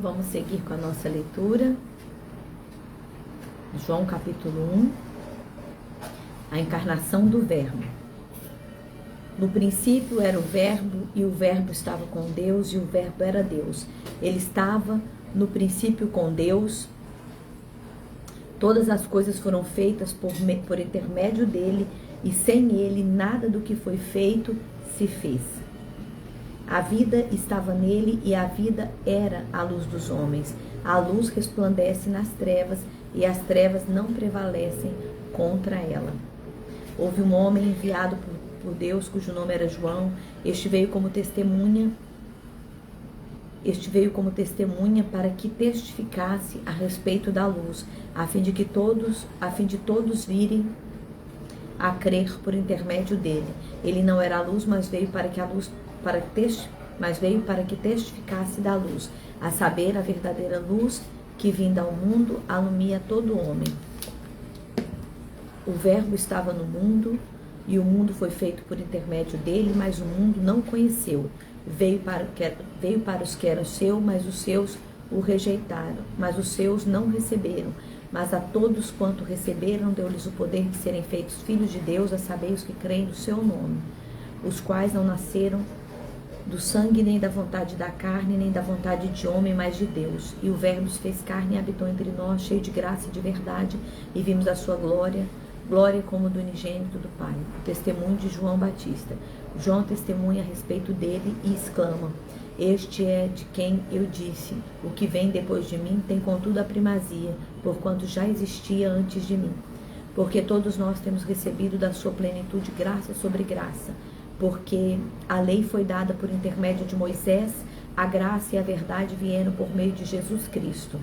Vamos seguir com a nossa leitura. João capítulo 1. A encarnação do Verbo. No princípio era o Verbo, e o Verbo estava com Deus, e o Verbo era Deus. Ele estava no princípio com Deus. Todas as coisas foram feitas por intermédio dele, e sem ele nada do que foi feito se fez. A vida estava nele, e a vida era a luz dos homens. A luz resplandece nas trevas, e as trevas não prevalecem contra ela. Houve um homem enviado por Deus, cujo nome era João. Este veio como testemunha para que testificasse a respeito da luz, a fim de todos virem a crer por intermédio dele. Ele não era a luz, mas veio para que testificasse da luz, a saber, a verdadeira luz que vinda ao mundo alumia todo homem. O Verbo estava no mundo, e o mundo foi feito por intermédio dele, mas o mundo não o conheceu. Veio para os que eram seus, mas os seus o rejeitaram. Mas os seus não receberam. Mas a todos quanto receberam, deu-lhes o poder de serem feitos filhos de Deus, a saber, os que creem no seu nome, os quais não nasceram do sangue, nem da vontade da carne, nem da vontade de homem, mas de Deus. E o Verbo se fez carne e habitou entre nós, cheio de graça e de verdade, e vimos a sua glória como do unigênito do Pai. O testemunho de João Batista. João testemunha a respeito dele e exclama: este é de quem eu disse, o que vem depois de mim tem contudo a primazia, porquanto já existia antes de mim. Porque todos nós temos recebido da sua plenitude graça sobre graça. Porque a lei foi dada por intermédio de Moisés, a graça e a verdade vieram por meio de Jesus Cristo.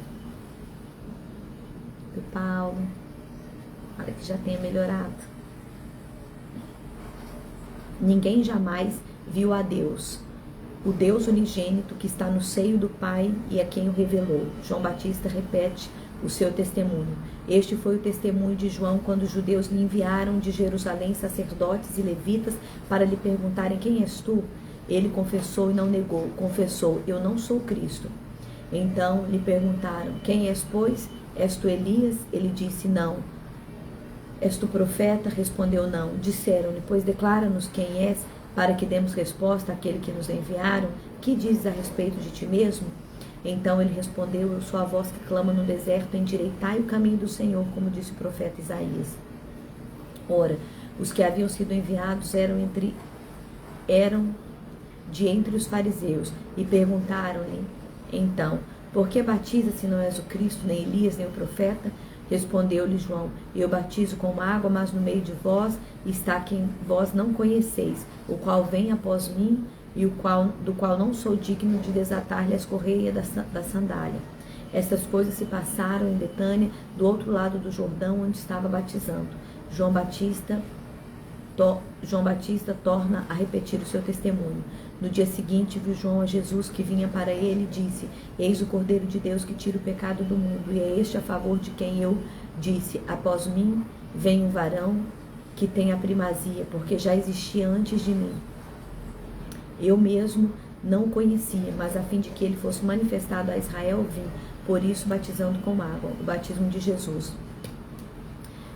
Do Paulo, para que já tenha melhorado. Ninguém jamais viu a Deus, o Deus unigênito que está no seio do Pai e a quem o revelou. João Batista repete o seu testemunho. Este foi o testemunho de João quando os judeus lhe enviaram de Jerusalém sacerdotes e levitas para lhe perguntarem: quem és tu? Ele confessou e não negou. Confessou: eu não sou Cristo. Então lhe perguntaram: quem és, pois? És tu Elias? Ele disse: não. És tu profeta? Respondeu: não. Disseram-lhe: pois declara-nos quem és, para que demos resposta àquele que nos enviaram. Que dizes a respeito de ti mesmo? Então ele respondeu: eu sou a voz que clama no deserto, endireitai o caminho do Senhor, como disse o profeta Isaías. Ora, os que haviam sido enviados eram de entre os fariseus, e perguntaram-lhe então: por que batiza se não és o Cristo, nem Elias, nem o profeta? Respondeu-lhe João: eu batizo com água, mas no meio de vós está quem vós não conheceis, o qual vem após mim, e do qual não sou digno de desatar-lhe as correias da sandália. Estas coisas se passaram em Betânia, do outro lado do Jordão, onde estava batizando. João Batista torna a repetir o seu testemunho. No dia seguinte viu João a Jesus que vinha para ele e disse: eis o Cordeiro de Deus que tira o pecado do mundo. E é este a favor de quem eu disse: após mim vem um varão que tem a primazia, porque já existia antes de mim. Eu mesmo não o conhecia, mas a fim de que ele fosse manifestado a Israel vim, por isso batizando com água, o batismo de Jesus.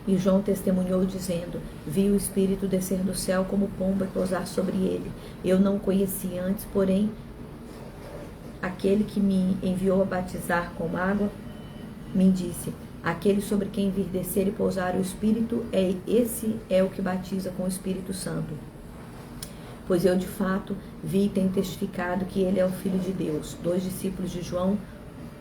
E João testemunhou dizendo: vi o Espírito descer do céu como pomba e pousar sobre ele. Eu não o conhecia antes, porém aquele que me enviou a batizar com água me disse: aquele sobre quem vir descer e pousar o Espírito, esse é o que batiza com o Espírito Santo. Pois eu de fato vi e tenho testificado que ele é o Filho de Deus. 2 discípulos de João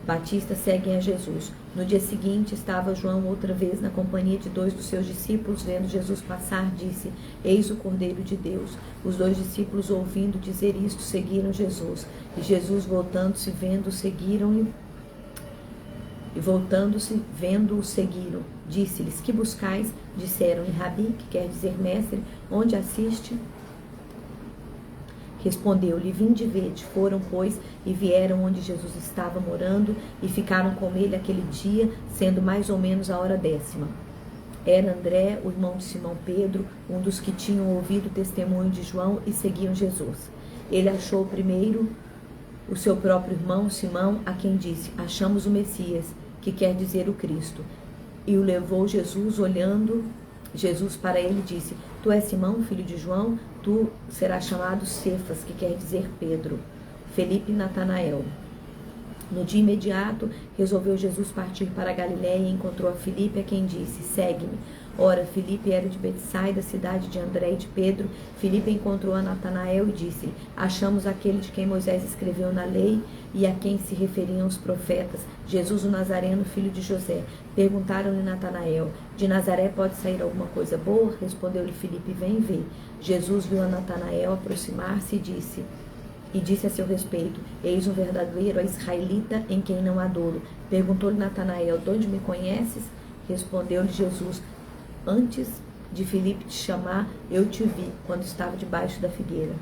Batista seguem a Jesus. No dia seguinte estava João outra vez na companhia de 2 dos seus discípulos. Vendo Jesus passar, disse: eis o Cordeiro de Deus. Os 2 discípulos, ouvindo dizer isto, seguiram Jesus. E Jesus, voltando-se, vendo-o, seguiram-lhe. E voltando-se, vendo-o, seguiram. Disse-lhes: que buscais? Disseram-lhe: Rabi, que quer dizer mestre, onde assiste? Respondeu-lhe: vinde vede. Foram, pois, e vieram onde Jesus estava morando, e ficaram com ele aquele dia, sendo mais ou menos a hora 10ª. Era André, o irmão de Simão Pedro, um dos que tinham ouvido o testemunho de João e seguiam Jesus. Ele achou primeiro o seu próprio irmão Simão, a quem disse: achamos o Messias, que quer dizer o Cristo. E o levou Jesus, olhando Jesus para ele, disse: tu és Simão, filho de João, tu serás chamado Cefas, que quer dizer Pedro. Felipe e Natanael. No dia imediato, resolveu Jesus partir para a Galiléia e encontrou a Filipe, a quem disse: segue-me. Ora, Filipe era de Betsaida, cidade de André e de Pedro. Filipe encontrou a Natanael e disse-lhe: achamos aquele de quem Moisés escreveu na lei e a quem se referiam os profetas, Jesus o Nazareno, filho de José. Perguntaram-lhe Natanael: de Nazaré pode sair alguma coisa boa? Respondeu-lhe Filipe: vem ver. Jesus viu a Natanael aproximar-se e disse a seu respeito: eis um verdadeiro israelita em quem não há dolo. Perguntou-lhe Natanael: de onde me conheces? Respondeu-lhe Jesus: antes de Filipe te chamar, eu te vi, quando estava debaixo da figueira.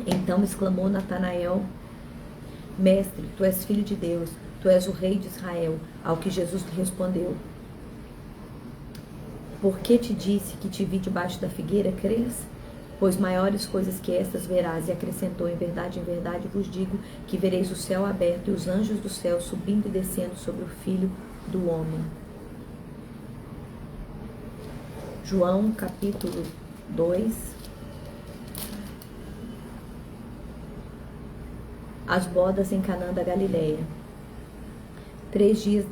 Então exclamou Natanael: mestre, tu és filho de Deus, tu és o rei de Israel. Ao que Jesus lhe respondeu: por que te disse que te vi debaixo da figueira, crês? Pois maiores coisas que estas verás. E acrescentou: em verdade vos digo que vereis o céu aberto e os anjos do céu subindo e descendo sobre o Filho do Homem. João capítulo 2. As bodas em Canaã da Galileia. 3 dias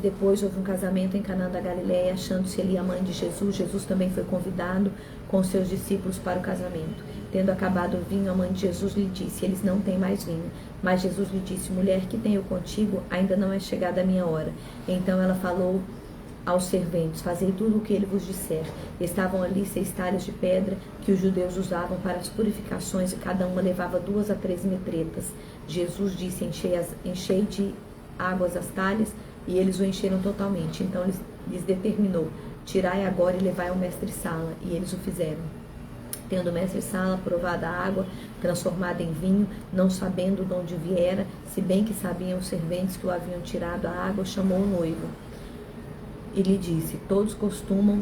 depois houve um casamento em Canaã da Galileia, achando-se ali a mãe de Jesus. Jesus também foi convidado com seus discípulos para o casamento. Tendo acabado o vinho, a mãe de Jesus lhe disse: eles não têm mais vinho. Mas Jesus lhe disse: mulher, que tenho contigo? Ainda não é chegada a minha hora. Então ela falou aos serventes: fazei tudo o que ele vos disser. Estavam ali 6 talhas de pedra que os judeus usavam para as purificações, e cada uma levava 2 a 3 metretas. Jesus disse: enchei de águas as talhas, e eles o encheram totalmente. Então lhes determinou: tirai agora e levai ao mestre-sala. E eles o fizeram. Tendo o mestre-sala provado a água, transformada em vinho, não sabendo de onde viera, se bem que sabiam os serventes que o haviam tirado a água, chamou o noivo e lhe disse: todos costumam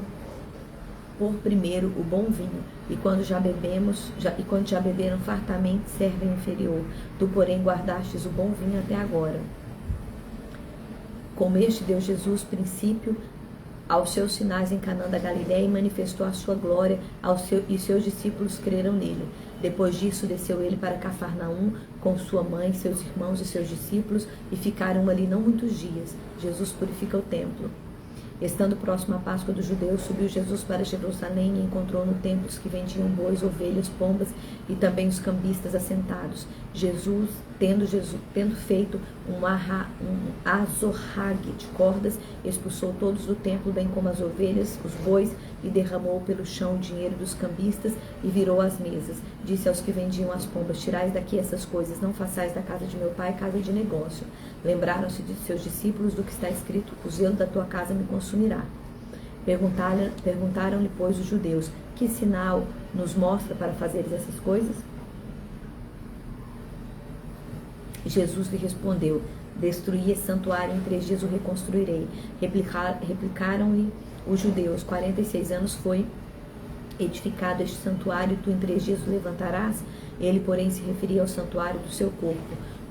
pôr primeiro o bom vinho, e quando já beberam fartamente, servem o inferior. Tu, porém, guardastes o bom vinho até agora. Com este deu Jesus princípio aos seus sinais em Canaã da Galileia e manifestou a sua glória e seus discípulos creram nele. Depois disso, desceu ele para Cafarnaum com sua mãe, seus irmãos e seus discípulos, e ficaram ali não muitos dias. Jesus purifica o templo. Estando próximo à Páscoa dos judeus, subiu Jesus para Jerusalém e encontrou no templo os que vendiam bois, ovelhas, pombas e também os cambistas assentados. Jesus, tendo feito um azorrague de cordas, expulsou todos do templo, bem como as ovelhas, os bois, e derramou pelo chão o dinheiro dos cambistas e virou as mesas. Disse aos que vendiam as pombas: tirais daqui essas coisas, não façais da casa de meu pai casa de negócio. Lembraram-se de seus discípulos do que está escrito: o zelo da tua casa me consumirá. Perguntaram-lhe, pois, os judeus: que sinal nos mostra para fazeres essas coisas? Jesus lhe respondeu: destruí esse santuário, em 3 dias o reconstruirei. Replicaram-lhe os judeus: 46 anos foi edificado este santuário, e tu em 3 dias o levantarás? Ele, porém, se referia ao santuário do seu corpo.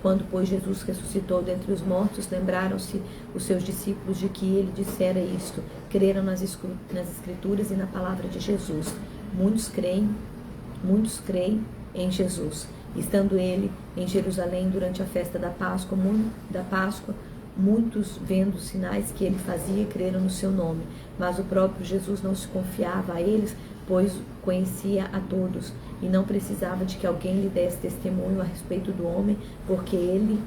Quando, pois, Jesus ressuscitou dentre os mortos, lembraram-se os seus discípulos de que ele dissera isto. Creram nas Escrituras e na palavra de Jesus. Muitos creem em Jesus. Estando ele em Jerusalém durante a festa da Páscoa, muitos, vendo os sinais que ele fazia, creram no seu nome. Mas o próprio Jesus não se confiava a eles, pois conhecia a todos, e não precisava de que alguém lhe desse testemunho a respeito do homem, porque ele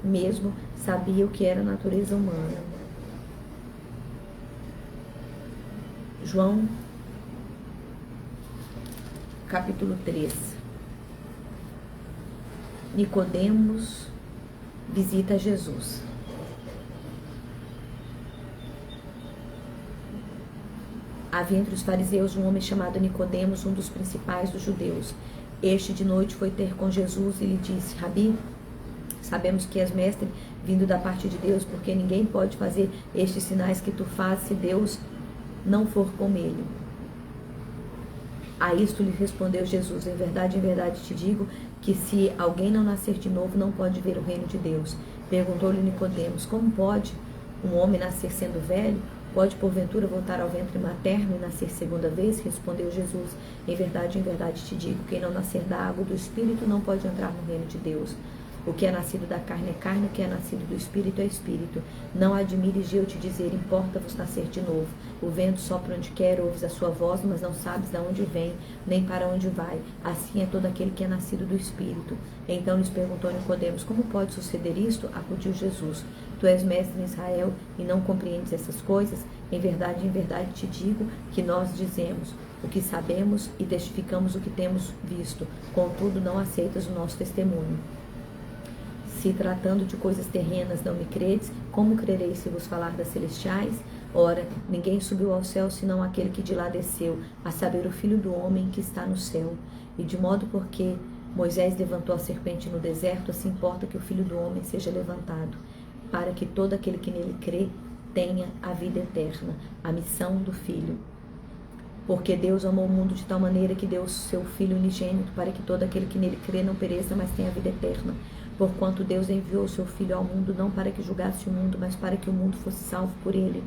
mesmo sabia o que era a natureza humana. João, capítulo 3. Nicodemos visita Jesus. Havia entre os fariseus um homem chamado Nicodemos, um dos principais dos judeus. Este de noite foi ter com Jesus e lhe disse: Rabi, sabemos que és mestre vindo da parte de Deus, porque ninguém pode fazer estes sinais que tu fazes se Deus não for com ele. A isto lhe respondeu Jesus: em verdade te digo que se alguém não nascer de novo, não pode ver o reino de Deus. Perguntou-lhe Nicodemos: como pode um homem nascer sendo velho? Pode porventura voltar ao ventre materno e nascer segunda vez? Respondeu Jesus: em verdade te digo, quem não nascer da água e do Espírito não pode entrar no reino de Deus. O que é nascido da carne é carne, o que é nascido do Espírito é Espírito. Não admires de eu te dizer, importa-vos nascer de novo. O vento sopra onde quer, ouves a sua voz, mas não sabes de onde vem, nem para onde vai. Assim é todo aquele que é nascido do Espírito. Então lhes perguntou Nicodemos: como pode suceder isto? Acudiu Jesus: tu és mestre em Israel e não compreendes essas coisas? Em verdade te digo que nós dizemos o que sabemos e testificamos o que temos visto. Contudo, não aceitas o nosso testemunho. Se tratando de coisas terrenas não me credes, como crereis se vos falar das celestiais? Ora, ninguém subiu ao céu senão aquele que de lá desceu, a saber, o Filho do homem que está no céu. E de modo porque Moisés levantou a serpente no deserto, assim importa que o Filho do homem seja levantado, para que todo aquele que nele crê tenha a vida eterna. A missão do Filho. Porque Deus amou o mundo de tal maneira que deu o seu Filho unigênito, para que todo aquele que nele crê não pereça, mas tenha a vida eterna. Porquanto Deus enviou o seu Filho ao mundo, não para que julgasse o mundo, mas para que o mundo fosse salvo por ele.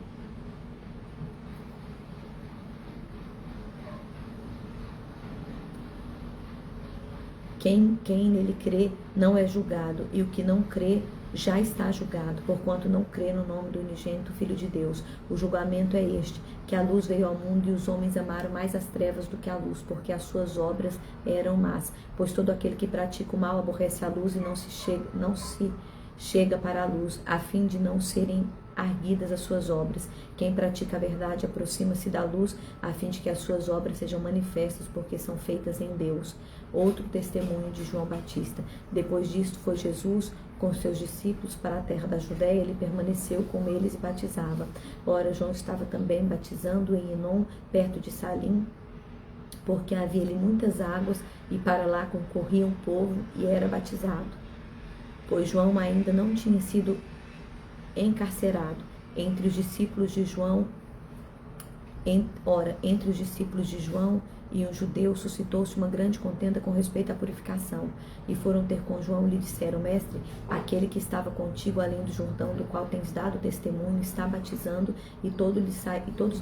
Quem nele crê não é julgado, e o que não crê já está julgado, porquanto não crê no nome do unigênito Filho de Deus. O julgamento é este, que a luz veio ao mundo e os homens amaram mais as trevas do que a luz, porque as suas obras eram más. Pois todo aquele que pratica o mal aborrece a luz e não se chega para a luz, a fim de não serem arguidas as suas obras. Quem pratica a verdade aproxima-se da luz, a fim de que as suas obras sejam manifestas, porque são feitas em Deus. Outro testemunho de João Batista. Depois disto foi Jesus com seus discípulos para a terra da Judéia. Ele permaneceu com eles e batizava. Ora, João estava também batizando em Enom, perto de Salim, porque havia ali muitas águas, e para lá concorria um povo, e era batizado. Pois João ainda não tinha sido encarcerado. Entre os discípulos de João e um judeu suscitou-se uma grande contenda com respeito à purificação, e foram ter com João e lhe disseram: mestre, aquele que estava contigo além do Jordão, do qual tens dado testemunho, está batizando, e todos lhe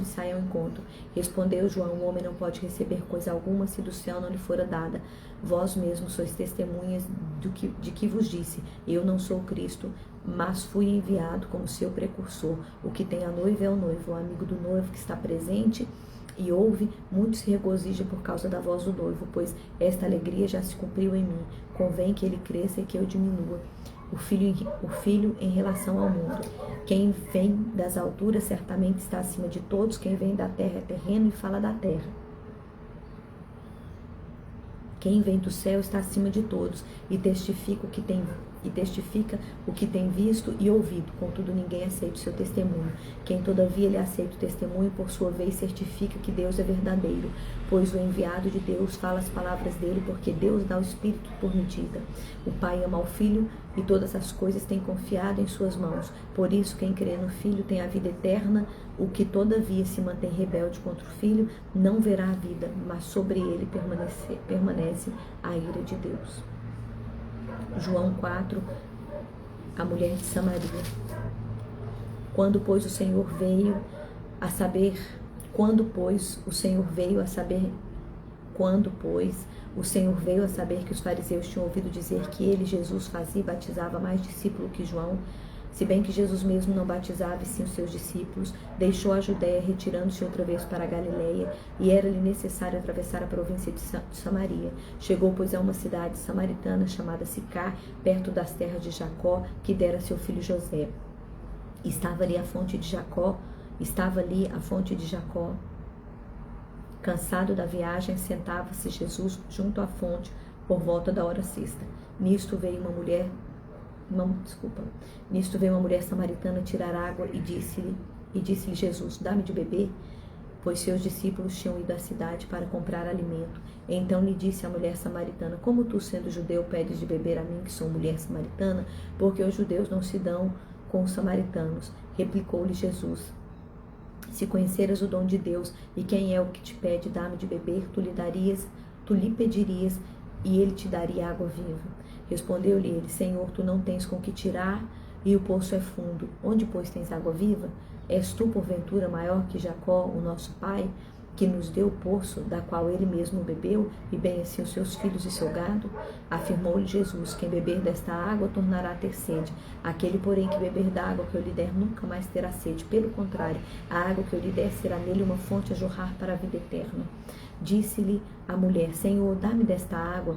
saem ao encontro. Respondeu João: o homem não pode receber coisa alguma se do céu não lhe fora dada. Vós mesmos sois testemunhas de que vos disse: eu não sou Cristo, mas fui enviado como seu precursor. O que tem a noiva é o noivo. O amigo do noivo que está presente e ouve, muito se regozija por causa da voz do noivo, pois esta alegria já se cumpriu em mim. Convém que ele cresça e que eu diminua. O filho em relação ao mundo. Quem vem das alturas certamente está acima de todos. Quem vem da terra é terreno e fala da terra. Quem vem do céu está acima de todos e testifica o que tem visto e ouvido. Contudo, ninguém aceita o seu testemunho. Quem todavia lhe aceita o testemunho, por sua vez certifica que Deus é verdadeiro, pois o enviado de Deus fala as palavras dele, porque Deus dá o Espírito por medida. O Pai ama o Filho e todas as coisas tem confiado em suas mãos. Por isso, quem crê no Filho tem a vida eterna. O que todavia se mantém rebelde contra o Filho não verá a vida, mas sobre ele permanece a ira de Deus. João 4, a mulher de Samaria. Quando, pois, o Senhor veio a saber que os fariseus tinham ouvido dizer que ele, Jesus, fazia e batizava mais discípulos que João, se bem que Jesus mesmo não batizava e sim os seus discípulos, deixou a Judéia, retirando-se outra vez para a Galileia, e era-lhe necessário atravessar a província de Samaria. Chegou, pois, a uma cidade samaritana chamada Sicar, perto das terras de Jacó, que dera a seu filho José. Estava ali a fonte de Jacó. Cansado da viagem, sentava-se Jesus junto à fonte por volta da hora sexta. Nisto veio uma mulher samaritana tirar água e disse-lhe Jesus: dá-me de beber, pois seus discípulos tinham ido à cidade para comprar alimento. Então lhe disse a mulher samaritana: como tu, sendo judeu, pedes de beber a mim, que sou mulher samaritana? Porque os judeus não se dão com os samaritanos. Replicou-lhe Jesus: Se conheceras o dom de Deus, e quem é o que te pede, dá-me de beber, tu lhe pedirias, e ele te daria água viva. Respondeu-lhe ele: Senhor, tu não tens com que tirar, e o poço é fundo. Onde, pois, tens água viva? És tu, porventura, maior que Jacó, o nosso pai, que nos deu o poço, da qual ele mesmo bebeu, e bem assim os seus filhos e seu gado? Afirmou-lhe Jesus: Quem beber desta água tornará a ter sede. Aquele, porém, que beber da água que eu lhe der, nunca mais terá sede. Pelo contrário, a água que eu lhe der será nele uma fonte a jorrar para a vida eterna. Disse-lhe a mulher: Senhor, dá-me desta água,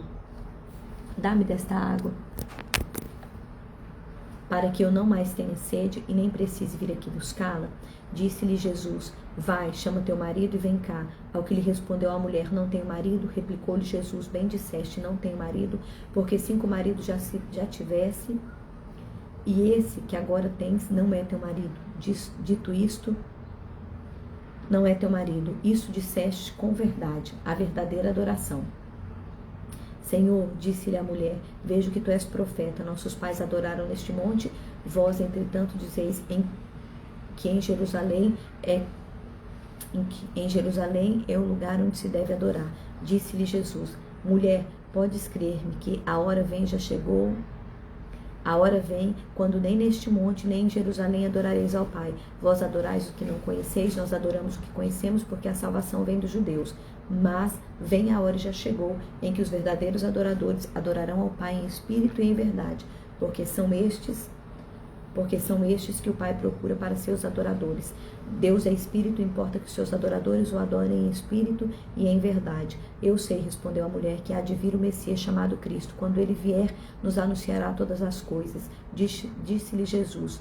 para que eu não mais tenha sede e nem precise vir aqui buscá-la. Disse-lhe Jesus: Vai, chama teu marido e vem cá. Ao que lhe respondeu a mulher: Não tenho marido. Replicou-lhe Jesus: Bem disseste, não tenho marido, porque 5 maridos já tivesse, e esse que agora tens não é teu marido. Dito isto, não é teu marido. Isso disseste com verdade, a verdadeira adoração. Senhor, disse-lhe a mulher, vejo que tu és profeta. Nossos pais adoraram neste monte, vós, entretanto, dizeis que em Jerusalém é o lugar onde se deve adorar. Disse-lhe Jesus: Mulher, podes crer-me que a hora vem, já chegou. A hora vem, quando nem neste monte, nem em Jerusalém adorareis ao Pai. Vós adorais o que não conheceis, nós adoramos o que conhecemos, porque a salvação vem dos judeus. Mas vem a hora e já chegou, em que os verdadeiros adoradores adorarão ao Pai em espírito e em verdade, porque são estes que o Pai procura para seus adoradores. Deus é espírito, importa que seus adoradores o adorem em espírito e em verdade. Eu sei, respondeu a mulher, que há de vir o Messias chamado Cristo. Quando ele vier, nos anunciará todas as coisas. Disse-lhe Jesus: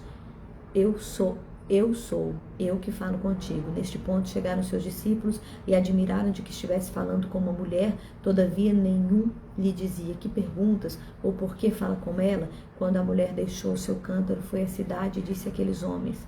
Eu sou eu que falo contigo. Neste ponto chegaram seus discípulos e admiraram de que estivesse falando com uma mulher. Todavia nenhum lhe dizia: que perguntas? Ou por que fala com ela? Quando a mulher deixou o seu cântaro, foi à cidade e disse àqueles homens: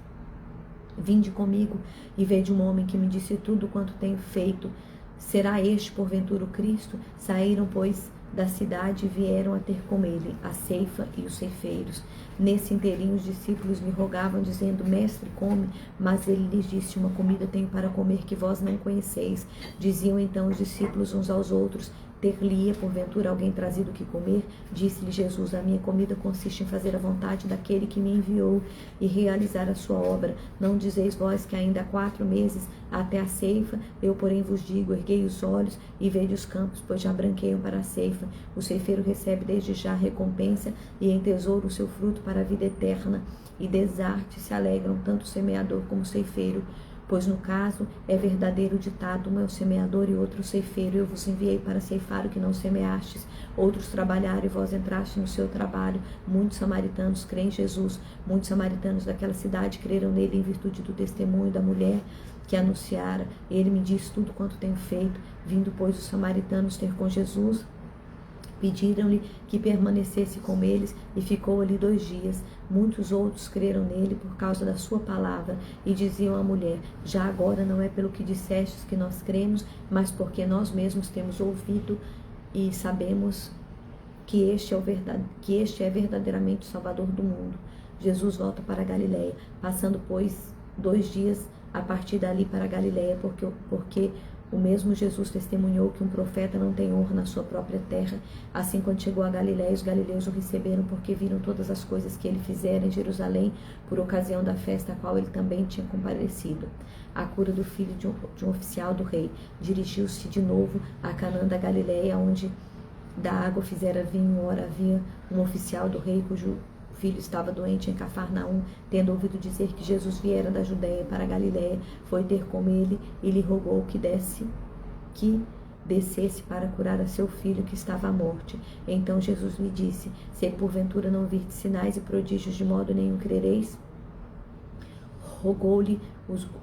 Vinde comigo e vede um homem que me disse tudo quanto tenho feito. Será este porventura o Cristo? Saíram, pois, da cidade e vieram a ter com ele a ceifa e os ceifeiros. Nesse inteirinho os discípulos lhe rogavam, dizendo: Mestre, come. Mas ele lhes disse: Uma comida tenho para comer que vós não conheceis. Diziam então os discípulos uns aos outros: Ter-lhe-ia porventura alguém trazido o que comer? Disse-lhe Jesus: A minha comida consiste em fazer a vontade daquele que me enviou e realizar a sua obra. Não dizeis vós que ainda há 4 meses até a ceifa? Eu, porém, vos digo: erguei os olhos e vede os campos, pois já branqueiam para a ceifa. O ceifeiro recebe desde já a recompensa e em tesouro o seu fruto para a vida eterna. E desarte se alegram tanto o semeador como o ceifeiro. Pois no caso é verdadeiro o ditado: um é o semeador e outro o ceifeiro. Eu vos enviei para ceifar o que não semeastes. Outros trabalharam e vós entrastes no seu trabalho. Muitos samaritanos creem em Jesus. Muitos samaritanos daquela cidade creram nele em virtude do testemunho da mulher que anunciara. Ele me disse tudo quanto tenho feito. Vindo, pois, os samaritanos ter com Jesus, pediram-lhe que permanecesse com eles e ficou ali 2 dias. Muitos outros creram nele por causa da sua palavra e diziam à mulher: Já agora não é pelo que dissestes que nós cremos, mas porque nós mesmos temos ouvido e sabemos que este é verdadeiramente o Salvador do mundo. Jesus volta para a Galileia, passando, pois, 2 dias a partir dali para a Galileia, porque o mesmo Jesus testemunhou que um profeta não tem honra na sua própria terra. Assim, quando chegou a Galileia, os galileus o receberam, porque viram todas as coisas que ele fizera em Jerusalém, por ocasião da festa a qual ele também tinha comparecido. A cura do filho de um oficial do rei. Dirigiu-se de novo a Canaã da Galileia, onde da água fizera vinho. Ora, havia um oficial do rei cujo filho estava doente em Cafarnaum. Tendo ouvido dizer que Jesus viera da Judéia para a Galiléia, foi ter com ele e lhe rogou que descesse para curar a seu filho que estava à morte. Então Jesus lhe disse: Se porventura não virdes sinais e prodígios, de modo nenhum crereis. Rogou-lhe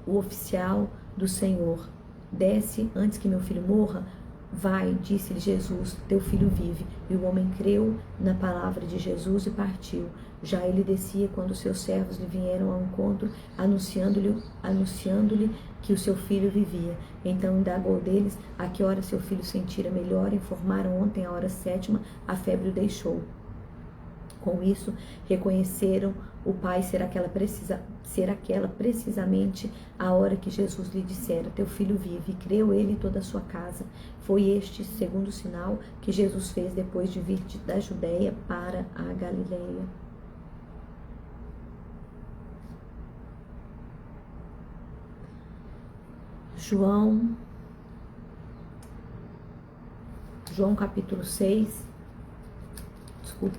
o oficial do Senhor: Desce antes que meu filho morra. Vai, disse-lhe Jesus, teu filho vive. E o homem creu na palavra de Jesus e partiu. Já ele descia quando seus servos lhe vieram ao encontro, anunciando-lhe que o seu filho vivia. Então indagou deles a que hora seu filho sentira melhor. Informaram: ontem, à hora 7ª, a febre o deixou. Com isso, reconheceram o Pai ser aquela precisamente a hora que Jesus lhe dissera: teu filho vive. E creu ele e toda a sua casa. Foi este segundo sinal que Jesus fez depois de vir da Judeia para a Galileia. João capítulo 6. Desculpa.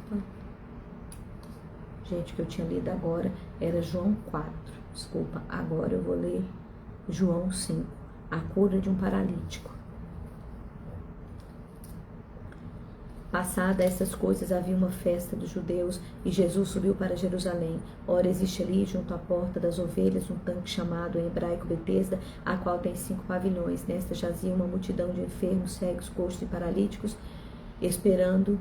Gente, que eu tinha lido agora era João 4. Desculpa, agora eu vou ler João 5. A cura de um paralítico. Passada essas coisas, havia uma festa dos judeus e Jesus subiu para Jerusalém. Ora, existe ali, junto à porta das ovelhas, um tanque chamado em hebraico Betesda, a qual tem 5 pavilhões. Nesta jazia uma multidão de enfermos, cegos, coxos e paralíticos, esperando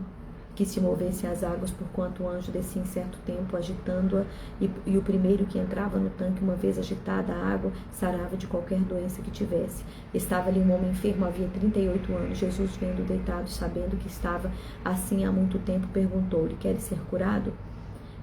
que se movessem as águas, porquanto o anjo descia em certo tempo, agitando-a, e o primeiro que entrava no tanque, uma vez agitada a água, sarava de qualquer doença que tivesse. Estava ali um homem enfermo, havia 38 anos. Jesus, vendo deitado, sabendo que estava assim há muito tempo, perguntou-lhe: queres ser curado?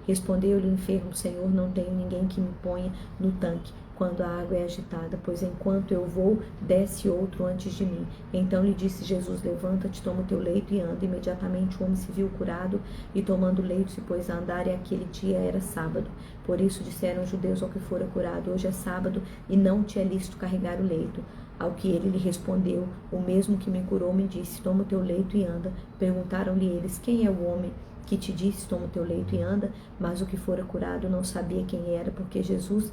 Respondeu-lhe o enfermo: Senhor, não tenho ninguém que me ponha no tanque quando a água é agitada, pois enquanto eu vou, desce outro antes de mim. Então lhe disse Jesus: levanta-te, toma o teu leito e anda. Imediatamente o homem se viu curado e, tomando o leito, se pôs a andar, e aquele dia era sábado. Por isso disseram os judeus ao que fora curado: hoje é sábado e não te é lícito carregar o leito. Ao que ele lhe respondeu: o mesmo que me curou me disse: toma o teu leito e anda. Perguntaram-lhe eles: quem é o homem que te disse: toma o teu leito e anda? Mas o que fora curado não sabia quem era, porque Jesus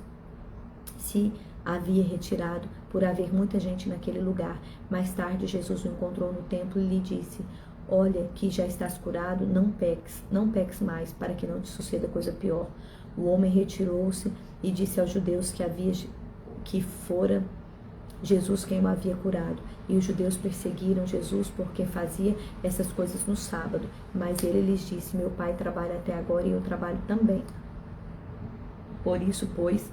se havia retirado, por haver muita gente naquele lugar. Mais tarde Jesus o encontrou no templo e lhe disse: olha que já estás curado, não peques mais, para que não te suceda coisa pior. O homem retirou-se e disse aos judeus que fora Jesus quem o havia curado. E os judeus perseguiram Jesus porque fazia essas coisas no sábado. Mas ele lhes disse: meu pai trabalha até agora e eu trabalho também. Por isso, pois,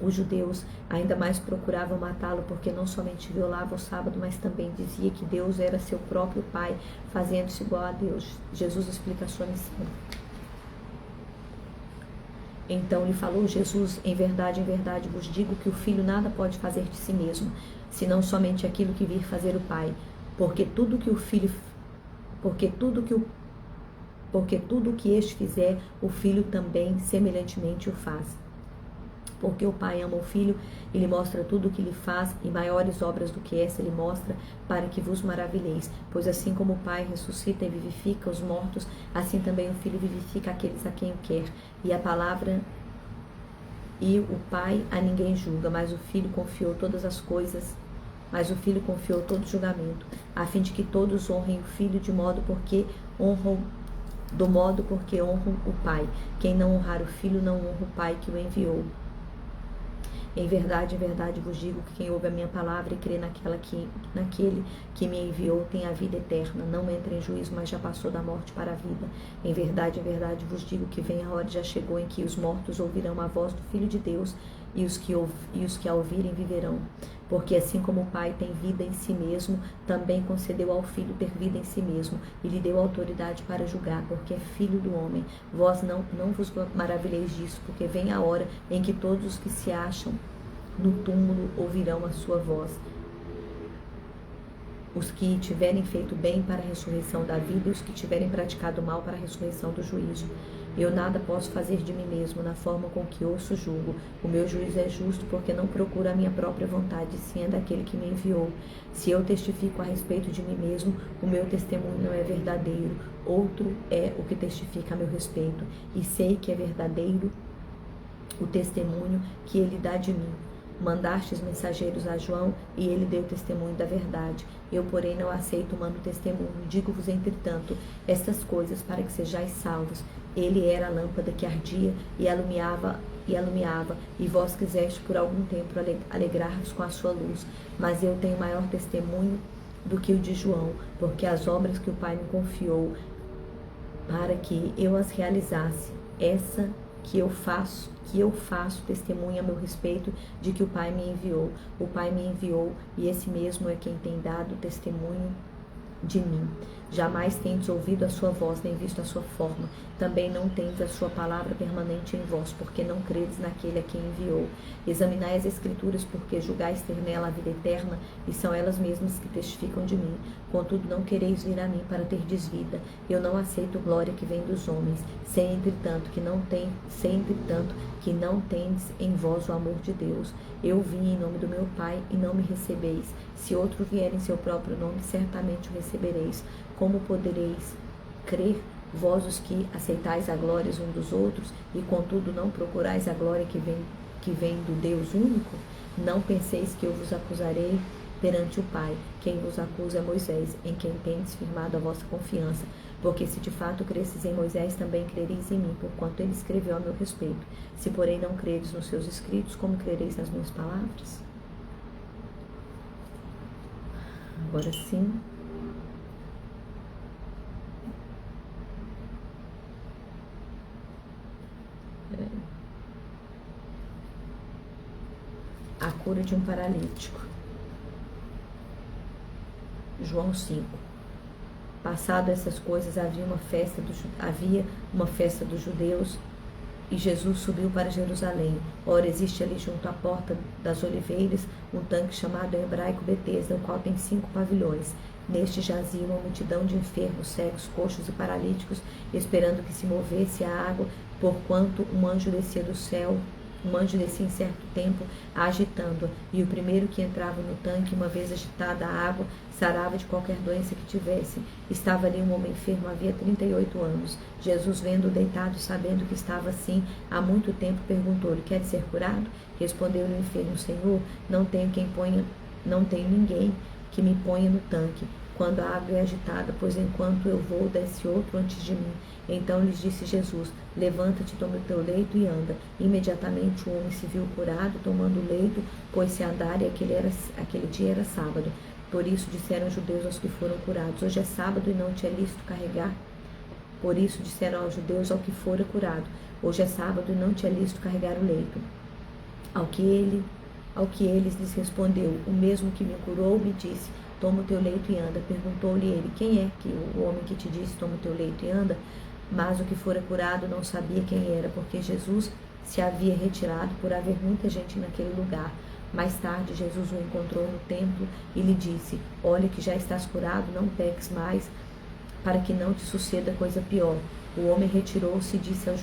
os judeus ainda mais procuravam matá-lo, porque não somente violava o sábado, mas também dizia que Deus era seu próprio Pai, fazendo-se igual a Deus. Jesus explica a sua missão. Então lhe falou Jesus: em verdade vos digo que o Filho nada pode fazer de si mesmo, senão somente aquilo que vir fazer o Pai, porque tudo que este fizer, o Filho também semelhantemente o faz. Porque o Pai ama o Filho e lhe mostra tudo o que lhe faz, e maiores obras do que essa lhe mostra, para que vos maravilheis. Pois assim como o Pai ressuscita e vivifica os mortos, assim também o Filho vivifica aqueles a quem o quer. E a palavra e o Pai a ninguém julga, mas o Filho confiou todo o julgamento, a fim de que todos honrem o Filho do modo porque honram o Pai. Quem não honrar o Filho não honra o Pai que o enviou. Em verdade vos digo que quem ouve a minha palavra e crê naquele que me enviou tem a vida eterna, não entra em juízo, mas já passou da morte para a vida. Em verdade vos digo que vem a hora, já chegou, em que os mortos ouvirão a voz do Filho de Deus, e os que a ouvirem viverão. Porque assim como o Pai tem vida em si mesmo, também concedeu ao Filho ter vida em si mesmo, e lhe deu autoridade para julgar, porque é Filho do homem. Vós não vos maravilheis disso, porque vem a hora em que todos os que se acham no túmulo ouvirão a sua voz. Os que tiverem feito bem para a ressurreição da vida, e os que tiverem praticado mal para a ressurreição do juízo. Eu nada posso fazer de mim mesmo, na forma com que ouço julgo. O meu juízo é justo, porque não procuro a minha própria vontade, sim a daquele que me enviou. Se eu testifico a respeito de mim mesmo, o meu testemunho não é verdadeiro. Outro é o que testifica a meu respeito, e sei que é verdadeiro o testemunho que ele dá de mim. Mandastes mensageiros a João, e ele deu testemunho da verdade. Eu, porém, não aceito humano testemunho. Digo-vos, entretanto, estas coisas para que sejais salvos. Ele era a lâmpada que ardia e alumiava, e vós quiseste por algum tempo alegrar-vos com a sua luz. Mas eu tenho maior testemunho do que o de João, porque as obras que o Pai me confiou, para que eu as realizasse, essa que eu faço testemunha a meu respeito de que o Pai me enviou. O Pai me enviou, e esse mesmo é quem tem dado testemunho de mim. Jamais tendes ouvido a sua voz, nem visto a sua forma. Também não tendes a sua palavra permanente em vós, porque não credes naquele a quem enviou. Examinai as Escrituras, porque julgais ter nela a vida eterna, e são elas mesmas que testificam de mim. Contudo, não quereis vir a mim para terdes vida. Eu não aceito glória que vem dos homens, sei, entretanto, que não tendes em vós o amor de Deus. Eu vim em nome do meu Pai, e não me recebeis. Se outro vier em seu próprio nome, certamente o recebereis. Como podereis crer, vós os que aceitais a glória um dos outros, e contudo não procurais a glória que vem do Deus único? Não penseis que eu vos acusarei perante o Pai. Quem vos acusa é Moisés, em quem tendes firmado a vossa confiança. Porque se de fato cresces em Moisés, também crereis em mim, porquanto ele escreveu a meu respeito. Se porém não credes nos seus escritos, como crereis nas minhas palavras? Agora sim. A cura de um paralítico. João 5. Passado essas coisas, havia uma festa dos judeus, e Jesus subiu para Jerusalém. Ora, existe ali junto à porta das oliveiras um tanque chamado em hebraico Betesda, o qual tem 5 pavilhões. Neste jazia uma multidão de enfermos, cegos, coxos e paralíticos, esperando que se movesse a água, porquanto um anjo descia do céu. Um anjo descia em certo tempo, agitando-a, e o primeiro que entrava no tanque, uma vez agitada a água, sarava de qualquer doença que tivesse. Estava ali um homem enfermo, havia 38 anos. Jesus, vendo-o deitado e sabendo que estava assim há muito tempo, perguntou-lhe: quer ser curado? Respondeu-lhe o enfermo: Senhor, não tenho ninguém que me ponha no tanque quando a água é agitada, pois enquanto eu vou, desce outro antes de mim. Então lhes disse Jesus: levanta-te, toma o teu leito e anda. Imediatamente o homem se viu curado, tomando o leito, pôs-se a andar, e aquele dia era sábado. Por isso disseram os judeus aos que foram curados: hoje é sábado e não te é lícito carregar. Por isso disseram aos judeus ao que fora curado: hoje é sábado e não te é lícito carregar o leito. Ao que eles lhes respondeu: o mesmo que me curou me disse: toma o teu leito e anda. Perguntou-lhe ele: quem é que o homem que te disse: toma o teu leito e anda? Mas o que fora curado não sabia quem era, porque Jesus se havia retirado, por haver muita gente naquele lugar. Mais tarde, Jesus o encontrou no templo e lhe disse: olha que já estás curado, não peques mais, para que não te suceda coisa pior. O homem retirou-se e disse aos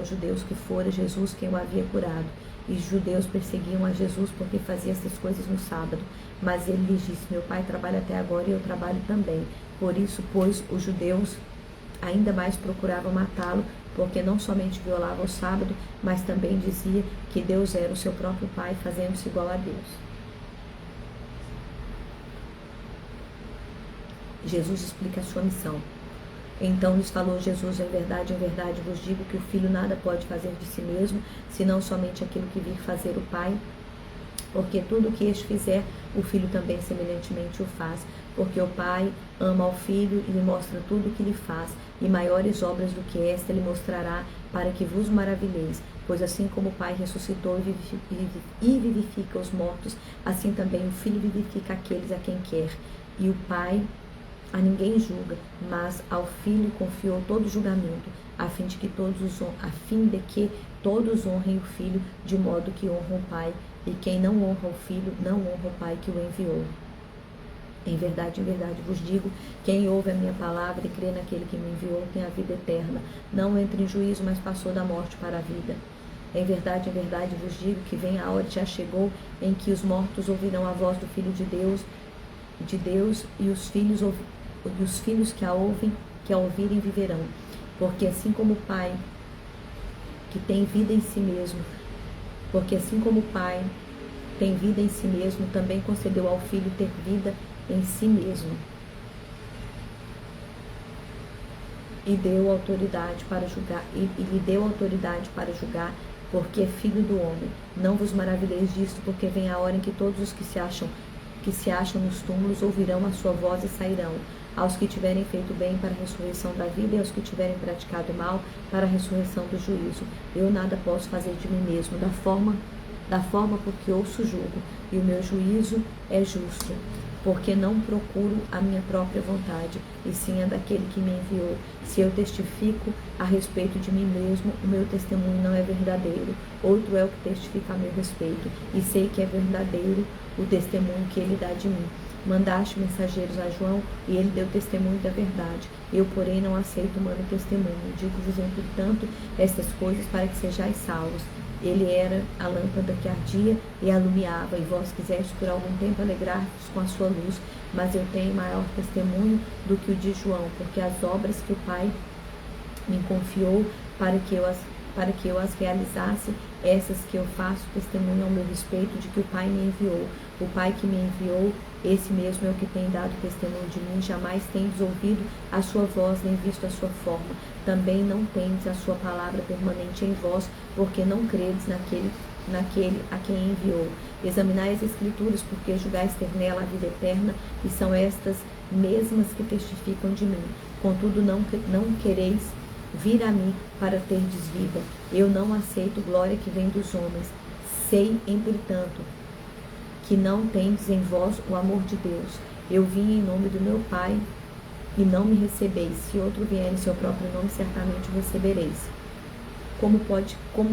judeus que fora Jesus quem o havia curado. E os judeus perseguiam a Jesus porque fazia essas coisas no sábado. Mas ele lhes disse: meu Pai trabalha até agora e eu trabalho também. Por isso, pois, os judeus ainda mais procuravam matá-lo, porque não somente violava o sábado, mas também dizia que Deus era o seu próprio Pai, fazendo-se igual a Deus. Jesus explica a sua missão. Então lhes falou Jesus: em verdade vos digo que o Filho nada pode fazer de si mesmo, senão somente aquilo que vir fazer o Pai. Porque tudo o que este fizer, o Filho também semelhantemente o faz. Porque o Pai ama ao Filho e lhe mostra tudo o que lhe faz, e maiores obras do que esta lhe mostrará, para que vos maravilheis. Pois assim como o Pai ressuscitou e vivifica os mortos, assim também o Filho vivifica aqueles a quem quer. E o Pai a ninguém julga, mas ao Filho confiou todo o julgamento, a fim de que todos honrem o Filho, de modo que honram o Pai. E quem não honra o Filho, não honra o Pai que o enviou. Em verdade vos digo: quem ouve a minha palavra e crê naquele que me enviou tem a vida eterna. Não entra em juízo, mas passou da morte para a vida. Em verdade vos digo que vem a hora, já chegou, em que os mortos ouvirão a voz do Filho de Deus, e os filhos que a ouvirem viverão. Porque assim como o Pai tem vida em si mesmo, também concedeu ao Filho ter vida em si mesmo. E lhe deu autoridade para julgar, porque é filho do homem. Não vos maravilheis disto, porque vem a hora em que todos os que se acham nos túmulos ouvirão a sua voz e sairão. Aos que tiverem feito bem, para a ressurreição da vida, e aos que tiverem praticado mal, para a ressurreição do juízo. Eu nada posso fazer de mim mesmo, da forma porque ouço julgo, e o meu juízo é justo. porque não procuro a minha própria vontade, e sim a daquele que me enviou. Se eu testifico a respeito de mim mesmo, o meu testemunho não é verdadeiro. Outro é o que testifica a meu respeito, e sei que é verdadeiro o testemunho que ele dá de mim. Mandaste mensageiros a João, e ele deu testemunho da verdade. Eu, porém, não aceito humano testemunho. Digo-vos, entretanto, estas coisas para que sejais salvos. Ele era a lâmpada que ardia e alumiava, e vós quisestes por algum tempo alegrar-vos com a sua luz. Mas eu tenho maior testemunho do que o de João, porque as obras que o Pai me confiou para que eu as realizasse, essas que eu faço testemunho ao meu respeito de que o Pai me enviou. O Pai que me enviou, esse mesmo é o que tem dado testemunho de mim. Jamais tendes ouvido a sua voz, nem visto a sua forma. Também não tendes a sua palavra permanente em vós, porque não credes naquele a quem enviou. Examinai as Escrituras, porque julgais ter nela a vida eterna, e são estas mesmas que testificam de mim. Contudo, não quereis vir a mim para terdes vida. Eu não aceito glória que vem dos homens. Sei, entretanto, que não tendes em vós o amor de Deus. Eu vim em nome do meu Pai, e não me recebeis. Se outro vier em seu próprio nome, certamente o recebereis. Como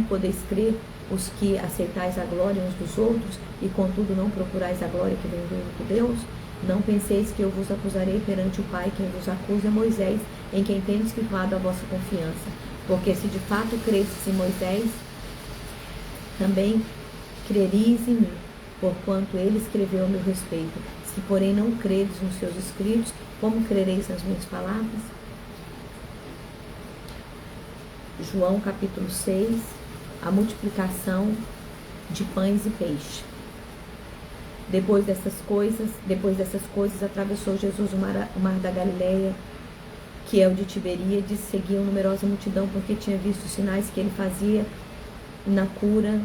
podeis crer os que aceitais a glória uns dos outros, e contudo não procurais a glória que vem do único Deus? Não penseis que eu vos acusarei perante o Pai. Quem vos acusa é Moisés, em quem tendes firmado a vossa confiança. Porque se de fato cresces em Moisés, também crerias em mim, porquanto ele escreveu a meu respeito. Se, porém, não credes nos seus escritos, como crereis nas minhas palavras? João capítulo 6, a multiplicação de pães e peixe. Depois dessas coisas, atravessou Jesus o mar da Galileia, que é o de Tiberíades. Seguiam numerosa multidão, porque tinha visto os sinais que ele fazia na cura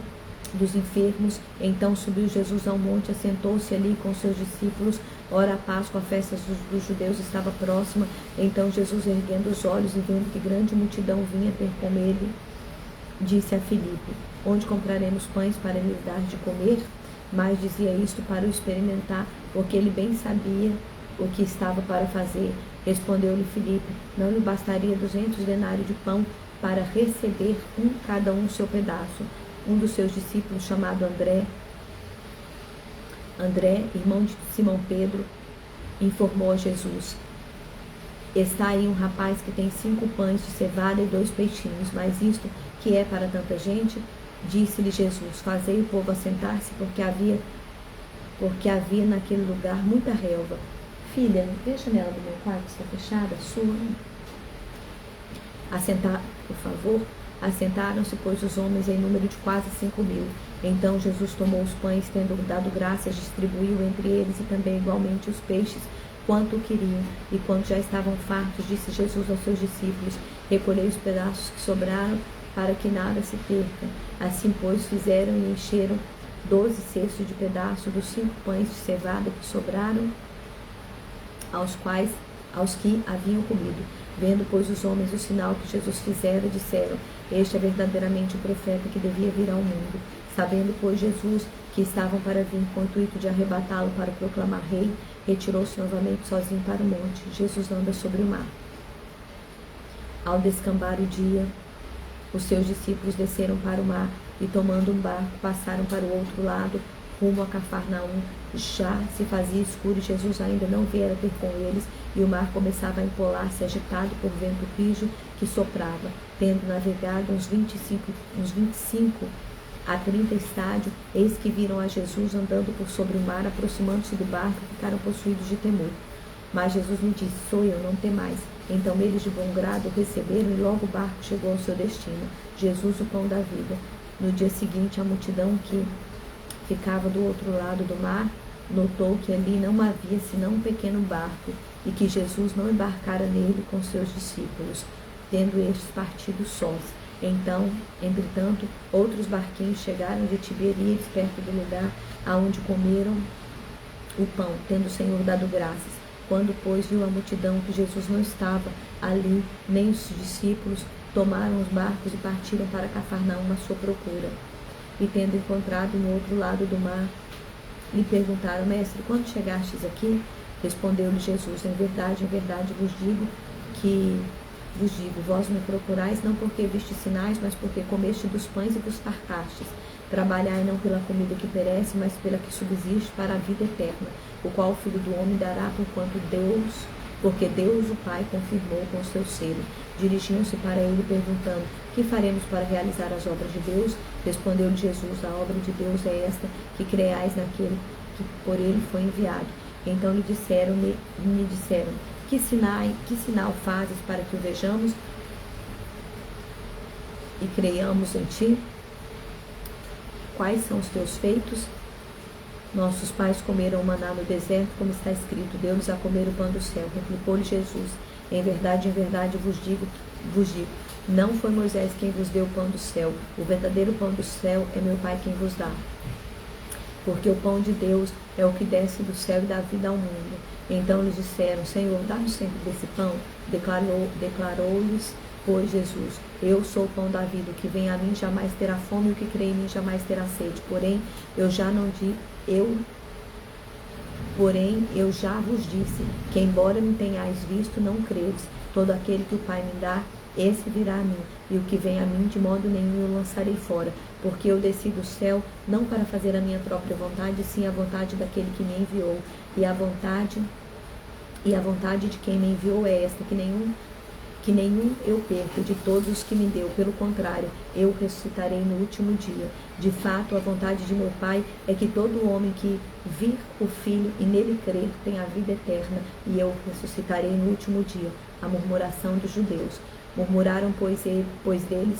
dos enfermos. Então subiu Jesus ao monte, assentou-se ali com seus discípulos. Ora, a Páscoa, a festa dos judeus, estava próxima. Então Jesus, erguendo os olhos e vendo que grande multidão vinha ter com ele, disse a Filipe: onde compraremos pães para lhes dar de comer? Mas dizia isto para o experimentar, porque ele bem sabia o que estava para fazer. Respondeu-lhe Filipe: não lhe bastaria 200 denários de pão para receber cada um seu pedaço? Um dos seus discípulos, chamado André, irmão de Simão Pedro, informou a Jesus: está aí um rapaz que tem 5 pães de cevada e 2 peixinhos, mas isto que é para tanta gente? Disse-lhe Jesus: fazei o povo assentar-se, porque havia naquele lugar muita relva. Filha, vê a janela do meu quarto, está fechada, sua. Por favor. Assentaram-se, pois, os homens em número de quase 5.000. Então Jesus tomou os pães, tendo dado graças, distribuiu entre eles, e também igualmente os peixes, quanto queriam. E quando já estavam fartos, disse Jesus aos seus discípulos: recolhei os pedaços que sobraram, para que nada se perca. Assim, pois, fizeram e encheram 12 cestos de pedaço dos 5 pães de cevada que sobraram, aos que haviam comido. Vendo, pois, os homens o sinal que Jesus fizera, disseram: este é verdadeiramente o profeta que devia vir ao mundo. Sabendo, pois, Jesus que estavam para vir com o intuito de arrebatá-lo para proclamar rei, retirou-se novamente sozinho para o monte. Jesus anda sobre o mar. Ao descambar o dia, os seus discípulos desceram para o mar e, tomando um barco, passaram para o outro lado, rumo a Cafarnaum. Já se fazia escuro e Jesus ainda não viera ter com eles, e o mar começava a empolar-se, agitado por vento rijo que soprava. Tendo navegado uns 25 a 30 estádios, eis que viram a Jesus andando por sobre o mar. Aproximando-se do barco, ficaram possuídos de temor. Mas Jesus lhe disse: sou eu, não temais. Então eles de bom grado o receberam, e logo o barco chegou ao seu destino. Jesus, o pão da vida. No dia seguinte, a multidão que ficava do outro lado do mar notou que ali não havia senão um pequeno barco, e que Jesus não embarcara nele com seus discípulos, tendo estes partido sós. Então, entretanto, outros barquinhos chegaram de Tiberíades, perto do lugar aonde comeram o pão, tendo o Senhor dado graças. Quando, pois, viu a multidão que Jesus não estava ali, nem os discípulos, tomaram os barcos e partiram para Cafarnaum à sua procura. E tendo encontrado no outro lado do mar lhe perguntaram: Mestre, quando chegastes aqui? Respondeu-lhe Jesus: em verdade vos digo, vós me procurais não porque vistes sinais, mas porque comeste dos pães e vos fartastes. Trabalhai não pela comida que perece, mas pela que subsiste para a vida eterna, o qual o Filho do Homem dará, porque Deus o Pai confirmou com o seu selo. Dirigiam-se para ele, perguntando: que faremos para realizar as obras de Deus? Respondeu-lhe Jesus: a obra de Deus é esta, que creais naquele que por ele foi enviado. Então lhe disseram: que sinal fazes para que o vejamos e creiamos em ti? Quais são os teus feitos? Nossos pais comeram maná no deserto, como está escrito: deu-lhes a comer o pão do céu. Replicou-lhe Jesus: em verdade vos digo, não foi Moisés quem vos deu o pão do céu. O verdadeiro pão do céu é meu Pai quem vos dá. Porque o pão de Deus é o que desce do céu e dá vida ao mundo. Então lhes disseram: Senhor, dá-nos sempre desse pão. Declarou-lhes, pois, Jesus: eu sou o pão da vida. O que vem a mim jamais terá fome, e o que crê em mim jamais terá sede. Porém, eu já vos disse que, embora me tenhais visto, não credes. Todo aquele que o Pai me dá, esse virá a mim, e o que vem a mim, de modo nenhum eu lançarei fora, porque eu desci do céu, não para fazer a minha própria vontade, sim a vontade daquele que me enviou. E a vontade de quem me enviou é esta, que nenhum eu perco de todos os que me deu. Pelo contrário, eu ressuscitarei no último dia. De fato, a vontade de meu Pai é que todo homem que vir o Filho e nele crer tenha a vida eterna, e eu ressuscitarei no último dia. A murmuração dos judeus. Murmuraram, pois deles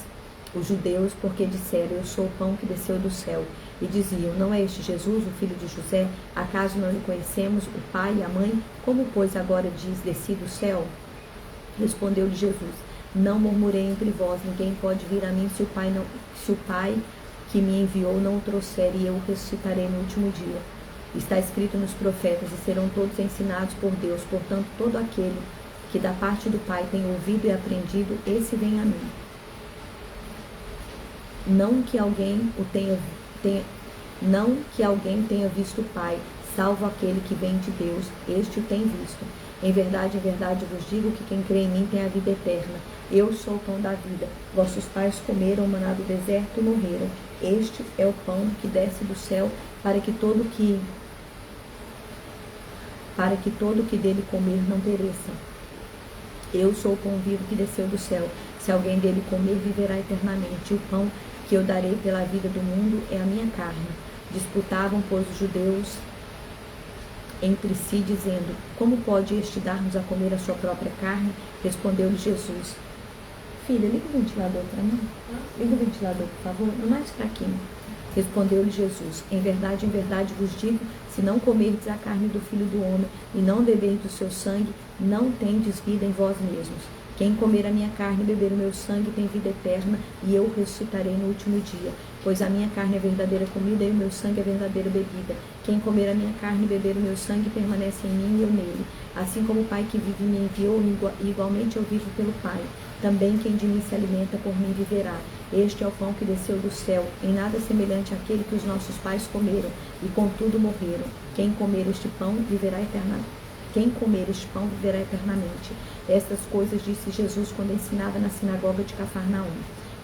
os judeus, porque disseram: eu sou o pão que desceu do céu. E diziam: não é este Jesus, o filho de José? Acaso não lhe conhecemos o pai e a mãe? Como, pois, agora diz: desci do céu? Respondeu-lhe Jesus: não murmurei entre vós, ninguém pode vir a mim se o Pai que me enviou não o trouxer, e eu o ressuscitarei no último dia. Está escrito nos profetas: e serão todos ensinados por Deus. Portanto, todo aquele que da parte do Pai tem ouvido e aprendido, esse vem a mim. Não que alguém tenha visto o Pai, salvo aquele que vem de Deus, este o tem visto. Em verdade vos digo que quem crê em mim tem a vida eterna. Eu sou o pão da vida. Vossos pais comeram o maná do deserto e morreram. Este é o pão que desce do céu, para que todo que dele comer não pereça. Eu sou o pão vivo que desceu do céu. Se alguém dele comer, viverá eternamente. O pão que eu darei pela vida do mundo é a minha carne. Disputavam, pois, os judeus entre si, dizendo: como pode este dar-nos a comer a sua própria carne? Respondeu-lhe Jesus: filha, liga o ventilador para mim. Liga o ventilador, por favor, no mais fraquinho. Respondeu-lhe Jesus: em verdade vos digo, se não comerdes a carne do Filho do Homem e não beberdes do seu sangue, não tendes vida em vós mesmos. Quem comer a minha carne e beber o meu sangue tem vida eterna, e eu ressuscitarei no último dia. Pois a minha carne é verdadeira comida e o meu sangue é verdadeira bebida. Quem comer a minha carne e beber o meu sangue permanece em mim e eu nele. Assim como o Pai que vive me enviou, igualmente eu vivo pelo Pai. Também quem de mim se alimenta por mim viverá. Este é o pão que desceu do céu, em nada semelhante àquele que os nossos pais comeram, e contudo morreram. Quem comer este pão viverá eternamente. Estas coisas disse Jesus quando ensinava na sinagoga de Cafarnaum.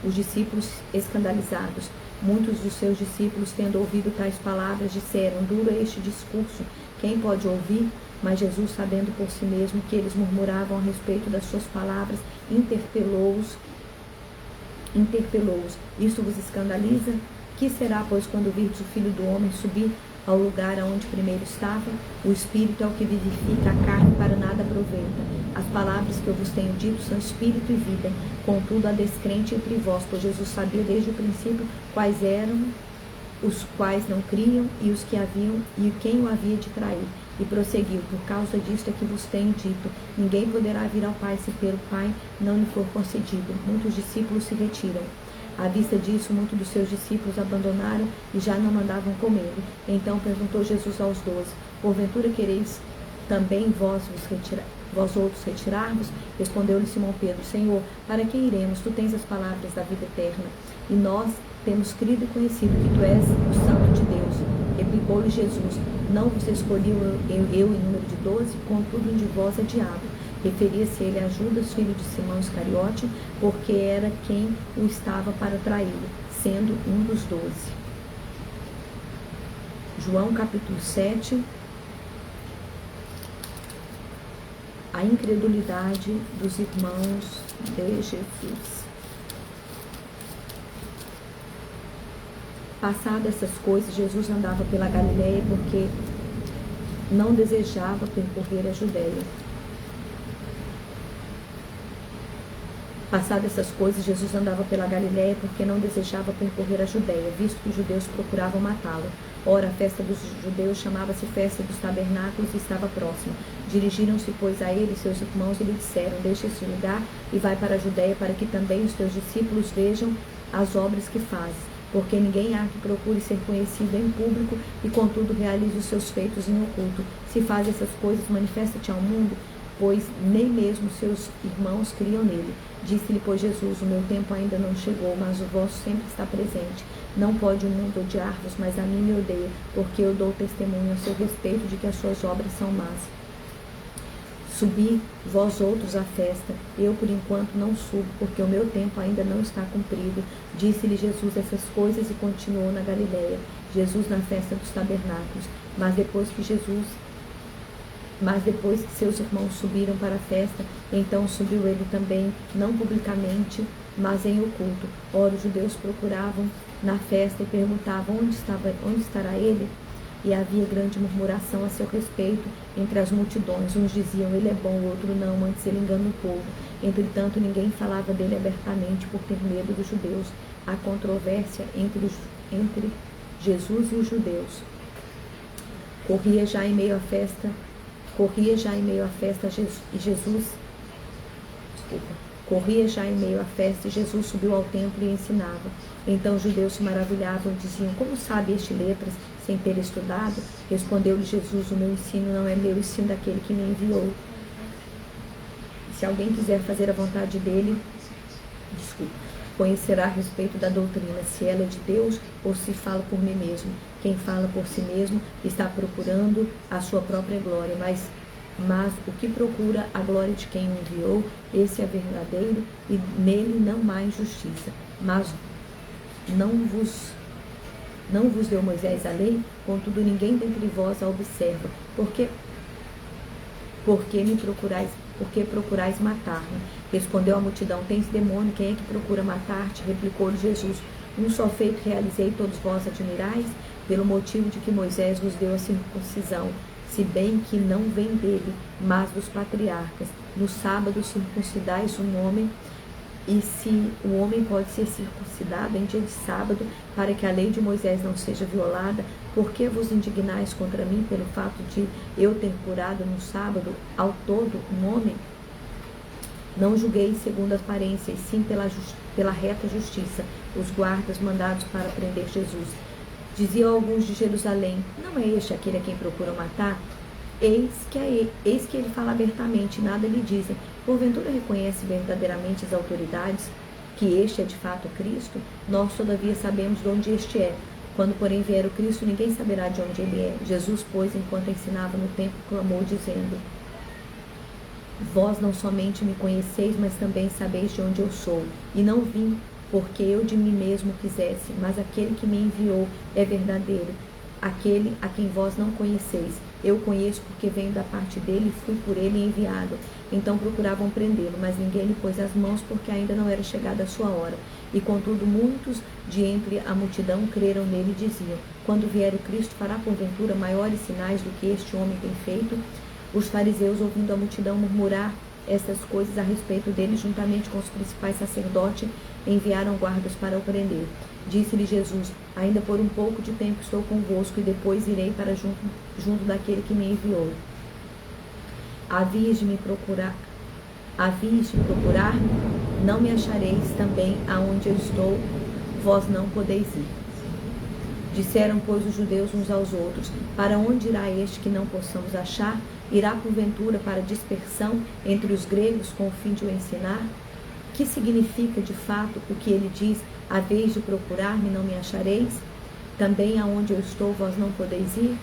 Os discípulos escandalizados. Muitos dos seus discípulos, tendo ouvido tais palavras, disseram: duro é este discurso, quem pode ouvir? Mas Jesus, sabendo por si mesmo que eles murmuravam a respeito das suas palavras, interpelou-os. Isto vos escandaliza? Que será, pois, quando virdes o Filho do Homem subir ao lugar aonde primeiro estava? O Espírito é o que vivifica, a carne para nada aproveita. As palavras que eu vos tenho dito são Espírito e vida. Contudo, há descrente entre vós, pois Jesus sabia desde o princípio quais eram os quais não criam e os que haviam e quem o havia de trair. E prosseguiu: por causa disto é que vos tenho dito, ninguém poderá vir ao Pai se pelo Pai não lhe for concedido. Muitos discípulos se retiram. À vista disso, muitos dos seus discípulos abandonaram e já não mandavam com ele. Então perguntou Jesus aos 12: porventura quereis também vós outros retirar-vos? Respondeu-lhe Simão Pedro: Senhor, para quem iremos? Tu tens as palavras da vida eterna, e nós temos crido e conhecido que tu és o Santo de Deus. Replicou-lhe Jesus: Não vos escolhi eu em número de 12? Contudo, um de vós é diabo. Referia-se ele a Judas, filho de Simão Iscariote, porque era quem o estava para traí-lo, sendo um dos 12. João capítulo 7. A incredulidade dos irmãos de Jesus. Passadas essas coisas, Jesus andava pela Galileia porque não desejava percorrer a Judéia. Passadas essas coisas, Jesus andava pela Galileia porque não desejava percorrer a Judéia, visto que os judeus procuravam matá-lo. Ora, a festa dos judeus chamava-se Festa dos Tabernáculos e estava próxima. Dirigiram-se, pois, a ele e seus irmãos e lhe disseram: Deixa este lugar e vai para a Judéia, para que também os teus discípulos vejam as obras que fazes. Porque ninguém há que procure ser conhecido em público e, contudo, realize os seus feitos em oculto. Se faz essas coisas, manifesta-te ao mundo, pois nem mesmo seus irmãos criam nele. Disse-lhe, pois, Jesus: O meu tempo ainda não chegou, mas o vosso sempre está presente. Não pode o mundo odiar-vos, mas a mim me odeia, porque eu dou testemunho a seu respeito de que as suas obras são más. Subi vós outros à festa, eu por enquanto não subo, porque o meu tempo ainda não está cumprido. Disse-lhe Jesus essas coisas e continuou na Galileia. Jesus na festa dos tabernáculos. Mas depois que seus irmãos subiram para a festa, então subiu ele também, não publicamente, mas em oculto. Ora, os judeus procuravam na festa e perguntavam: onde estará ele? E havia grande murmuração a seu respeito entre as multidões. Uns diziam: ele é bom, o outro não, antes ele engana o povo. Entretanto, ninguém falava dele abertamente por ter medo dos judeus. A controvérsia entre Jesus e os judeus. Corria já em meio à festa e Jesus subiu ao templo e ensinava. Então os judeus se maravilhavam e diziam: como sabe este letras sem ter estudado? Respondeu-lhe Jesus: o meu ensino não é meu, e sim daquele que me enviou. Se alguém quiser fazer a vontade dele, conhecerá a respeito da doutrina, se ela é de Deus ou se fala por mim mesmo. Quem fala por si mesmo está procurando a sua própria glória, mas o que procura a glória de quem o enviou, esse é verdadeiro, e nele não há injustiça. Mas não vos deu Moisés a lei? Contudo, ninguém dentre vós a observa. Por que procurais matar-me? Respondeu a multidão: tens demônio, quem é que procura matar-te? Replicou-lhe Jesus: um só feito realizei, todos vós admirais, pelo motivo de que Moisés vos deu a circuncisão, se bem que não vem dele, mas dos patriarcas. No sábado circuncidais um homem, e se o homem pode ser circuncidado em dia de sábado, para que a lei de Moisés não seja violada, por que vos indignais contra mim pelo fato de eu ter curado no sábado ao todo um homem? Não julgueis segundo a aparência, e sim pela reta justiça, os guardas mandados para prender Jesus. Diziam alguns de Jerusalém: não é este aquele a quem procuram matar? Eis que ele fala abertamente, nada lhe dizem. Porventura reconhece verdadeiramente as autoridades que este é de fato Cristo? Nós, todavia, sabemos de onde este é. Quando, porém, vier o Cristo, ninguém saberá de onde ele é. Jesus, pois, enquanto ensinava no templo, clamou, dizendo: vós não somente me conheceis, mas também sabeis de onde eu sou. E não vim porque eu de mim mesmo quisesse, mas aquele que me enviou é verdadeiro, aquele a quem vós não conheceis. Eu conheço porque venho da parte dele e fui por ele enviado. Então procuravam prendê-lo, mas ninguém lhe pôs as mãos, porque ainda não era chegada a sua hora. E contudo muitos de entre a multidão creram nele e diziam: quando vier o Cristo, fará porventura maiores sinais do que este homem tem feito? Os fariseus, ouvindo a multidão murmurar estas coisas a respeito dele, juntamente com os principais sacerdotes, enviaram guardas para o prender. Disse-lhe Jesus: ainda por um pouco de tempo estou convosco, e depois irei para junto daquele que me enviou. Havias de procurar-me, não me achareis também aonde eu estou, vós não podeis ir. Disseram, pois, os judeus uns aos outros: para onde irá este que não possamos achar? Irá porventura para dispersão entre os gregos com o fim de o ensinar? Que significa de fato o que ele diz: haveis de procurar-me, não me achareis? Também aonde eu estou, vós não podeis ir?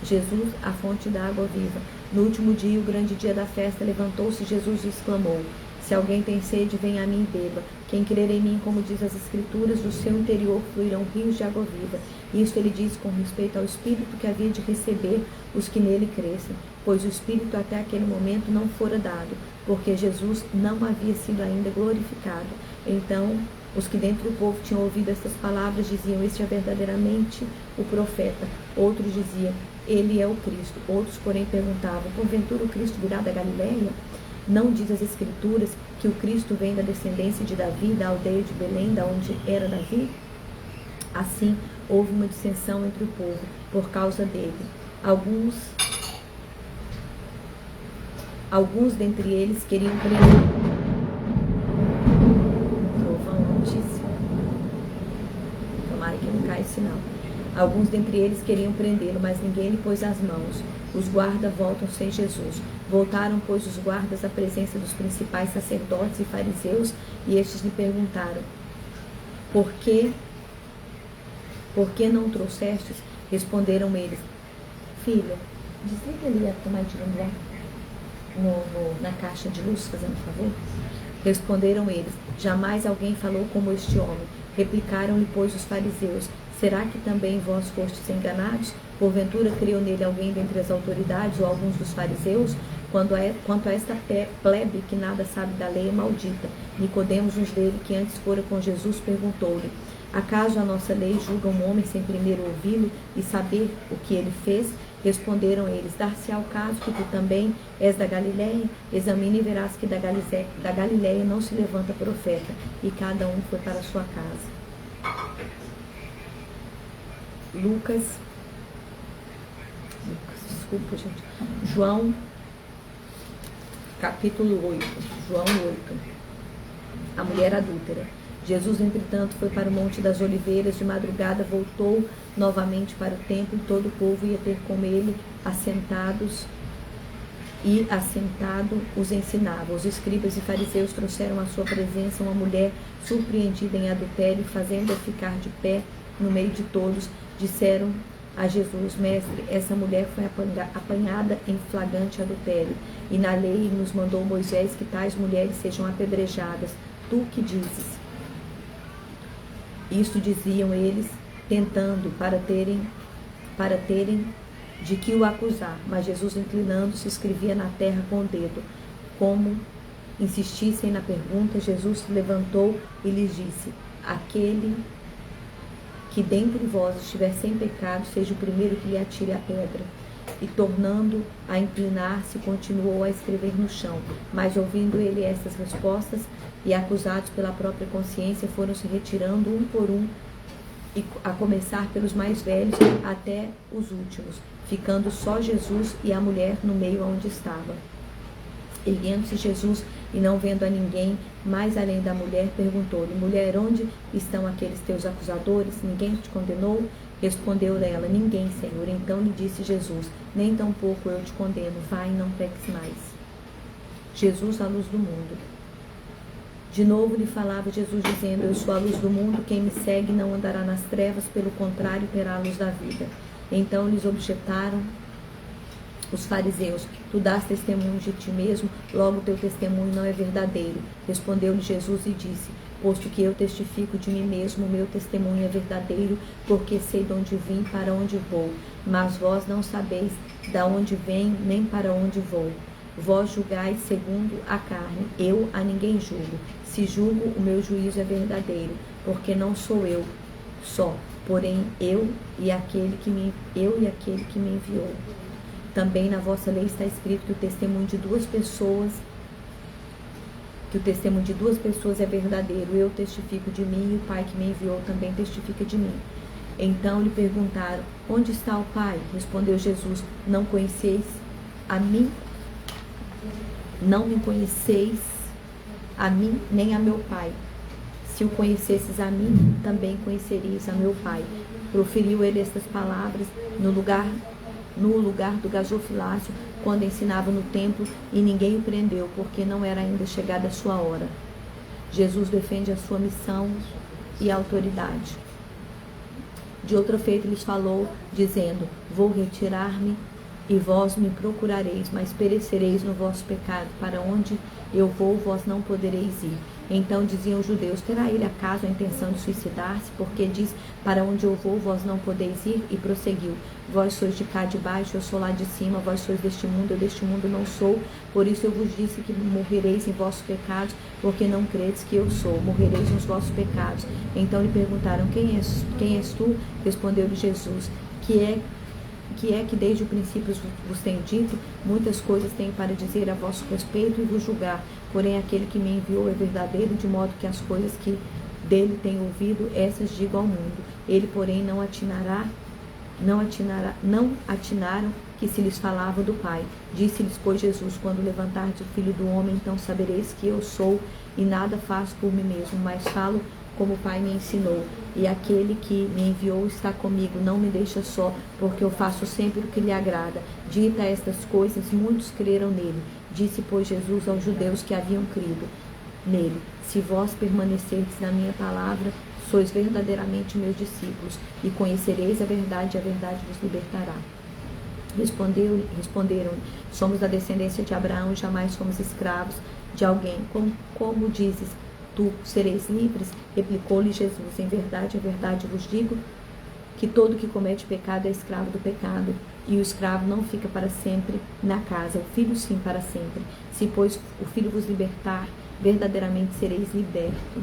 Jesus, a fonte da água viva. No último dia, o grande dia da festa, levantou-se Jesus e exclamou: se alguém tem sede, venha a mim e beba. Quem crer em mim, como diz as Escrituras, do seu interior fluirão rios de água viva. Isto ele diz com respeito ao Espírito que havia de receber os que nele crescem, pois o Espírito até aquele momento não fora dado, porque Jesus não havia sido ainda glorificado. Então, os que dentre o povo tinham ouvido estas palavras diziam: este é verdadeiramente o profeta. Outros diziam: ele é o Cristo. Outros, porém, perguntavam: porventura o Cristo virá da Galileia? Não diz as Escrituras que o Cristo vem da descendência de Davi, da aldeia de Belém, da onde era Davi? Assim, houve uma dissensão entre o povo por causa dele. Alguns dentre eles queriam prender. Trovão altíssimo. Tomara que não caia esse sinal. Alguns dentre eles queriam prendê-lo, mas ninguém lhe pôs as mãos. Os guardas voltam sem Jesus. Voltaram, pois, os guardas à presença dos principais sacerdotes e fariseus, e estes lhe perguntaram: Por que não trouxestes? Responderam eles: filha, desliga ali a tomadinha na caixa de luz, fazendo favor. Responderam eles: jamais alguém falou como este homem. Replicaram-lhe, pois, os fariseus: será que também vós fostes enganados? Porventura criou nele alguém dentre as autoridades ou alguns dos fariseus? Quanto a esta plebe que nada sabe da lei, é maldita. Nicodemos, um dele, que antes fora com Jesus, perguntou-lhe: acaso a nossa lei julga um homem sem primeiro ouvi-lo e saber o que ele fez? Responderam eles: dar-se-á o caso que tu também és da Galileia? Examina e verás que da Galileia não se levanta profeta. E cada um foi para a sua casa. Desculpa, gente. João, capítulo 8. João 8. A mulher adúltera. Jesus, entretanto, foi para o Monte das Oliveiras. De madrugada voltou novamente para o templo, e todo o povo ia ter com ele, assentado os ensinava. Os escribas e fariseus trouxeram à sua presença uma mulher surpreendida em adultério, fazendo-a ficar de pé no meio de todos. Disseram a Jesus: mestre, essa mulher foi apanhada em flagrante adultério, e na lei nos mandou Moisés que tais mulheres sejam apedrejadas. Tu que dizes? Isto diziam eles, tentando para terem de que o acusar. Mas Jesus, inclinando-se, escrevia na terra com o dedo. Como insistissem na pergunta, Jesus se levantou e lhes disse: aquele que dentre vós estiver sem pecado, seja o primeiro que lhe atire a pedra. E tornando a inclinar-se, continuou a escrever no chão. Mas ouvindo ele estas respostas, e acusados pela própria consciência, foram se retirando um por um, e a começar pelos mais velhos até os últimos, ficando só Jesus e a mulher no meio onde estava. Erguendo-se Jesus e não vendo a ninguém mais além da mulher, perguntou-lhe: mulher, onde estão aqueles teus acusadores? Ninguém te condenou? Respondeu ela: ninguém, Senhor. Então lhe disse Jesus: nem tampouco eu te condeno, vai e não peques mais. Jesus, a luz do mundo. De novo lhe falava Jesus, dizendo: eu sou a luz do mundo, quem me segue não andará nas trevas, pelo contrário, terá a luz da vida. Então lhes objetaram os fariseus: tu dás testemunho de ti mesmo, logo teu testemunho não é verdadeiro. Respondeu-lhe Jesus e disse: posto que eu testifico de mim mesmo, o meu testemunho é verdadeiro, porque sei de onde vim, para onde vou. Mas vós não sabeis de onde venho, nem para onde vou. Vós julgais segundo a carne, eu a ninguém julgo. Se julgo, o meu juízo é verdadeiro, porque não sou eu só, porém eu e aquele que me enviou. Também na vossa lei está escrito que o testemunho de duas pessoas é verdadeiro. Eu testifico de mim, e o Pai que me enviou também testifica de mim. Então lhe perguntaram: onde está o Pai? Respondeu Jesus: não conheceis a mim? Não me conheceis a mim, nem a meu Pai. Se o conhecesses a mim, também conhecerias a meu Pai. Proferiu ele estas palavras no lugar do gasofilácio, quando ensinava no templo, e ninguém o prendeu, porque não era ainda chegada a sua hora. Jesus defende a sua missão e autoridade. De outra feita lhes falou, dizendo: vou retirar-me e vós me procurareis, mas perecereis no vosso pecado. Para onde eu vou, vós não podereis ir. Então diziam os judeus: terá ele acaso a intenção de suicidar-se? Porque diz: para onde eu vou, vós não podeis ir? E prosseguiu: vós sois de cá de baixo, eu sou lá de cima, vós sois deste mundo, eu deste mundo não sou. Por isso eu vos disse que morrereis em vossos pecados, porque não credes que eu sou. Morrereis nos vossos pecados. Então lhe perguntaram: quem és tu? Respondeu-lhe Jesus: que é que desde o princípio vos tenho dito, muitas coisas tenho para dizer a vosso respeito e vos julgar. Porém, aquele que me enviou é verdadeiro, de modo que as coisas que dele tenho ouvido, essas digo ao mundo. Ele, porém, não atinaram que se lhes falava do Pai. Disse-lhes, pois, Jesus: quando levantardes o Filho do Homem, então sabereis que eu sou, e nada faço por mim mesmo, mas falo como o Pai me ensinou. E aquele que me enviou está comigo, não me deixa só, porque eu faço sempre o que lhe agrada. Dita estas coisas, muitos creram nele. Disse, pois, Jesus aos judeus que haviam crido nele: se vós permanecerdes na minha palavra, sois verdadeiramente meus discípulos, e conhecereis a verdade vos libertará. Responderam: somos da descendência de Abraão, jamais fomos escravos de alguém. Como dizes, tu sereis livres? Replicou-lhe Jesus: em verdade vos digo, que todo que comete pecado é escravo do pecado, e o escravo não fica para sempre na casa, o filho sim para sempre. Se, pois, o filho vos libertar, verdadeiramente sereis libertos,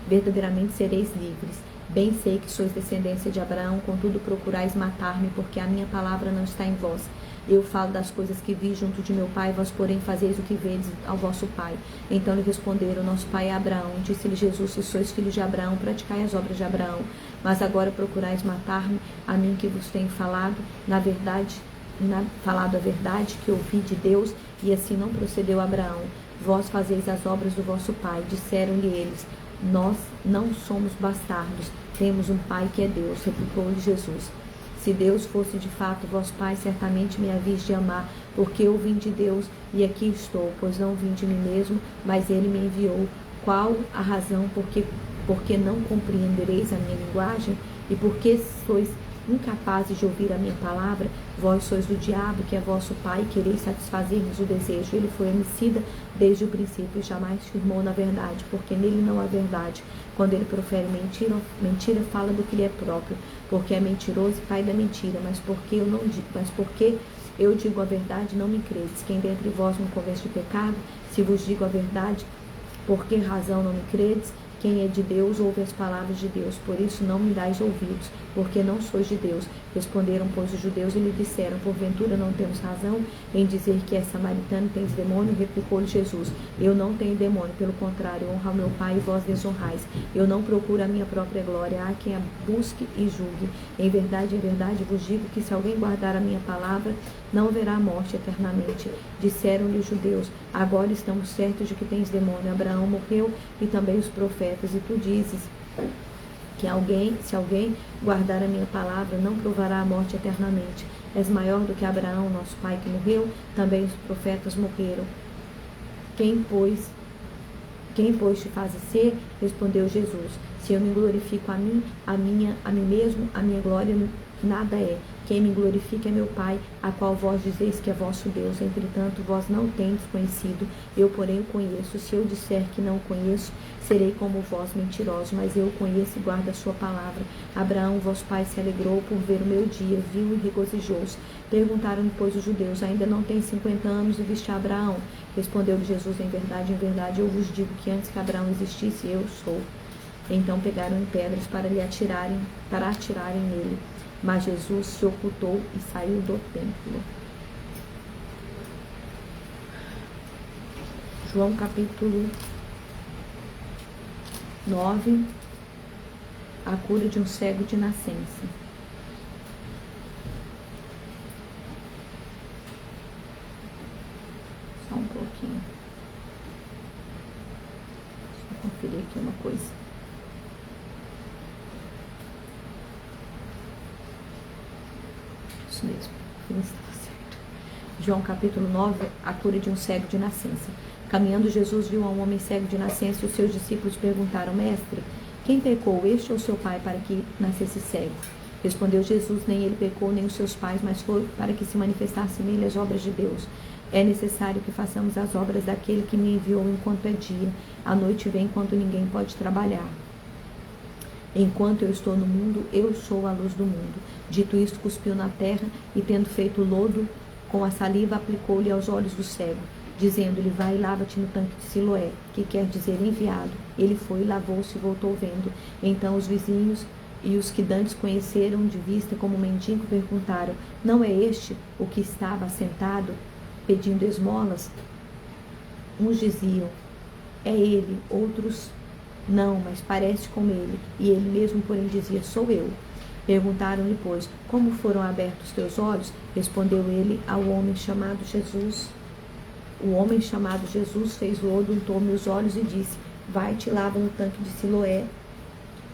verdadeiramente sereis livres. Bem sei que sois descendência de Abraão, contudo procurais matar-me, porque a minha palavra não está em vós. Eu falo das coisas que vi junto de meu pai, vós, porém, fazeis o que vedes ao vosso pai. Então lhe responderam: nosso pai é Abraão. Disse-lhe Jesus: se sois filhos de Abraão, praticai as obras de Abraão. Mas agora procurais matar-me, a mim que vos tenho falado a verdade que ouvi de Deus, e assim não procedeu Abraão. Vós fazeis as obras do vosso pai. Disseram-lhe eles: nós não somos bastardos, temos um pai que é Deus. Replicou-lhe Jesus: se Deus fosse de fato vosso pai, certamente me havíeis de amar, porque eu vim de Deus e aqui estou, pois não vim de mim mesmo, mas ele me enviou. Qual a razão porque não compreendereis a minha linguagem? E porque sois incapazes de ouvir a minha palavra? Vós sois do diabo, que é vosso pai, e quereis satisfazer-vos o desejo. Ele foi homicida desde o princípio e jamais firmou na verdade, porque nele não há verdade. Quando ele profere mentira, fala do que lhe é próprio, porque é mentiroso e pai da mentira. Mas porque eu digo a verdade, não me credes. Quem dentre vós me convence de pecado? Se vos digo a verdade, por que razão não me credes? Quem é de Deus ouve as palavras de Deus, por isso não me dais ouvidos, porque não sois de Deus. Responderam, pois, os judeus e lhe disseram: porventura não temos razão em dizer que és samaritano e tens demônio? Replicou-lhe Jesus: eu não tenho demônio, pelo contrário, honra ao meu Pai e vós desonrais. Eu não procuro a minha própria glória, há quem a busque e julgue. Em verdade vos digo que se alguém guardar a minha palavra, não verá a morte eternamente. Disseram-lhe os judeus: agora estamos certos de que tens demônio. Abraão morreu e também os profetas, e tu dizes que se alguém guardar a minha palavra, não provará a morte eternamente. És maior do que Abraão, nosso pai, que morreu, também os profetas morreram. Quem, pois, te fazes ser? Respondeu Jesus: se eu me glorifico a mim mesmo, a minha glória nada é. Quem me glorifica é meu Pai, a qual vós dizeis que é vosso Deus. Entretanto, vós não tendes conhecido, eu, porém, o conheço. Se eu disser que não o conheço, serei como vós, mentirosos, mas eu o conheço e guardo a sua palavra. Abraão, vosso pai, se alegrou por ver o meu dia, viu e regozijou-se. Perguntaram-lhe, pois, os judeus: ainda não tens 50 anos e viste Abraão? Respondeu-lhe Jesus: em verdade, eu vos digo que antes que Abraão existisse, eu sou. Então pegaram em pedras para atirarem nele. Mas Jesus se ocultou e saiu do templo. João capítulo 9, a cura de um cego de nascença. Só um pouquinho. Deixa eu conferir aqui uma coisa. Isso mesmo, estava certo. João capítulo 9, a cura de um cego de nascença. Caminhando, Jesus viu um homem cego de nascença e os seus discípulos perguntaram: mestre, quem pecou, este ou seu pai, para que nascesse cego? Respondeu Jesus, nem ele pecou, nem os seus pais, mas foi para que se manifestassem nele as obras de Deus. É necessário que façamos as obras daquele que me enviou enquanto é dia. A noite vem quando ninguém pode trabalhar. Enquanto eu estou no mundo, eu sou a luz do mundo. Dito isto, cuspiu na terra e, tendo feito lodo com a saliva, aplicou-lhe aos olhos do cego, dizendo-lhe, vai e lava-te no tanque de Siloé, que quer dizer enviado. Ele foi, lavou-se e voltou vendo. Então os vizinhos e os que dantes conheceram de vista como mendigo perguntaram, não é este o que estava sentado pedindo esmolas? Uns diziam, é ele, outros, não, mas parece com ele. E ele mesmo, porém, dizia, sou eu. Perguntaram-lhe, pois, como foram abertos teus olhos? Respondeu ele ao homem chamado Jesus. O homem chamado Jesus fez lodo, untou meus olhos e disse, vai-te e lava no tanque de Siloé.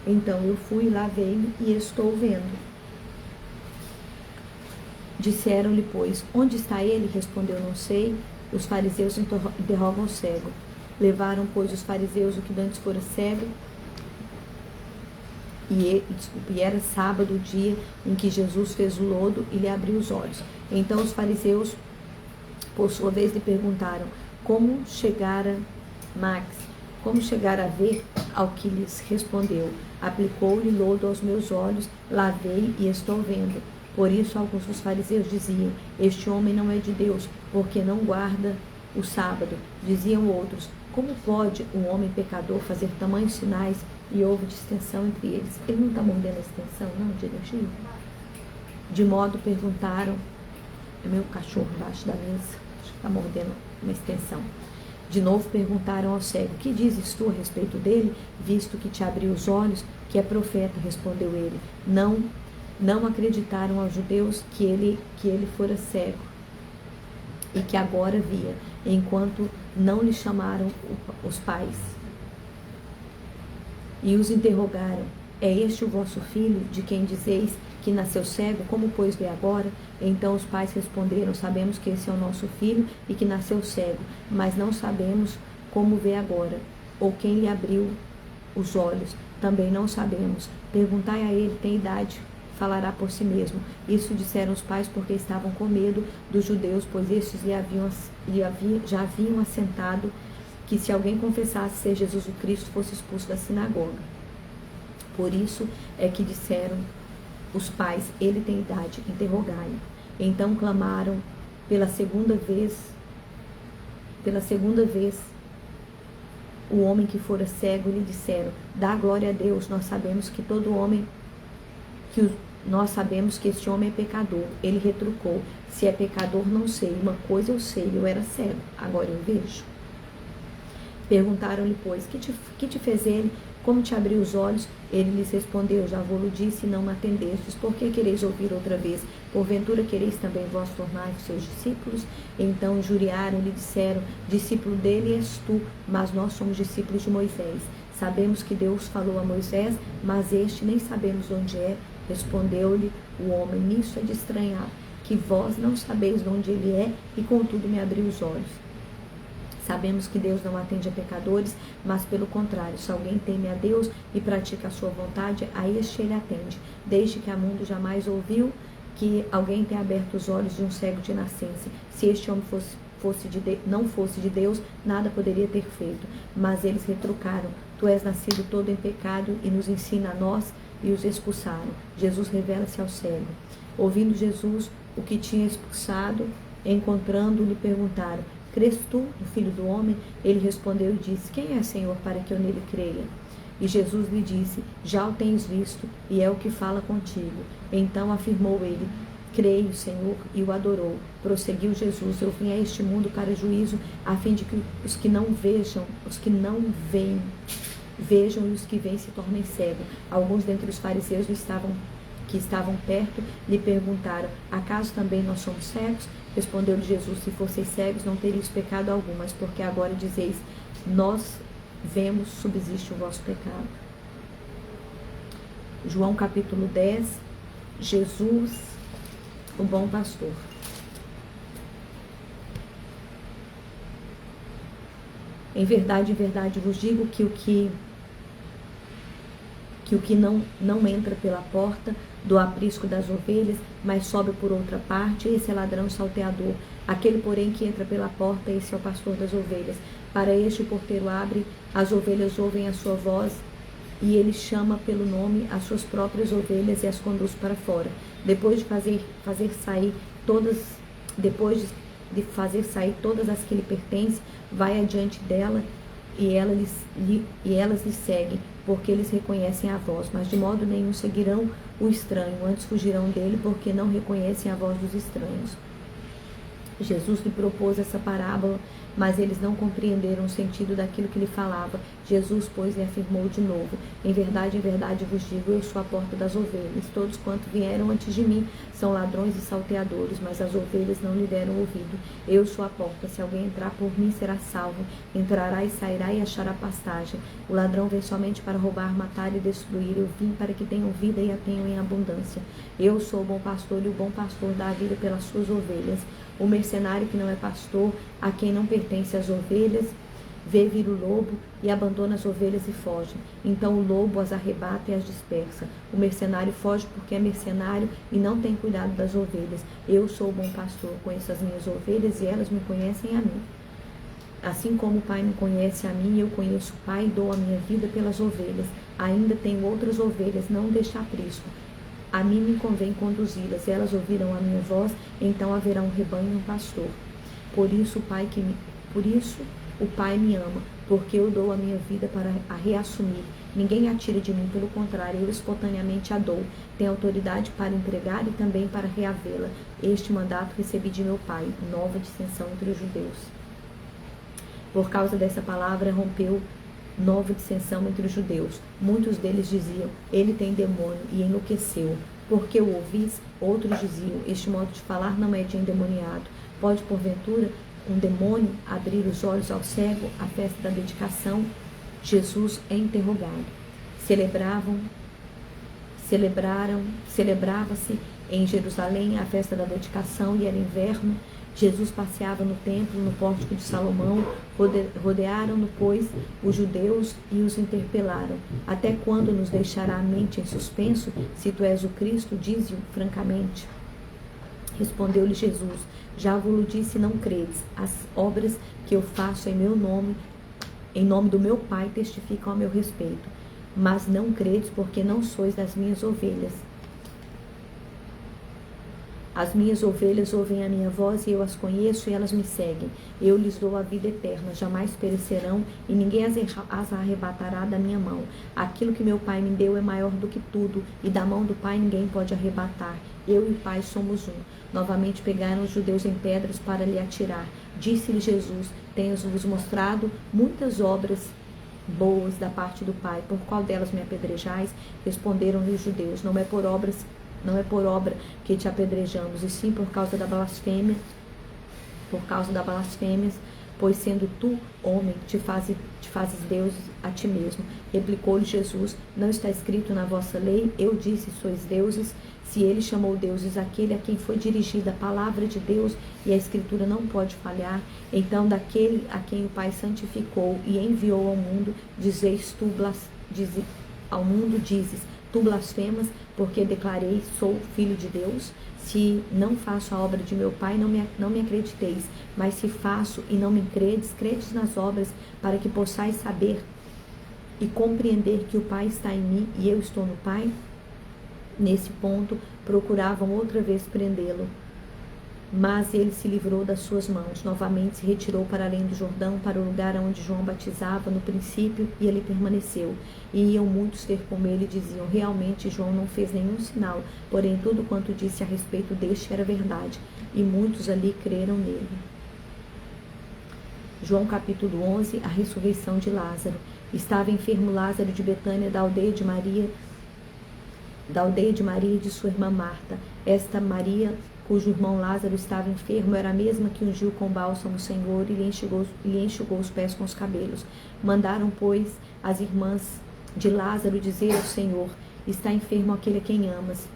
Então eu fui, lavei-me e estou vendo. Disseram-lhe, pois, onde está ele? Respondeu, não sei. Os fariseus interrogam o cego. Levaram, pois, os fariseus o que dantes fora cego, e era sábado, o dia em que Jesus fez o lodo e lhe abriu os olhos. Então os fariseus, por sua vez, lhe perguntaram, como chegara a ver? Ao que lhes respondeu, aplicou-lhe lodo aos meus olhos, lavei e estou vendo. Por isso alguns dos fariseus diziam, este homem não é de Deus, porque não guarda o sábado. Diziam outros, como pode um homem pecador fazer tamanhos sinais? E houve distensão entre eles. Ele não está mordendo a extensão, não, de energia? De modo perguntaram, é meu cachorro embaixo da mesa, acho que está mordendo uma extensão. De novo perguntaram ao cego, que dizes tu a respeito dele, visto que te abriu os olhos, que é profeta? Respondeu ele. Não acreditaram aos judeus que ele fora cego e que agora via, enquanto não lhe chamaram os pais. E os interrogaram, é este o vosso filho, de quem dizeis que nasceu cego, como pois vê agora? Então os pais responderam, sabemos que esse é o nosso filho e que nasceu cego, mas não sabemos como vê agora, ou quem lhe abriu os olhos, também não sabemos. Perguntai a ele, tem idade, falará por si mesmo. Isso disseram os pais porque estavam com medo dos judeus, pois estes já haviam assentado que se alguém confessasse ser Jesus o Cristo, fosse expulso da sinagoga. Por isso é que disseram os pais, ele tem idade, interrogai-o. Então clamaram pela segunda vez, o homem que fora cego, lhe disseram, dá glória a Deus, nós sabemos que este homem é pecador. Ele retrucou, se é pecador não sei, uma coisa eu sei, eu era cego, agora eu vejo. Perguntaram-lhe, pois, que te fez ele? Como te abriu os olhos? Ele lhes respondeu, já vou-lo disse e não me atendestes. Por que quereis ouvir outra vez? Porventura quereis também vós tornar-vos seus discípulos? Então injuriaram e lhe disseram, discípulo dele és tu, mas nós somos discípulos de Moisés. Sabemos que Deus falou a Moisés, mas este nem sabemos onde é. Respondeu-lhe o homem, nisso é de estranhar, que vós não sabeis de onde ele é, e contudo me abriu os olhos. Sabemos que Deus não atende a pecadores, mas pelo contrário, se alguém teme a Deus e pratica a sua vontade, a este ele atende. Desde que o mundo jamais ouviu que alguém tenha aberto os olhos de um cego de nascença. Se este homem não fosse de Deus, nada poderia ter feito. Mas eles retrucaram, tu és nascido todo em pecado e nos ensina a nós, e os expulsaram. Jesus revela-se ao cego. Ouvindo Jesus o que tinha expulsado, encontrando, lhe perguntaram, crês tu no Filho do Homem? Ele respondeu e disse, quem é, Senhor, para que eu nele creia? E Jesus lhe disse, já o tens visto, e é o que fala contigo. Então afirmou ele, creio, Senhor, e o adorou. Prosseguiu Jesus, eu vim a este mundo para juízo, a fim de que os que não vejam, os que não veem, vejam, e os que veem se tornem cegos. Alguns dentre os fariseus que estavam perto lhe perguntaram, acaso também nós somos cegos? Respondeu-lhe Jesus, se fosseis cegos não teríeis pecado algum, mas porque agora dizeis, nós vemos, subsiste o vosso pecado. João capítulo 10, Jesus, o bom pastor. Em verdade vos digo que que o que não entra pela porta do aprisco das ovelhas, mas sobe por outra parte, esse é ladrão e salteador. Aquele, porém, que entra pela porta, esse é o pastor das ovelhas. Para este o porteiro abre, as ovelhas ouvem a sua voz, e ele chama pelo nome as suas próprias ovelhas e as conduz para fora. Depois de fazer sair todas as que lhe pertencem, vai adiante dela, e elas lhe seguem, porque eles reconhecem a voz, mas de modo nenhum seguirão o estranho, antes fugirão dele, porque não reconhecem a voz dos estranhos. Jesus lhe propôs essa parábola, mas eles não compreenderam o sentido daquilo que lhe falava. Jesus, pois, lhe afirmou de novo: em verdade vos digo, eu sou a porta das ovelhas. Todos quanto vieram antes de mim são ladrões e salteadores, mas as ovelhas não lhe deram ouvido. Eu sou a porta, se alguém entrar por mim será salvo. Entrará e sairá e achará pastagem. O ladrão vem somente para roubar, matar e destruir. Eu vim para que tenham vida e a tenham em abundância. Eu sou o bom pastor, e o bom pastor dá a vida pelas suas ovelhas. O mercenário que não é pastor, a quem não pertence as ovelhas, vê vir o lobo e abandona as ovelhas e foge. Então o lobo as arrebata e as dispersa. O mercenário foge porque é mercenário e não tem cuidado das ovelhas. Eu sou o bom pastor, conheço as minhas ovelhas e elas me conhecem a mim. Assim como o Pai me conhece a mim, eu conheço o Pai e dou a minha vida pelas ovelhas. Ainda tenho outras ovelhas, não deste aprisco. A mim me convém conduzi-las, elas ouvirão a minha voz, então haverá um rebanho e um pastor. Por isso o Pai me ama, porque eu dou a minha vida para a reassumir. Ninguém a tira de mim, pelo contrário, eu espontaneamente a dou. Tenho autoridade para entregar e também para reavê-la. Este mandato recebi de meu Pai, nova dissensão entre os judeus. Por causa dessa palavra rompeu nova dissensão entre os judeus. Muitos deles diziam: ele tem demônio, e enlouqueceu. Porque o ouvis? Outros diziam: este modo de falar não é de endemoniado. Pode, porventura, um demônio abrir os olhos ao cego? A festa da dedicação, Jesus é interrogado. Celebrava-se em Jerusalém a festa da dedicação, e era inverno. Jesus passeava no templo, no pórtico de Salomão. Rodearam-no, pois, os judeus e os interpelaram: até quando nos deixará a mente em suspenso? Se tu és o Cristo, dize-o francamente. Respondeu-lhe Jesus: já vos disse, não credes. As obras que eu faço em meu nome, em nome do meu Pai, testificam a meu respeito. Mas não credes, porque não sois das minhas ovelhas. As minhas ovelhas ouvem a minha voz, e eu as conheço, e elas me seguem. Eu lhes dou a vida eterna, jamais perecerão, e ninguém as arrebatará da minha mão. Aquilo que meu Pai me deu é maior do que tudo, e da mão do Pai ninguém pode arrebatar. Eu e o Pai somos um. Novamente pegaram os judeus em pedras para lhe atirar. Disse-lhe Jesus: tenho-vos mostrado muitas obras boas da parte do Pai. Por qual delas me apedrejais? Responderam-lhe os judeus: não é por obra que te apedrejamos, e sim por causa da blasfêmia, pois sendo tu homem, te fazes Deus a ti mesmo. Replicou-lhe Jesus: não está escrito na vossa lei: eu disse, sois deuses? Se ele chamou deuses aquele a quem foi dirigida a palavra de Deus, e a Escritura não pode falhar, então daquele a quem o Pai santificou e enviou ao mundo, dizes, tu blasfemas, porque declarei, sou filho de Deus? Se não faço a obra de meu Pai, não me acrediteis, mas se faço e não me credes, credes nas obras, para que possais saber e compreender que o Pai está em mim e eu estou no Pai. Nesse ponto, procuravam outra vez prendê-lo, mas ele se livrou das suas mãos. Novamente se retirou para além do Jordão, para o lugar onde João batizava no princípio, e ali permaneceu. E iam muitos ter com ele e diziam: realmente João não fez nenhum sinal, porém tudo quanto disse a respeito deste era verdade. E muitos ali creram nele. João capítulo 11, a ressurreição de Lázaro. Estava enfermo Lázaro de Betânia, da aldeia de Maria e de sua irmã Marta. Esta Maria, cujo irmão Lázaro estava enfermo, era a mesma que ungiu com bálsamo o Senhor e lhe enxugou os pés com os cabelos. Mandaram, pois, as irmãs de Lázaro dizer ao Senhor: está enfermo aquele a quem amas.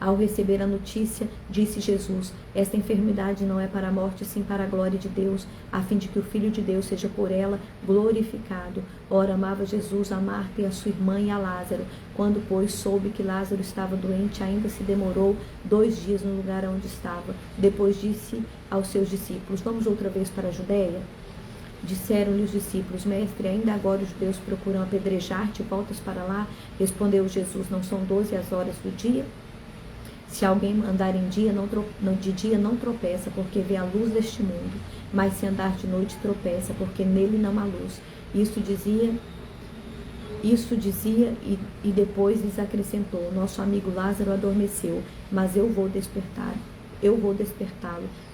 Ao receber a notícia, disse Jesus: esta enfermidade não é para a morte, sim para a glória de Deus, a fim de que o Filho de Deus seja por ela glorificado. Ora, amava Jesus a Marta e a sua irmã e a Lázaro. Quando, pois, soube que Lázaro estava doente, ainda se demorou 2 dias no lugar onde estava. Depois disse aos seus discípulos: vamos outra vez para a Judéia? Disseram-lhe os discípulos: mestre, ainda agora os judeus procuram apedrejar-te, voltas para lá? Respondeu Jesus: não são 12 as horas do dia? Se alguém andar de dia não tropeça, porque vê a luz deste mundo, mas se andar de noite tropeça, porque nele não há luz. Isso dizia e depois lhes acrescentou: nosso amigo Lázaro adormeceu, mas eu vou despertá-lo.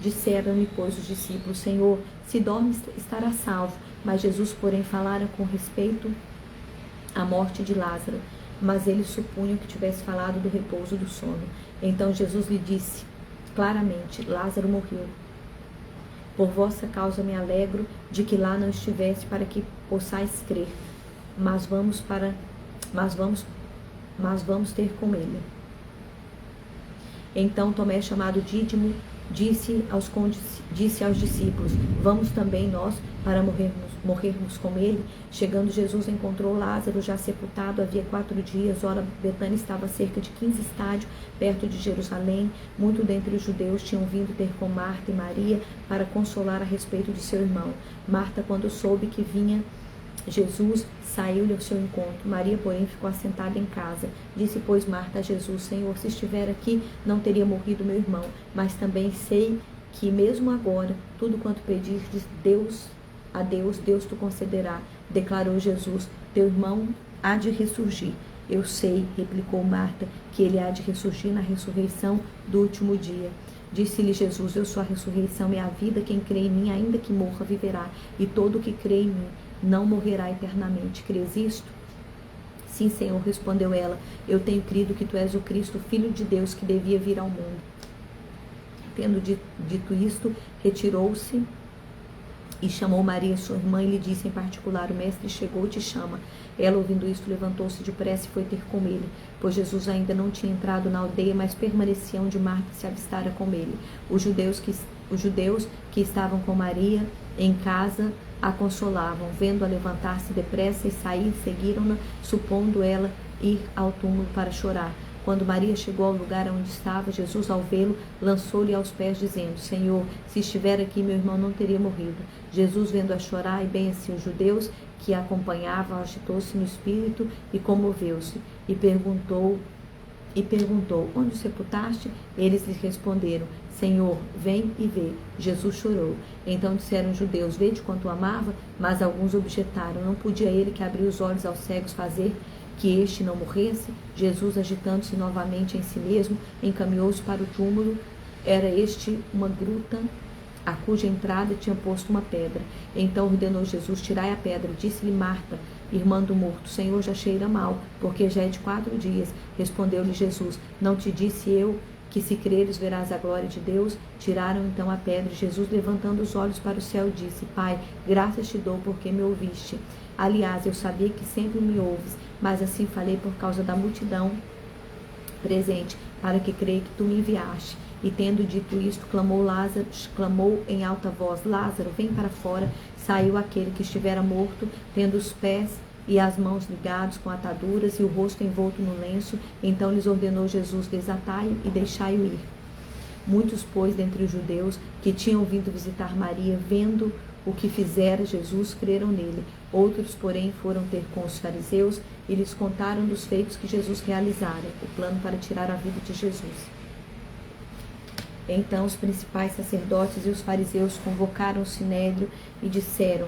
Disseram-lhe, pois, os discípulos: Senhor, se dorme, estará salvo. Mas Jesus, porém, falara com respeito à morte de Lázaro, mas eles supunham que tivesse falado do repouso do sono. Então Jesus lhe disse claramente: Lázaro morreu. Por vossa causa me alegro de que lá não estivesse, para que possais crer. Mas vamos ter com ele. Então Tomé, chamado Dídimo, disse aos discípulos: vamos também nós para morrermos com ele? Chegando Jesus, encontrou Lázaro já sepultado havia 4 dias. Ora, Betânia estava a cerca de 15 estádios, perto de Jerusalém. Muito dentre os judeus tinham vindo ter com Marta e Maria para consolar a respeito de seu irmão. Marta, quando soube que vinha Jesus, saiu-lhe ao seu encontro. Maria, porém, ficou assentada em casa. Disse, pois, Marta a Jesus: Senhor, se estiver aqui, não teria morrido meu irmão. Mas também sei que, mesmo agora, tudo quanto pedirdes a Deus tu concederá. Declarou Jesus: teu irmão há de ressurgir. Eu sei, replicou Marta, que ele há de ressurgir na ressurreição do último dia. Disse-lhe Jesus: eu sou a ressurreição e a vida. Quem crê em mim, ainda que morra, viverá. E todo o que crê em mim não morrerá eternamente. Crês isto? Sim, Senhor, respondeu ela. Eu tenho crido que tu és o Cristo, Filho de Deus, que devia vir ao mundo. Tendo dito isto, retirou-se e chamou Maria, sua irmã, e lhe disse em particular: o mestre chegou e te chama. Ela, ouvindo isto, levantou-se depressa e foi ter com ele, pois Jesus ainda não tinha entrado na aldeia, mas permanecia onde Marta se avistara com ele. Os judeus que estavam com Maria em casa a consolavam. Vendo-a levantar-se depressa e sair, seguiram-na, supondo ela ir ao túmulo para chorar. Quando Maria chegou ao lugar onde estava, Jesus, ao vê-lo, lançou-lhe aos pés, dizendo: Senhor, se estiver aqui, meu irmão não teria morrido. Jesus, vendo-a chorar, e bem assim os judeus que a acompanhavam, agitou-se no espírito e comoveu-se, e perguntou: onde o sepultaste? Eles lhe responderam: Senhor, vem e vê. Jesus chorou. Então disseram os judeus: vede quanto o amava. Mas alguns objetaram: não podia ele que abriu os olhos aos cegos fazer que este não morresse? Jesus, agitando-se novamente em si mesmo, encaminhou-se para o túmulo. Era este uma gruta, a cuja entrada tinha posto uma pedra. Então ordenou Jesus: tirai a pedra. Disse-lhe Marta, irmã do morto: Senhor, já cheira mal, porque já é de 4 dias. Respondeu-lhe Jesus: não te disse eu que, se creres, verás a glória de Deus? Tiraram então a pedra. Jesus, levantando os olhos para o céu, disse: Pai, graças te dou porque me ouviste. Aliás, eu sabia que sempre me ouves, mas assim falei por causa da multidão presente, para que creia que tu me enviaste. E tendo dito isto, clamou em alta voz: Lázaro, vem para fora. Saiu aquele que estivera morto, tendo os pés e as mãos ligados com ataduras e o rosto envolto no lenço. Então lhes ordenou Jesus: desatai-o e deixai-o ir. Muitos, pois, dentre os judeus que tinham vindo visitar Maria, vendo o que fizera Jesus, creram nele. Outros, porém, foram ter com os fariseus e lhes contaram dos feitos que Jesus realizara, o plano para tirar a vida de Jesus. Então os principais sacerdotes e os fariseus convocaram o sinédrio e disseram: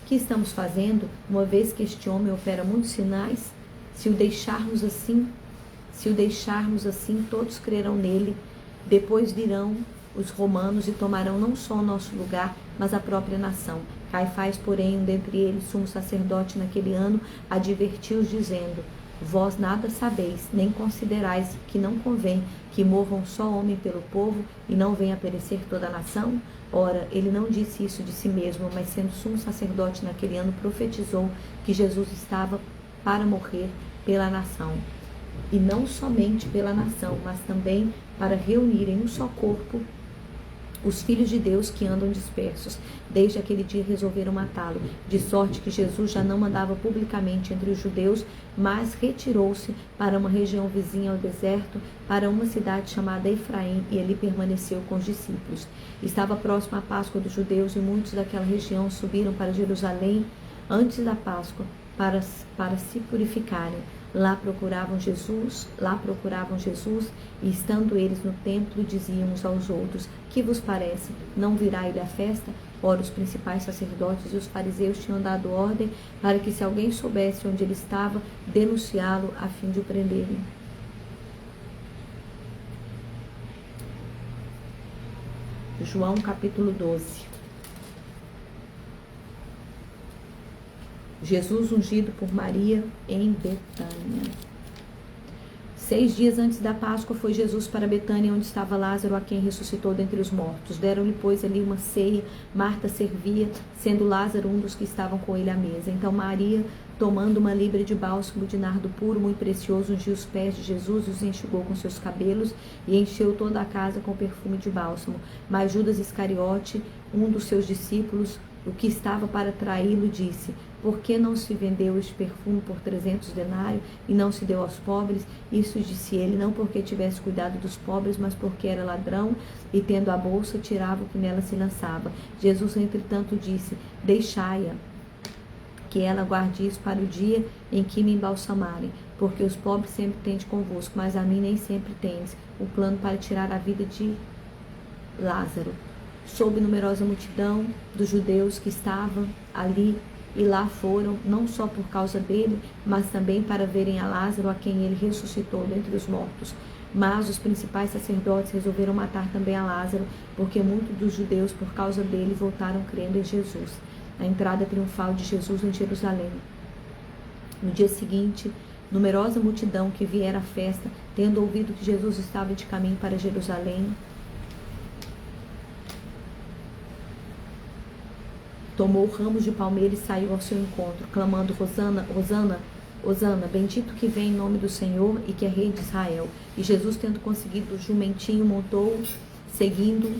que estamos fazendo, uma vez que este homem opera muitos sinais? Se o deixarmos assim, todos crerão nele. Depois virão os romanos e tomarão não só o nosso lugar, mas a própria nação. Caifás, porém, um dentre eles, sumo sacerdote naquele ano, advertiu-os, dizendo: vós nada sabeis, nem considerais que não convém que morra um só homem pelo povo e não venha a perecer toda a nação? Ora, ele não disse isso de si mesmo, mas sendo sumo sacerdote naquele ano, profetizou que Jesus estava para morrer pela nação. e não somente pela nação, mas também para reunir em um só corpo os filhos de Deus que andam dispersos. Desde aquele dia resolveram matá-lo, de sorte que Jesus já não andava publicamente entre os judeus, mas retirou-se para uma região vizinha ao deserto, para uma cidade chamada Efraim, e ali permaneceu com os discípulos. Estava próxima a Páscoa dos judeus, e muitos daquela região subiram para Jerusalém antes da Páscoa para se purificarem. Lá procuravam Jesus, e estando eles no templo, diziam uns aos outros: que vos parece? Não virá ele à festa? Ora, os principais sacerdotes e os fariseus tinham dado ordem para que, se alguém soubesse onde ele estava, denunciá-lo a fim de o prenderem. João capítulo 12. Jesus ungido por Maria em Betânia. 6 dias antes da Páscoa foi Jesus para Betânia, onde estava Lázaro, a quem ressuscitou dentre os mortos. Deram-lhe, pois, ali uma ceia. Marta servia, sendo Lázaro um dos que estavam com ele à mesa. Então Maria, tomando uma libra de bálsamo de nardo puro, muito precioso, ungiu os pés de Jesus e os enxugou com seus cabelos e encheu toda a casa com perfume de bálsamo. Mas Judas Iscariote, um dos seus discípulos, o que estava para traí-lo, disse: por que não se vendeu este perfume por 300 denários e não se deu aos pobres? Isso disse ele, não porque tivesse cuidado dos pobres, mas porque era ladrão e, tendo a bolsa, tirava o que nela se lançava. Jesus, entretanto, disse: deixai-a, que ela guarde isso para o dia em que me embalsamarem, porque os pobres sempre tendes convosco, mas a mim nem sempre tendes. O plano para tirar a vida de Lázaro. Soube numerosa multidão dos judeus que estavam ali, e lá foram, não só por causa dele, mas também para verem a Lázaro, a quem ele ressuscitou dentre os mortos. Mas os principais sacerdotes resolveram matar também a Lázaro, porque muitos dos judeus, por causa dele, voltaram crendo em Jesus. A entrada triunfal de Jesus em Jerusalém. No dia seguinte, numerosa multidão que viera à festa, tendo ouvido que Jesus estava de caminho para Jerusalém, tomou ramos de palmeira e saiu ao seu encontro, clamando: Hosana, Hosana, Hosana, bendito que vem em nome do Senhor e que é rei de Israel. E Jesus, tendo conseguido o jumentinho, montou, segundo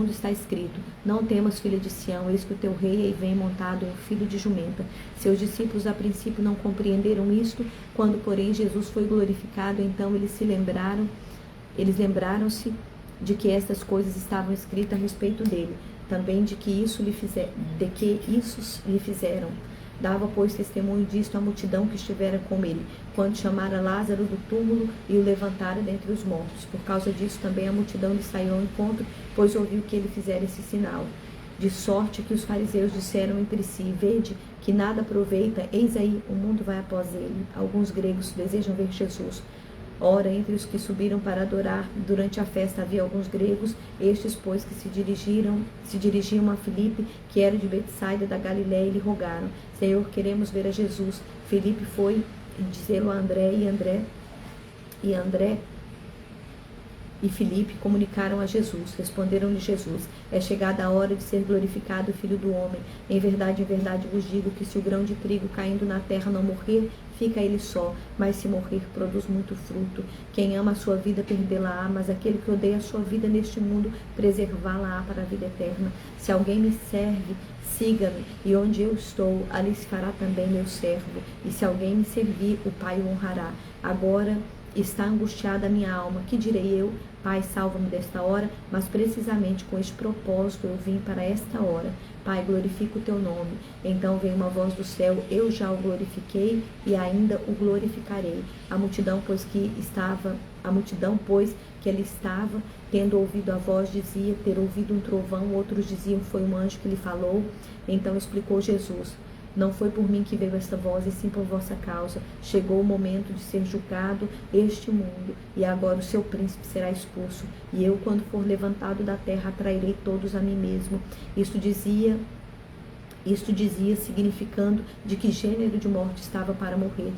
está escrito: não temas, filha de Sião, eis que o teu rei aí vem montado em um filho de jumenta. Seus discípulos a princípio não compreenderam isto. Quando, porém, Jesus foi glorificado, então eles lembraram-se de que estas coisas estavam escritas a respeito dele, também de que isso lhe fizeram. Dava, pois, testemunho disto a multidão que estivera com ele, quando chamara Lázaro do túmulo e o levantara dentre os mortos. Por causa disso também a multidão lhe saiu ao encontro, pois ouviu que ele fizera esse sinal. De sorte que os fariseus disseram entre si: vede que nada aproveita, eis aí, o mundo vai após ele. Alguns gregos desejam ver Jesus. Ora, entre os que subiram para adorar durante a festa havia alguns gregos. Estes, pois, que se dirigiam a Filipe, que era de Betsaida da Galiléia, e lhe rogaram: Senhor, queremos ver a Jesus. Filipe foi dizê-lo a André, e André e Filipe comunicaram a Jesus. Responderam-lhe Jesus: é chegada a hora de ser glorificado o Filho do Homem. Em verdade vos digo que se o grão de trigo caindo na terra não morrer, fica ele só, mas se morrer, produz muito fruto. Quem ama a sua vida, perdê-la-á, mas aquele que odeia a sua vida neste mundo, preservá-la-á para a vida eterna. Se alguém me serve, siga-me, e onde eu estou, ali se fará também meu servo. E se alguém me servir, o Pai o honrará. Agora está angustiada a minha alma. Que direi eu? Pai, salva-me desta hora. Mas precisamente com este propósito eu vim para esta hora. Pai, glorifica o teu nome. Então veio uma voz do céu: eu já o glorifiquei e ainda o glorificarei. A multidão, pois, que ali estava, tendo ouvido a voz, dizia ter ouvido um trovão. Outros diziam: foi um anjo que lhe falou. Então explicou Jesus: não foi por mim que veio esta voz, e sim por vossa causa. Chegou o momento de ser julgado este mundo, e agora o seu príncipe será expulso. E eu, quando for levantado da terra, atrairei todos a mim mesmo. Isto dizia, significando de que gênero de morte estava para morrer.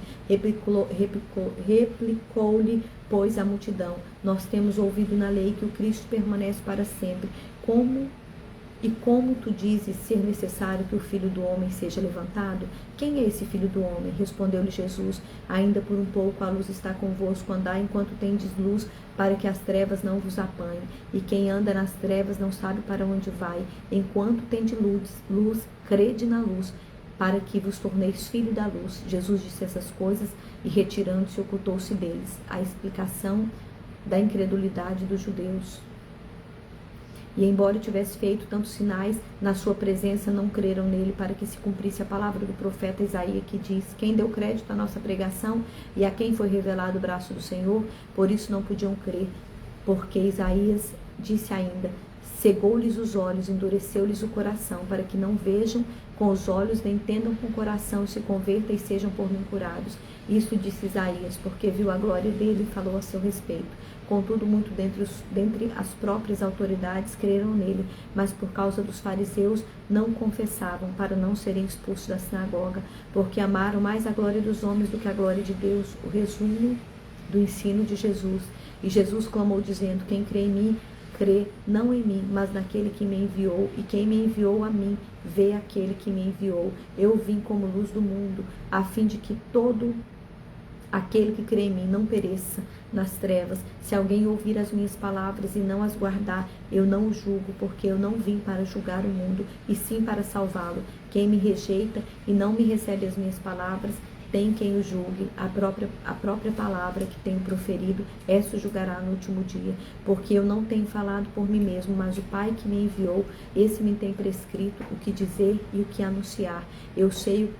Replicou-lhe, pois, a multidão: nós temos ouvido na lei que o Cristo permanece para sempre. Como E como tu dizes ser necessário que o Filho do Homem seja levantado? Quem é esse Filho do Homem? Respondeu-lhe Jesus: ainda por um pouco a luz está convosco, andai enquanto tendes luz, para que as trevas não vos apanhem. E quem anda nas trevas não sabe para onde vai. Enquanto tendes luz, crede na luz, para que vos torneis filho da luz. Jesus disse essas coisas e, retirando-se, ocultou-se deles. A explicação da incredulidade dos judeus. E embora tivesse feito tantos sinais, na sua presença não creram nele, para que se cumprisse a palavra do profeta Isaías, que diz: quem deu crédito à nossa pregação e a quem foi revelado o braço do Senhor, por isso não podiam crer, porque Isaías disse ainda: cegou-lhes os olhos, endureceu-lhes o coração, para que não vejam com os olhos, nem entendam com o coração, se convertam e sejam por mim curados. Isso disse Isaías, porque viu a glória dele e falou a seu respeito. Contudo, muito dentre as próprias autoridades creram nele, mas por causa dos fariseus não confessavam, para não serem expulsos da sinagoga, porque amaram mais a glória dos homens do que a glória de Deus. O resumo do ensino de Jesus. E Jesus clamou dizendo: quem crê em mim, crê não em mim, mas naquele que me enviou, e quem me enviou a mim, vê aquele que me enviou. Eu vim como luz do mundo, a fim de que todo aquele que crê em mim não pereça nas trevas. Se alguém ouvir as minhas palavras e não as guardar, eu não o julgo, porque eu não vim para julgar o mundo, e sim para salvá-lo. Quem me rejeita e não me recebe as minhas palavras, tem quem o julgue. A própria palavra que tenho proferido, essa o julgará no último dia. Porque eu não tenho falado por mim mesmo, mas o Pai que me enviou, esse me tem prescrito o que dizer e o que anunciar. Eu sei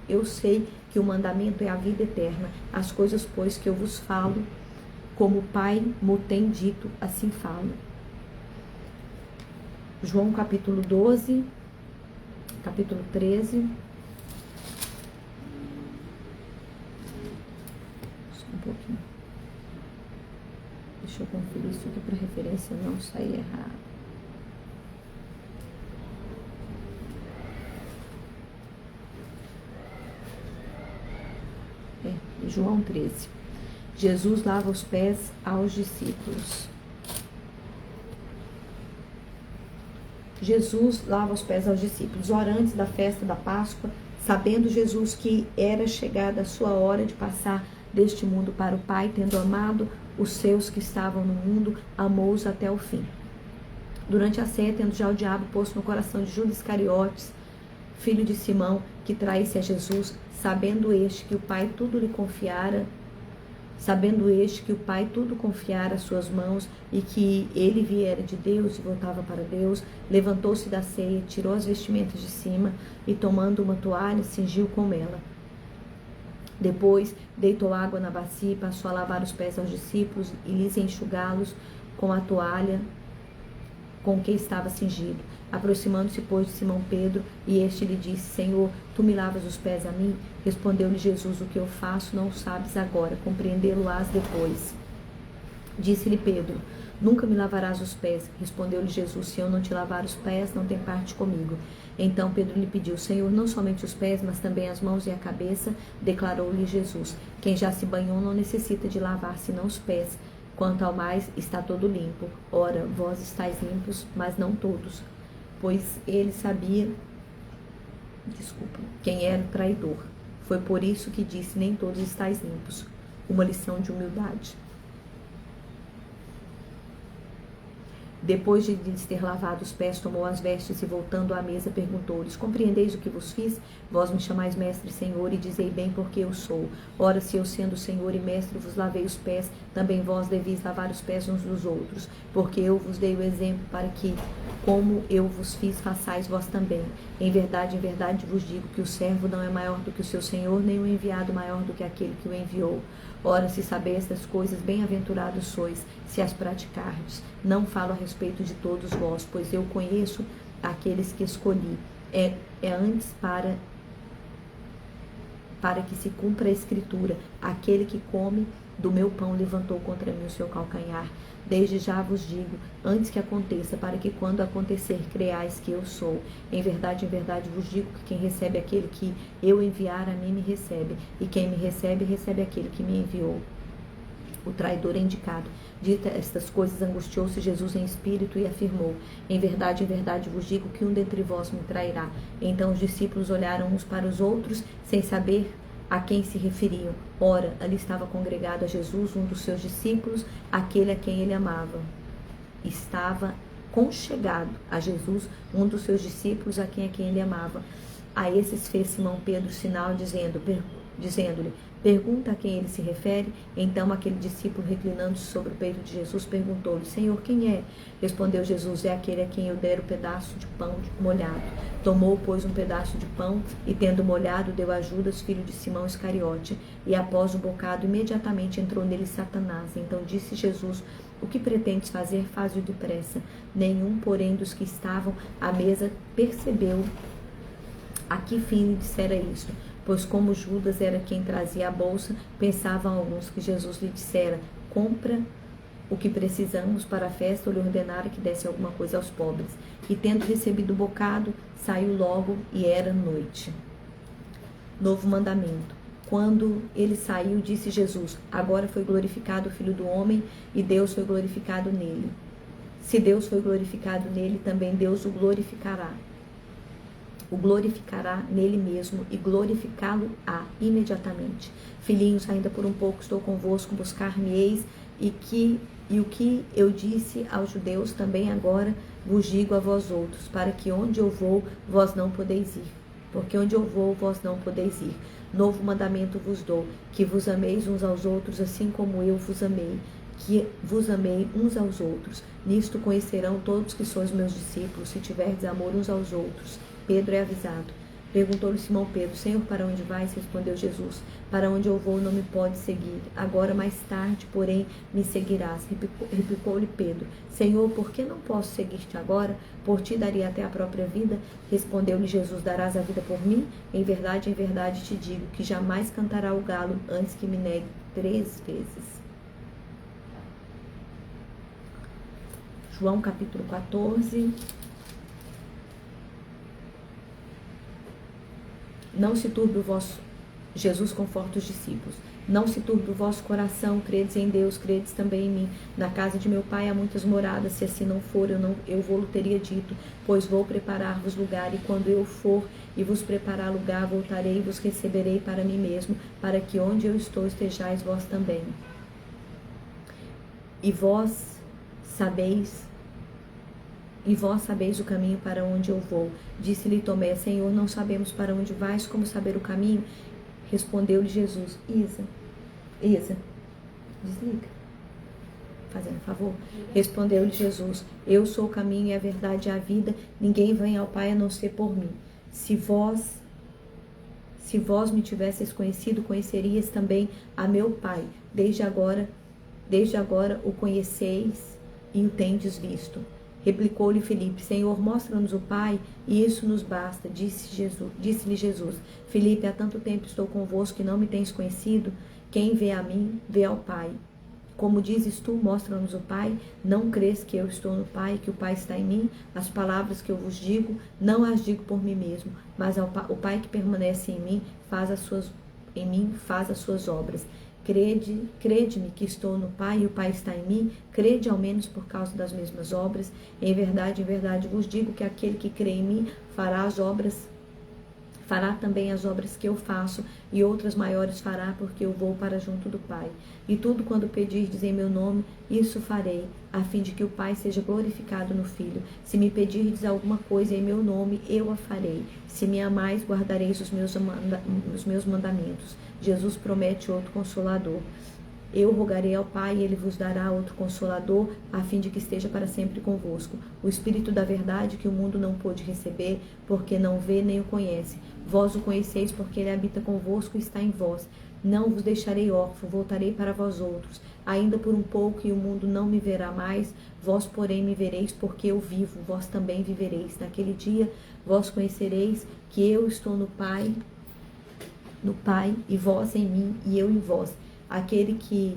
que o mandamento é a vida eterna. As coisas, pois, que eu vos falo, como o Pai mo tem dito, assim falo. João capítulo 12, capítulo 13. Um pouquinho. Deixa eu conferir isso aqui para referência não sair errado. João 13. Jesus lava os pés aos discípulos. Jesus lava os pés aos discípulos. Ora, antes da festa da Páscoa, sabendo Jesus que era chegada a sua hora de passar deste mundo para o Pai, tendo amado os seus que estavam no mundo, amou-os até o fim. Durante a ceia, tendo já o diabo posto no coração de Judas Iscariotes, filho de Simão, que traísse a Jesus, sabendo este que o Pai tudo confiara às suas mãos, e que ele viera de Deus e voltava para Deus, levantou-se da ceia, tirou as vestimentas de cima e, tomando uma toalha, cingiu com ela. Depois deitou água na bacia e passou a lavar os pés aos discípulos e lhes enxugá-los com a toalha com que estava cingido. Aproximando-se, pois, de Simão Pedro, e este lhe disse: Senhor, tu me lavas os pés a mim? Respondeu-lhe Jesus: o que eu faço não o sabes agora, compreendê-lo-ás depois. Disse-lhe Pedro: nunca me lavarás os pés. Respondeu-lhe Jesus: se eu não te lavar os pés, não tem parte comigo. Então Pedro lhe pediu: Senhor, não somente os pés, mas também as mãos e a cabeça. Declarou-lhe Jesus: quem já se banhou não necessita de lavar senão os pés. Quanto ao mais, está todo limpo. Ora, vós estáis limpos, mas não todos. Pois ele sabia, quem era o traidor. Foi por isso que disse: nem todos estáis limpos. Uma lição de humildade. Depois de lhes ter lavado os pés, tomou as vestes e, voltando à mesa, perguntou-lhes: compreendeis o que vos fiz? Vós me chamais mestre e senhor, e dizei bem porque eu sou. Ora, se eu, sendo senhor e mestre, vos lavei os pés, também vós deveis lavar os pés uns dos outros, porque eu vos dei o exemplo para que, como eu vos fiz, façais vós também. Em verdade vos digo que o servo não é maior do que o seu senhor, nem o enviado maior do que aquele que o enviou. Ora, se sabeis estas coisas, bem-aventurados sois, se as praticardes. Não falo a respeito de todos vós, pois eu conheço aqueles que escolhi. É antes para que se cumpra a Escritura: aquele que come do meu pão levantou contra mim o seu calcanhar. Desde já vos digo, antes que aconteça, para que quando acontecer creais que eu sou. Em verdade vos digo que quem recebe aquele que eu enviar, a mim me recebe, e quem me recebe, recebe aquele que me enviou. O traidor é indicado. Dita estas coisas, angustiou-se Jesus em espírito e afirmou: em verdade vos digo que um dentre vós me trairá. Então os discípulos olharam uns para os outros, sem saber a quem se referiam. Ora, ali estava congregado a Jesus um dos seus discípulos, aquele a quem ele amava. Estava conchegado a Jesus um dos seus discípulos, a quem ele amava. A esses fez Simão Pedro sinal, dizendo-lhe: pergunta a quem ele se refere. Então aquele discípulo, reclinando-se sobre o peito de Jesus, perguntou-lhe: Senhor, quem é? Respondeu Jesus: é aquele a quem eu der o pedaço de pão molhado. Tomou, pois, um pedaço de pão e, tendo molhado, deu a Judas, filho de Simão Iscariote. E após o bocado, imediatamente entrou nele Satanás. Então disse Jesus: o que pretendes fazer, faz-o depressa. Nenhum, porém, dos que estavam à mesa percebeu a que fim lhe dissera isto, pois como Judas era quem trazia a bolsa, pensavam alguns que Jesus lhe dissera: compra o que precisamos para a festa, ou lhe ordenara que desse alguma coisa aos pobres. E tendo recebido o bocado, saiu logo, e era noite. Novo mandamento. Quando ele saiu, disse Jesus: agora foi glorificado o Filho do Homem, e Deus foi glorificado nele. Se Deus foi glorificado nele, também Deus o glorificará nele mesmo, e glorificá-lo-á imediatamente. Filhinhos, ainda por um pouco estou convosco, buscar-me-eis, e o que eu disse aos judeus, também agora vos digo a vós outros, para que onde eu vou, vós não podeis ir. Porque onde eu vou, vós não podeis ir. Novo mandamento vos dou, que vos ameis uns aos outros, assim como eu vos amei, que vos amei uns aos outros. Nisto conhecerão todos que sois meus discípulos, se tiverdes amor uns aos outros. Pedro é avisado. Perguntou-lhe Simão Pedro: Senhor, para onde vais? Respondeu Jesus: para onde eu vou não me pode seguir. Agora mais tarde, porém, me seguirás. Replicou-lhe Pedro: Senhor, por que não posso seguir-te agora? Por ti daria até a própria vida. Respondeu-lhe Jesus: darás a vida por mim? Em verdade te digo, que jamais cantará o galo antes que me negue 3 vezes. João capítulo 14. Não se turbe o vosso... Jesus conforta os discípulos. Não se turbe o vosso coração, credes em Deus, credes também em mim. Na casa de meu pai há muitas moradas, se assim não for, eu vou-lo teria dito, pois vou preparar-vos lugar, e quando eu for e vos preparar lugar, voltarei e vos receberei para mim mesmo, para que onde eu estou estejais vós também. E vós sabeis o caminho para onde eu vou. Disse-lhe Tomé: Senhor, não sabemos para onde vais, como saber o caminho? Respondeu-lhe Jesus: Isa, desliga, fazendo favor. Respondeu-lhe Jesus: eu sou o caminho e a verdade e a vida, ninguém vem ao Pai a não ser por mim. Se vós me tivesseis conhecido, conhecerias também a meu Pai. Desde agora o conheceis e o tendes visto. Replicou-lhe Filipe: Senhor, mostra-nos o Pai, e isso nos basta. Disse-lhe Jesus: Filipe, há tanto tempo estou convosco que não me tens conhecido? Quem vê a mim, vê ao Pai. Como dizes tu, mostra-nos o Pai? Não crês que eu estou no Pai, que o Pai está em mim? As palavras que eu vos digo, não as digo por mim mesmo, mas o Pai que permanece em mim faz as suas obras. Crede-me que estou no Pai e o Pai está em mim, crede ao menos por causa das mesmas obras. Em verdade vos digo que aquele que crê em mim fará também as obras que eu faço, e outras maiores fará, porque eu vou para junto do Pai. E tudo quando pedirdes em meu nome, isso farei, a fim de que o Pai seja glorificado no Filho. Se me pedirdes alguma coisa em meu nome, eu a farei. Se me amais, guardareis os meus mandamentos. Jesus promete outro Consolador. Eu rogarei ao Pai, e Ele vos dará outro Consolador, a fim de que esteja para sempre convosco. O Espírito da verdade, que o mundo não pôde receber, porque não vê nem o conhece. Vós o conheceis, porque Ele habita convosco e está em vós. Não vos deixarei órfão, voltarei para vós outros. Ainda por um pouco, e o mundo não me verá mais, vós, porém, me vereis, porque eu vivo, vós também vivereis. Naquele dia, vós conhecereis que eu estou no Pai, e vós em mim, e eu em vós. Aquele que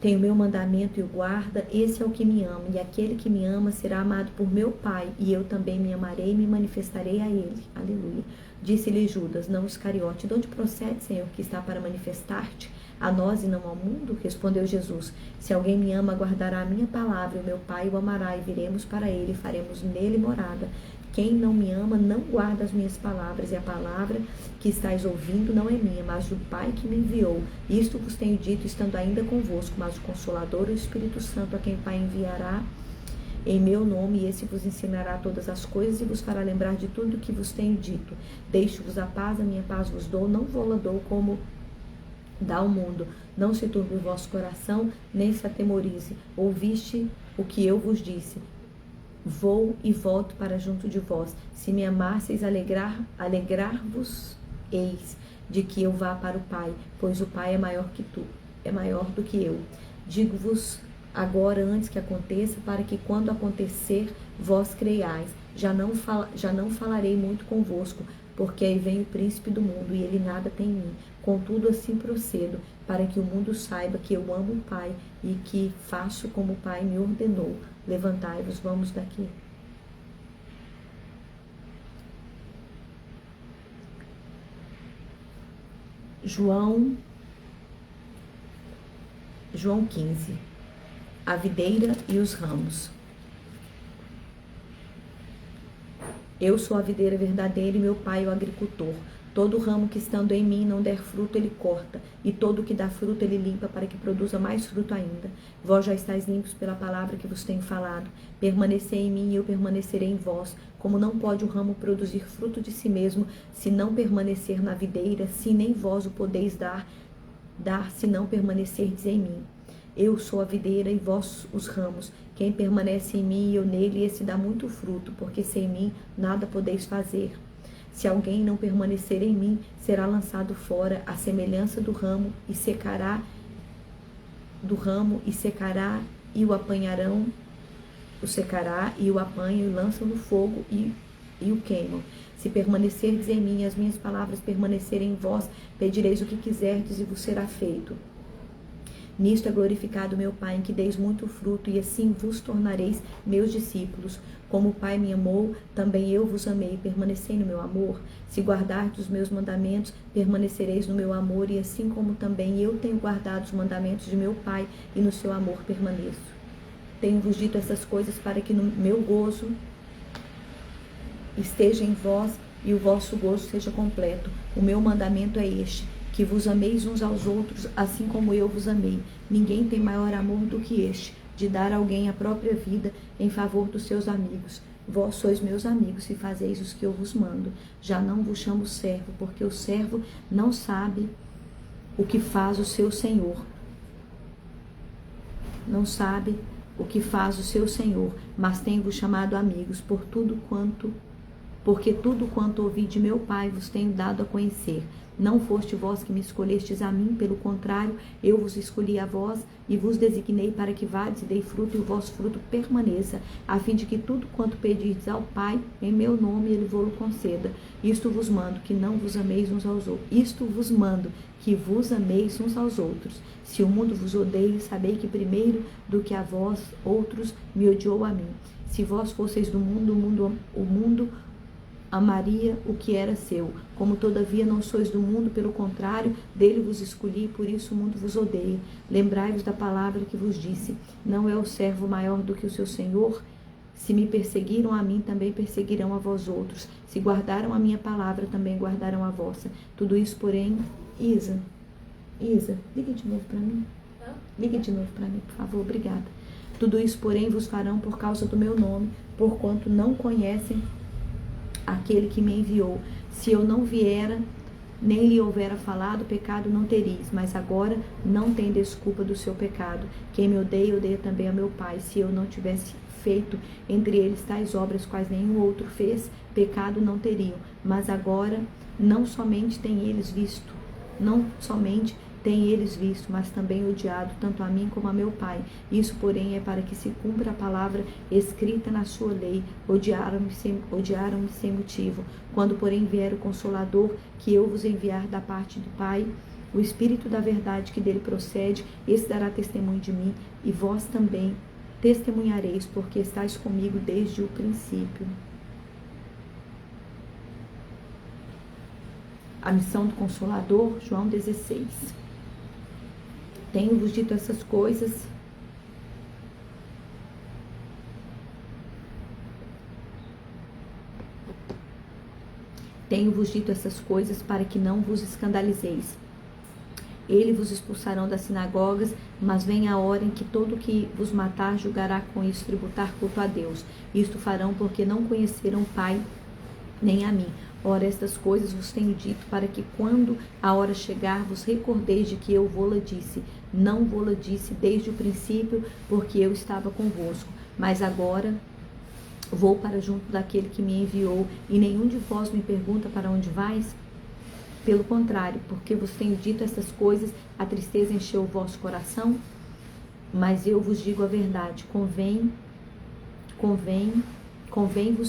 tem o meu mandamento e o guarda, esse é o que me ama. E aquele que me ama será amado por meu Pai, e eu também me amarei e me manifestarei a ele. Aleluia. Disse-lhe Judas, não Iscariote: de onde procede, Senhor, que está para manifestar-te? a nós e não ao mundo? Respondeu Jesus: se alguém me ama, guardará a minha palavra, e o meu Pai o amará, e viremos para ele, e faremos nele morada. Quem não me ama não guarda as minhas palavras, e a palavra que estáis ouvindo não é minha, mas do Pai que me enviou. Isto vos tenho dito, estando ainda convosco, mas o Consolador, o Espírito Santo, a quem o Pai enviará em meu nome, esse vos ensinará todas as coisas e vos fará lembrar de tudo o que vos tenho dito. Deixo-vos a paz, a minha paz vos dou, não vou-la dou como dá o mundo. Não se turbe o vosso coração, nem se atemorize. Ouviste o que eu vos disse. Vou e volto para junto de vós. Se me amasseis, alegrar-vos eis de que eu vá para o Pai, pois o Pai é maior que tu, é maior do que eu. Digo-vos agora, antes que aconteça, para que quando acontecer, vós creiais. Já não falarei muito convosco, porque aí vem o príncipe do mundo, e ele nada tem em mim. Contudo, assim procedo, para que o mundo saiba que eu amo o Pai, e que faço como o Pai me ordenou. Levantai-vos, vamos daqui. João 15. A videira e os ramos. Eu sou a videira verdadeira e meu Pai o agricultor. Todo ramo que estando em mim não der fruto, ele corta, e todo que dá fruto, ele limpa, para que produza mais fruto ainda. Vós já estáis limpos pela palavra que vos tenho falado. Permanecei em mim e eu permanecerei em vós. Como não pode o ramo produzir fruto de si mesmo, se não permanecer na videira, se nem vós o podeis dar se não permanecerdes em mim. Eu sou a videira e vós os ramos. Quem permanece em mim e eu nele, esse dá muito fruto, porque sem mim nada podeis fazer. Se alguém não permanecer em mim, será lançado fora, à semelhança do ramo, e secará, e o apanharão, o secará, e o apanham, e lançam no fogo, e o queimam. Se permanecerdes em mim, e as minhas palavras permanecerem em vós, pedireis o que quiserdes, e vos será feito. Nisto é glorificado meu Pai, em que deis muito fruto, e assim vos tornareis meus discípulos. Como o Pai me amou, também eu vos amei. Permanecei no meu amor. Se guardardes os meus mandamentos, permanecereis no meu amor, e assim como também eu tenho guardado os mandamentos de meu Pai, e no seu amor permaneço. Tenho-vos dito essas coisas para que no meu gozo esteja em vós, e o vosso gozo seja completo. O meu mandamento é este: que vos ameis uns aos outros, assim como eu vos amei. Ninguém tem maior amor do que este, de dar a alguém a própria vida em favor dos seus amigos. Vós sois meus amigos, se fazeis os que eu vos mando. Já não vos chamo servo, porque o servo não sabe o que faz o seu senhor. Não sabe o que faz o seu senhor, mas tenho-vos chamado amigos, porque tudo quanto ouvi de meu Pai vos tenho dado a conhecer. Não foste vós que me escolhestes a mim, pelo contrário, eu vos escolhi a vós e vos designei para que vades e dei fruto, e o vosso fruto permaneça, a fim de que tudo quanto pedirdes ao Pai, em meu nome, ele vos conceda. Isto vos mando, que não vos ameis uns aos outros. Isto vos mando, que vos ameis uns aos outros. Se o mundo vos odeia, sabei que primeiro do que a vós outros me odiou a mim. Se vós fosseis do mundo, o mundo amaria o que era seu. Como todavia não sois do mundo, pelo contrário, dele vos escolhi, por isso o mundo vos odeia. Lembrai-vos da palavra que vos disse: não é o servo maior do que o seu senhor? Se me perseguiram a mim, também perseguirão a vós outros. Se guardaram a minha palavra, também guardarão a vossa. Tudo isso, porém, Isa, liga de novo para mim. Liga de novo para mim, por favor, obrigada. Tudo isso, porém, vos farão por causa do meu nome, porquanto não conhecem aquele que me enviou. Se eu não viera, nem lhe houvera falado, pecado não teríeis, mas agora não tem desculpa do seu pecado. Quem me odeia, odeia também a meu Pai. Se eu não tivesse feito entre eles tais obras, quais nenhum outro fez, pecado não teriam. Mas agora não somente têm eles visto, mas também odiado, tanto a mim como a meu Pai. Isso, porém, é para que se cumpra a palavra escrita na sua lei: odiaram-me sem motivo. Quando, porém, vier o Consolador, que eu vos enviar da parte do Pai, o Espírito da verdade que dele procede, esse dará testemunho de mim, e vós também testemunhareis, porque estáis comigo desde o princípio. A missão do Consolador, João 16. Tenho-vos dito essas coisas. Tenho-vos dito essas coisas para que não vos escandalizeis. Eles vos expulsarão das sinagogas, mas vem a hora em que todo que vos matar julgará com isso tributar culto a Deus. Isto farão porque não conheceram o Pai nem a mim. Ora, estas coisas vos tenho dito para que quando a hora chegar vos recordeis de que eu vô-la disse. Não vô-la disse desde o princípio, porque eu estava convosco. Mas agora vou para junto daquele que me enviou, e nenhum de vós me pergunta para onde vais? Pelo contrário, porque vos tenho dito estas coisas, a tristeza encheu o vosso coração? Mas eu vos digo a verdade, convém-vos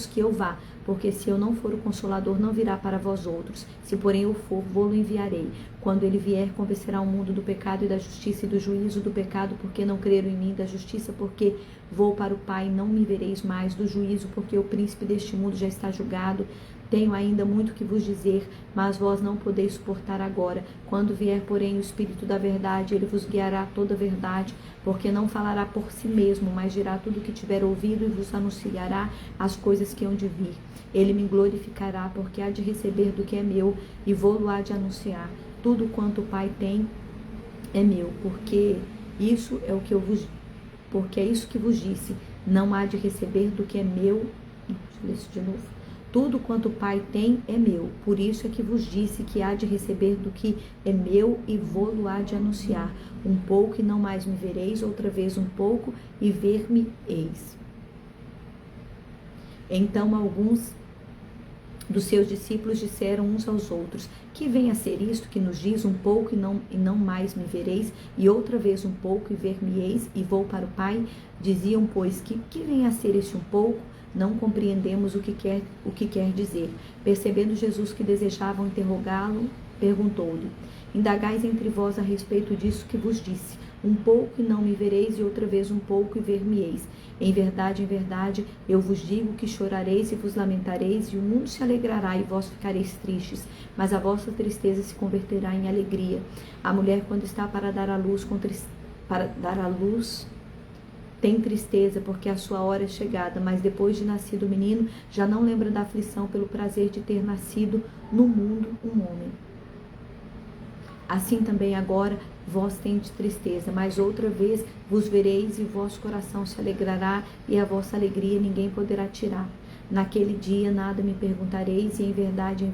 que eu vá, porque se eu não for, o Consolador não virá para vós outros. Se porém eu for, vou-lo enviarei. Quando ele vier, convencerá o mundo do pecado e da justiça e do juízo: do pecado, porque não creram em mim; da justiça, porque vou para o Pai, não me vereis mais; do juízo, porque o príncipe deste mundo já está julgado. Tenho ainda muito que vos dizer, mas vós não podeis suportar agora. Quando vier, porém, o Espírito da verdade, ele vos guiará a toda a verdade, porque não falará por si mesmo, mas dirá tudo o que tiver ouvido e vos anunciará as coisas que hão de vir. Ele me glorificará, porque há de receber do que é meu e vou-lo há de anunciar. Tudo quanto o Pai tem é meu, porque isso é que vos disse. Não há de receber do que é meu. Deixa eu ler isso de novo. Tudo quanto o Pai tem é meu, por isso é que vos disse que há de receber do que é meu e vou-lo há de anunciar. Um pouco e não mais me vereis, outra vez um pouco e ver-me-eis. Então alguns dos seus discípulos disseram uns aos outros: que vem a ser isto que nos diz, um pouco e não mais me vereis, e outra vez um pouco e ver-me-eis, e vou para o Pai? Diziam, pois, que vem a ser este um pouco? Não compreendemos o que quer dizer. Percebendo Jesus que desejavam interrogá-lo, perguntou-lhe: indagais entre vós a respeito disso que vos disse. Um pouco e não me vereis, e outra vez um pouco e ver-me-eis. Em verdade, eu vos digo que chorareis e vos lamentareis, e o mundo se alegrará e vós ficareis tristes, mas a vossa tristeza se converterá em alegria. A mulher, quando está para dar à luz, tem tristeza, porque a sua hora é chegada, mas depois de nascido o menino, já não lembra da aflição pelo prazer de ter nascido no mundo um homem. Assim também agora vós tendes tristeza, mas outra vez vos vereis e o vosso coração se alegrará, e a vossa alegria ninguém poderá tirar. Naquele dia nada me perguntareis, e em verdade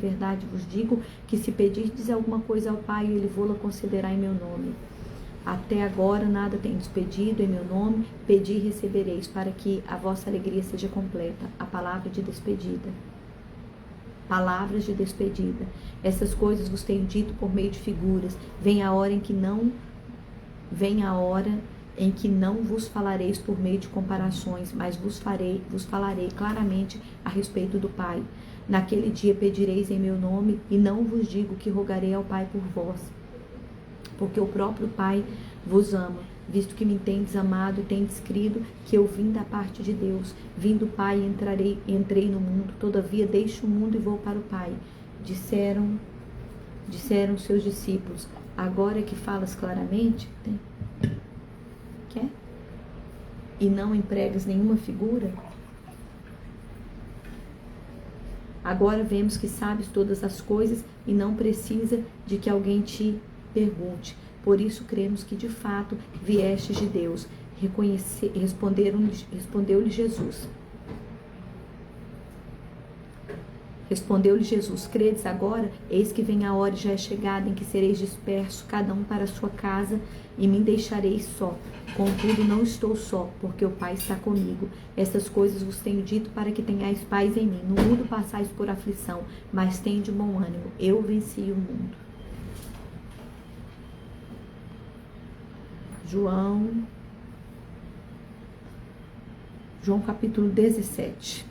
vos digo que se pedirdes alguma coisa ao Pai, ele vô-la concederá em meu nome. Até agora nada tendes pedido em meu nome, pedi e recebereis, para que a vossa alegria seja completa. A palavra de despedida. Palavras de despedida. Essas coisas vos tenho dito por meio de figuras. Vem a hora em que não vos falareis por meio de comparações, mas vos falarei claramente a respeito do Pai. Naquele dia pedireis em meu nome, e não vos digo que rogarei ao Pai por vós, porque o próprio Pai vos ama, visto que me tendes amado e tendes crido que eu vim da parte de Deus. Vim do Pai e entrei no mundo, todavia deixo o mundo e vou para o Pai. Disseram seus discípulos: agora que falas claramente, quer? E não empregas nenhuma figura? Agora vemos que sabes todas as coisas e não precisa de que alguém te pergunte. Por isso cremos que de fato viestes de Deus. Respondeu-lhe Jesus: credes agora? Eis que vem a hora e já é chegada em que sereis dispersos, cada um para a sua casa, e me deixareis só. Contudo, não estou só, porque o Pai está comigo. Estas coisas vos tenho dito para que tenhais paz em mim. No mundo passais por aflição, mas tende bom ânimo. Eu venci o mundo. João capítulo 17.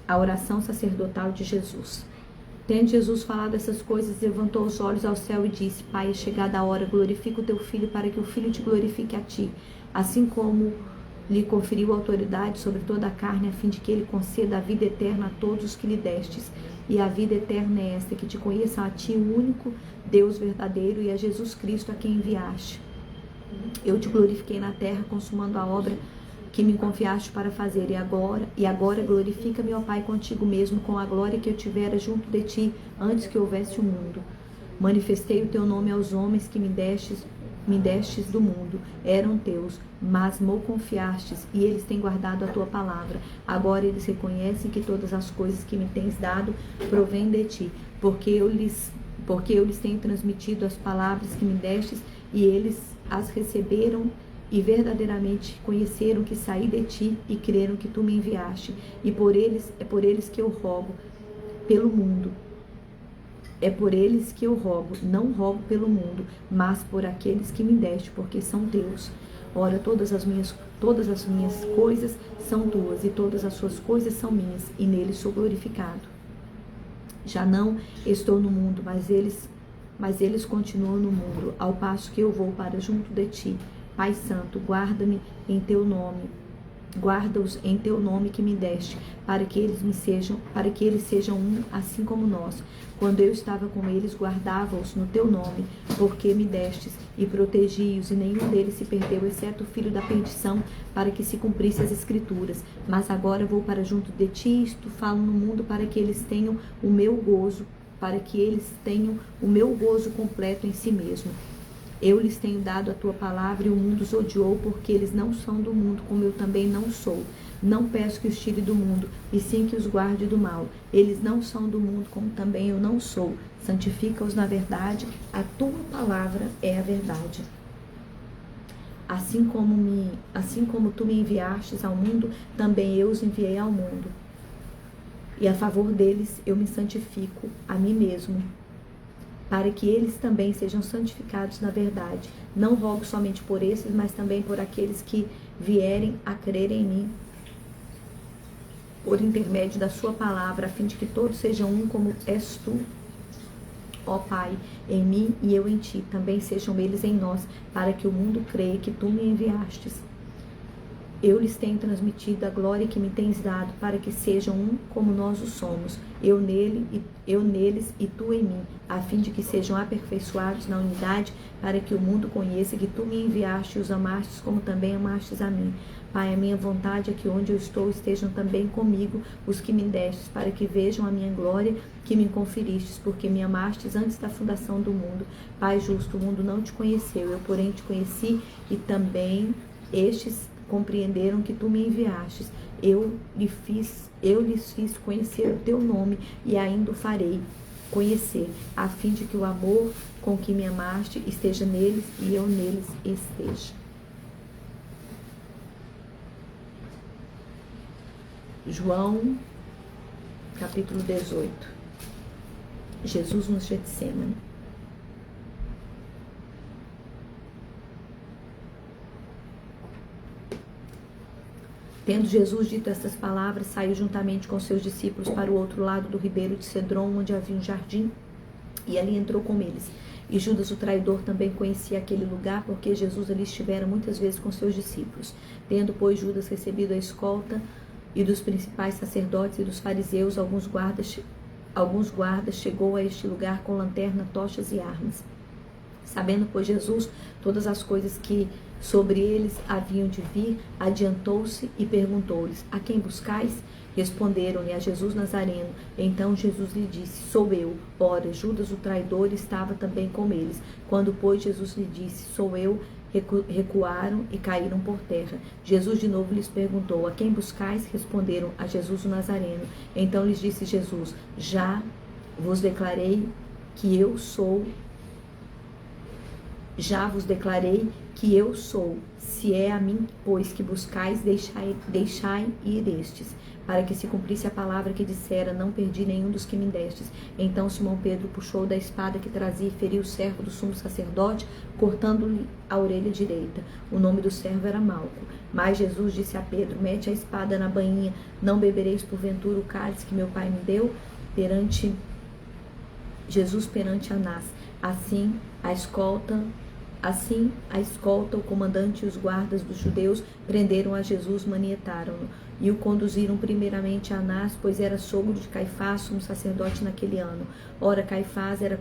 A oração sacerdotal de Jesus. Tendo Jesus falado essas coisas, levantou os olhos ao céu e disse: Pai, é chegada a hora, glorifica o teu Filho, para que o Filho te glorifique a ti, assim como lhe conferiu autoridade sobre toda a carne, a fim de que ele conceda a vida eterna a todos os que lhe destes. e a vida eterna é esta, que te conheçam a ti, o único Deus verdadeiro, e a Jesus Cristo a quem enviaste. Eu te glorifiquei na terra, consumando a obra que me confiaste para fazer, e agora glorifica-me, ó Pai, contigo mesmo, com a glória que eu tivera junto de ti, antes que houvesse o mundo. Manifestei o teu nome aos homens que me destes do mundo, eram teus, mas me confiastes, e eles têm guardado a tua palavra. Agora eles reconhecem que todas as coisas que me tens dado provêm de ti, porque eu lhes tenho transmitido as palavras que me destes, e eles as receberam e verdadeiramente conheceram que saí de ti e creram que tu me enviaste. E é por eles que eu rogo pelo mundo. É por eles que eu rogo, não rogo pelo mundo, mas por aqueles que me deste, porque são teus. Ora, todas as minhas coisas são tuas, e todas as suas coisas são minhas, e neles sou glorificado. Já não estou no mundo, mas eles continuam no mundo, ao passo que eu vou para junto de ti. Pai Santo, guarda-me em teu nome, guarda-os em teu nome que me deste, para que eles sejam um, assim como nós. Quando eu estava com eles, guardava-os no teu nome, porque me destes, e protegi-os, e nenhum deles se perdeu, exceto o filho da perdição, para que se cumprisse as escrituras. Mas agora vou para junto de ti, isto falo no mundo, para que eles tenham o meu gozo, completo em si mesmo. Eu lhes tenho dado a tua palavra, e o mundo os odiou, porque eles não são do mundo, como eu também não sou. Não peço que os tire do mundo, e sim que os guarde do mal. Eles não são do mundo, como também eu não sou. Santifica-os na verdade, a tua palavra é a verdade. Assim como tu me enviastes ao mundo, também eu os enviei ao mundo. E a favor deles eu me santifico a mim mesmo, para que eles também sejam santificados na verdade. Não rogo somente por esses, mas também por aqueles que vierem a crer em mim, por intermédio da sua palavra, a fim de que todos sejam um como és tu, ó Pai, em mim e eu em ti. Também sejam eles em nós, para que o mundo creia que tu me enviastes. Eu lhes tenho transmitido a glória que me tens dado, para que sejam um como nós o somos, eu neles e tu em mim, a fim de que sejam aperfeiçoados na unidade, para que o mundo conheça que tu me enviaste e os amastes como também amastes a mim. Pai, a minha vontade é que onde eu estou estejam também comigo os que me destes, para que vejam a minha glória que me conferistes, porque me amastes antes da fundação do mundo. Pai justo, o mundo não te conheceu, eu porém te conheci, e também estes compreenderam que tu me enviastes. Eu lhes fiz conhecer o teu nome, e ainda o farei conhecer, a fim de que o amor com que me amaste esteja neles e eu neles esteja. João, capítulo 18. Jesus no Getsemane. Tendo Jesus dito estas palavras, saiu juntamente com seus discípulos para o outro lado do ribeiro de Cedron, onde havia um jardim, e ali entrou com eles. E Judas, o traidor, também conhecia aquele lugar, porque Jesus ali estivera muitas vezes com seus discípulos. Tendo, pois, Judas recebido a escolta e dos principais sacerdotes e dos fariseus, alguns guardas, chegou a este lugar com lanterna, tochas e armas. Sabendo, pois, Jesus todas as coisas que sobre eles haviam de vir, adiantou-se e perguntou-lhes: a quem buscais? Responderam-lhe: a Jesus Nazareno. Então Jesus lhe disse: sou eu. Ora, Judas o traidor estava também com eles. Quando, pois, Jesus lhe disse: sou eu, recuaram e caíram por terra. Jesus de novo lhes perguntou: a quem buscais? Responderam: a Jesus o Nazareno. Então lhes disse Jesus: já vos declarei que eu sou. Se é a mim, pois, que buscais, deixai ir estes, para que se cumprisse a palavra que dissera: não perdi nenhum dos que me destes. Então Simão Pedro puxou da espada que trazia e feriu o servo do sumo sacerdote, cortando-lhe a orelha direita. O nome do servo era Malco. Mas Jesus disse a Pedro: mete a espada na bainha, não bebereis porventura o cálice que meu pai me deu? Jesus perante Anás. Assim a escolta, o comandante e os guardas dos judeus prenderam a Jesus, manietaram-no e o conduziram primeiramente a Anás, pois era sogro de Caifás, sumo sacerdote naquele ano. Ora, Caifás era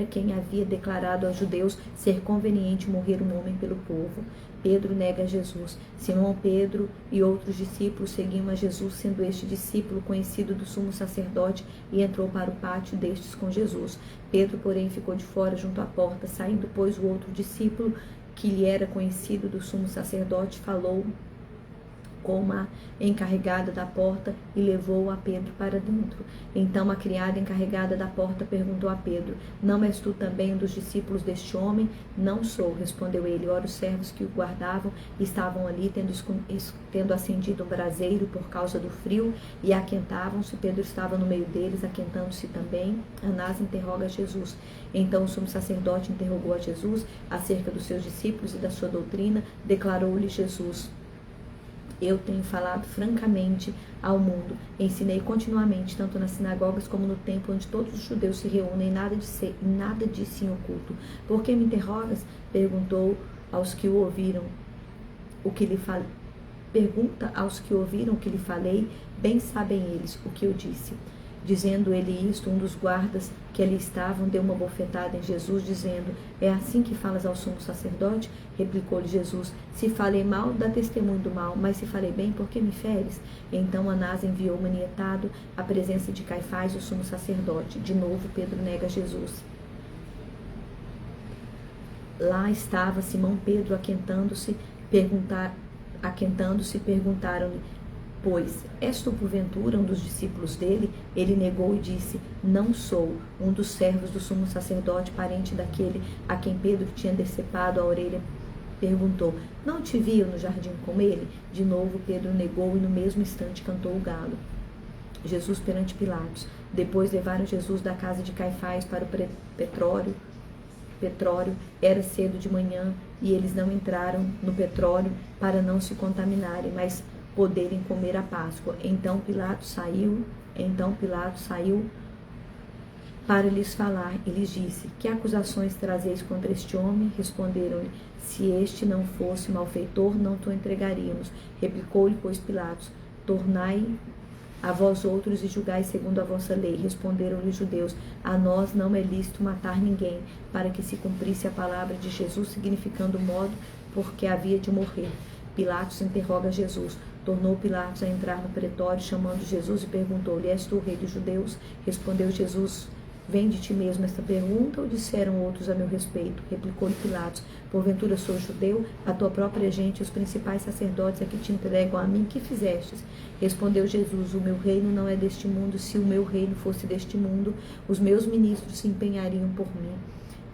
quem havia declarado aos judeus ser conveniente morrer um homem pelo povo. Pedro nega a Jesus. Simão Pedro e outros discípulos seguiam a Jesus, sendo este discípulo conhecido do sumo sacerdote, e entrou para o pátio destes com Jesus. Pedro, porém, ficou de fora junto à porta. Saindo, pois, o outro discípulo, que lhe era conhecido do sumo sacerdote, falou com a encarregada da porta e levou a Pedro para dentro. Então a criada encarregada da porta perguntou a Pedro: não és tu também um dos discípulos deste homem? Não sou, respondeu ele. Ora, os servos que o guardavam estavam ali, tendo acendido um braseiro por causa do frio, e aquentavam-se. Pedro estava no meio deles, aquentando-se também. Anás interroga Jesus. Então o sumo sacerdote interrogou a Jesus acerca dos seus discípulos e da sua doutrina. Declarou-lhe Jesus: eu tenho falado francamente ao mundo, ensinei continuamente, tanto nas sinagogas como no templo, onde todos os judeus se reúnem, nada disse em oculto. Por que me interrogas? Perguntou aos que o ouviram o que lhe falei. Pergunta aos que ouviram o que lhe falei, bem sabem eles o que eu disse. Dizendo ele isto, um dos guardas que ali estavam deu uma bofetada em Jesus, dizendo: é assim que falas ao sumo sacerdote? Replicou-lhe Jesus: se falei mal, dá testemunho do mal, mas se falei bem, por que me feres? Então Anás enviou manietado à presença de Caifás, o sumo sacerdote. De novo Pedro nega Jesus. Lá estava Simão Pedro aquentando-se, perguntaram-lhe: pois, és tu porventura um dos discípulos dele? Ele negou e disse: não sou. Um dos servos do sumo sacerdote, parente daquele a quem Pedro tinha decepado a orelha, perguntou: não te viam no jardim com ele? De novo Pedro negou, e no mesmo instante cantou o galo. Jesus perante Pilatos. Depois levaram Jesus da casa de Caifás para o Petrório. Era cedo de manhã, e eles não entraram no Petrório para não se contaminarem, mas poderem comer a Páscoa. Então Pilatos saiu para lhes falar e lhes disse: que acusações trazeis contra este homem? Responderam-lhe: se este não fosse malfeitor, não te o entregaríamos. Replicou-lhe, pois, Pilatos: tornai a vós outros e julgai segundo a vossa lei. Responderam-lhe os judeus: a nós não é lícito matar ninguém, para que se cumprisse a palavra de Jesus, significando o modo porque havia de morrer. Pilatos interroga Jesus. Tornou Pilatos a entrar no pretório, chamando Jesus, e perguntou-lhe: és tu o rei dos judeus? Respondeu Jesus: vem de ti mesmo esta pergunta, ou disseram outros a meu respeito? Replicou-lhe Pilatos: porventura sou judeu? A tua própria gente e os principais sacerdotes é que te entregam a mim. Que fizestes? Respondeu Jesus: o meu reino não é deste mundo. Se o meu reino fosse deste mundo, os meus ministros se empenhariam por mim,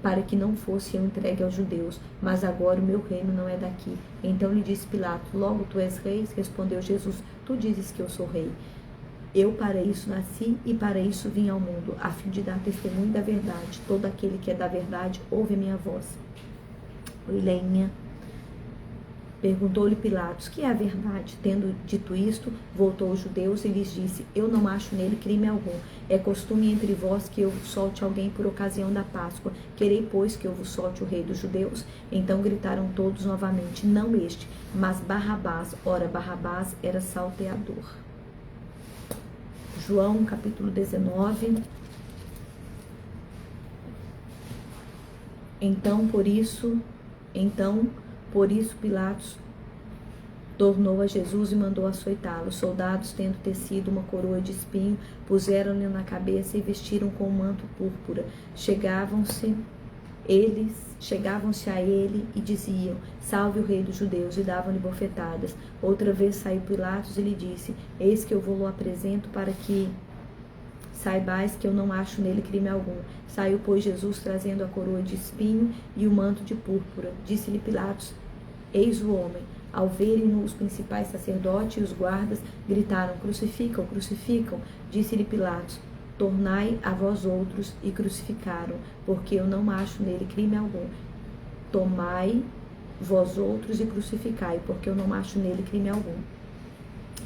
para que não fosse eu entregue aos judeus. Mas agora o meu reino não é daqui. Então lhe disse Pilatos: logo tu és rei? Respondeu Jesus: tu dizes que eu sou rei. Eu para isso nasci e para isso vim ao mundo, a fim de dar testemunho da verdade. Todo aquele que é da verdade ouve a minha voz. Oi, Leinha. Perguntou-lhe Pilatos: que é a verdade? Tendo dito isto, voltou aos judeus e lhes disse: eu não acho nele crime algum. É costume entre vós que eu vos solte alguém por ocasião da Páscoa. Querei, pois, que eu vos solte o rei dos judeus? Então gritaram todos novamente: não este, mas Barrabás. Ora, Barrabás era salteador. João, capítulo 19. Então, por isso Pilatos tornou a Jesus e mandou açoitá-lo. Os soldados, tendo tecido uma coroa de espinho, puseram-lhe na cabeça e vestiram com um manto púrpura. Chegavam-se a ele e diziam: salve o rei dos judeus, e davam-lhe bofetadas. Outra vez saiu Pilatos e lhe disse: eis que eu vou-lo apresento, para que saibais que eu não acho nele crime algum. Saiu, pois, Jesus, trazendo a coroa de espinho e o manto de púrpura. Disse-lhe Pilatos: eis o homem. Ao verem-no, os principais sacerdotes e os guardas gritaram: crucificam, crucificam. Disse-lhe Pilatos: tornai a vós outros, e crucificaram, porque eu não acho nele crime algum. Tomai vós outros e crucificai, porque eu não acho nele crime algum.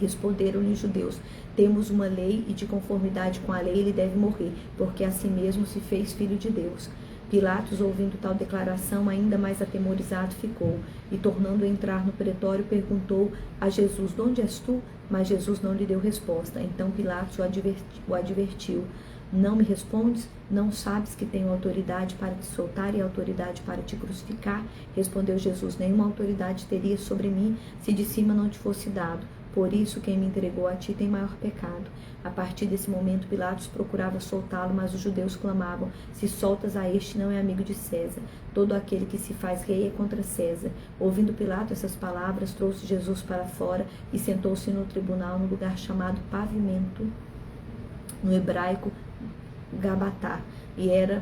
Responderam-lhe os judeus: temos uma lei, e de conformidade com a lei ele deve morrer, porque assim mesmo se fez filho de Deus. Pilatos, ouvindo tal declaração, ainda mais atemorizado ficou, e tornando a entrar no pretório, perguntou a Jesus: de onde és tu? Mas Jesus não lhe deu resposta. Então Pilatos o advertiu: não me respondes? Não sabes que tenho autoridade para te soltar e autoridade para te crucificar? Respondeu Jesus: nenhuma autoridade teria sobre mim se de cima não te fosse dado. Por isso, quem me entregou a ti tem maior pecado. A partir desse momento, Pilatos procurava soltá-lo, mas os judeus clamavam: se soltas a este, não é amigo de César. Todo aquele que se faz rei é contra César. Ouvindo Pilatos essas palavras, trouxe Jesus para fora e sentou-se no tribunal, no lugar chamado Pavimento, no hebraico Gabatá, e era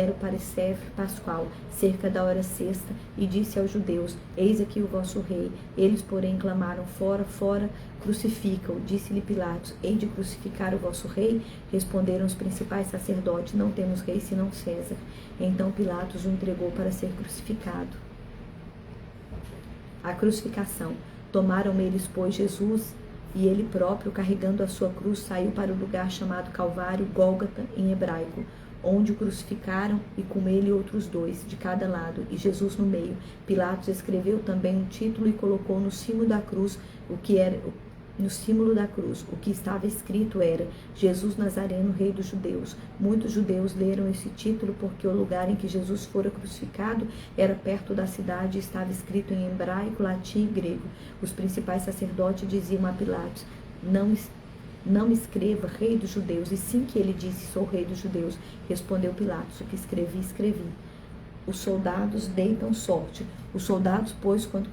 o parecer pascual, cerca da hora sexta, e disse aos judeus: eis aqui o vosso rei. Eles, porém, clamaram: fora, fora, crucifica-o. Disse-lhe Pilatos: hei de crucificar o vosso rei? Responderam os principais sacerdotes: não temos rei senão César. Então Pilatos o entregou para ser crucificado. A crucificação. Tomaram eles, pois, Jesus, e ele próprio, carregando a sua cruz, saiu para o lugar chamado Calvário, Gólgota em hebraico, onde o crucificaram, e com ele outros dois, de cada lado, e Jesus no meio. Pilatos escreveu também um título e colocou no cimo da cruz o que estava escrito era: Jesus Nazareno, Rei dos Judeus. Muitos judeus leram esse título porque o lugar em que Jesus fora crucificado era perto da cidade e estava escrito em hebraico, latim e grego. Os principais sacerdotes diziam a Pilatos: não escreva Rei dos Judeus, e sim que ele disse: sou Rei dos Judeus. Respondeu Pilatos: o que escrevi, escrevi. Os soldados deitam sorte. Os soldados, pois, quando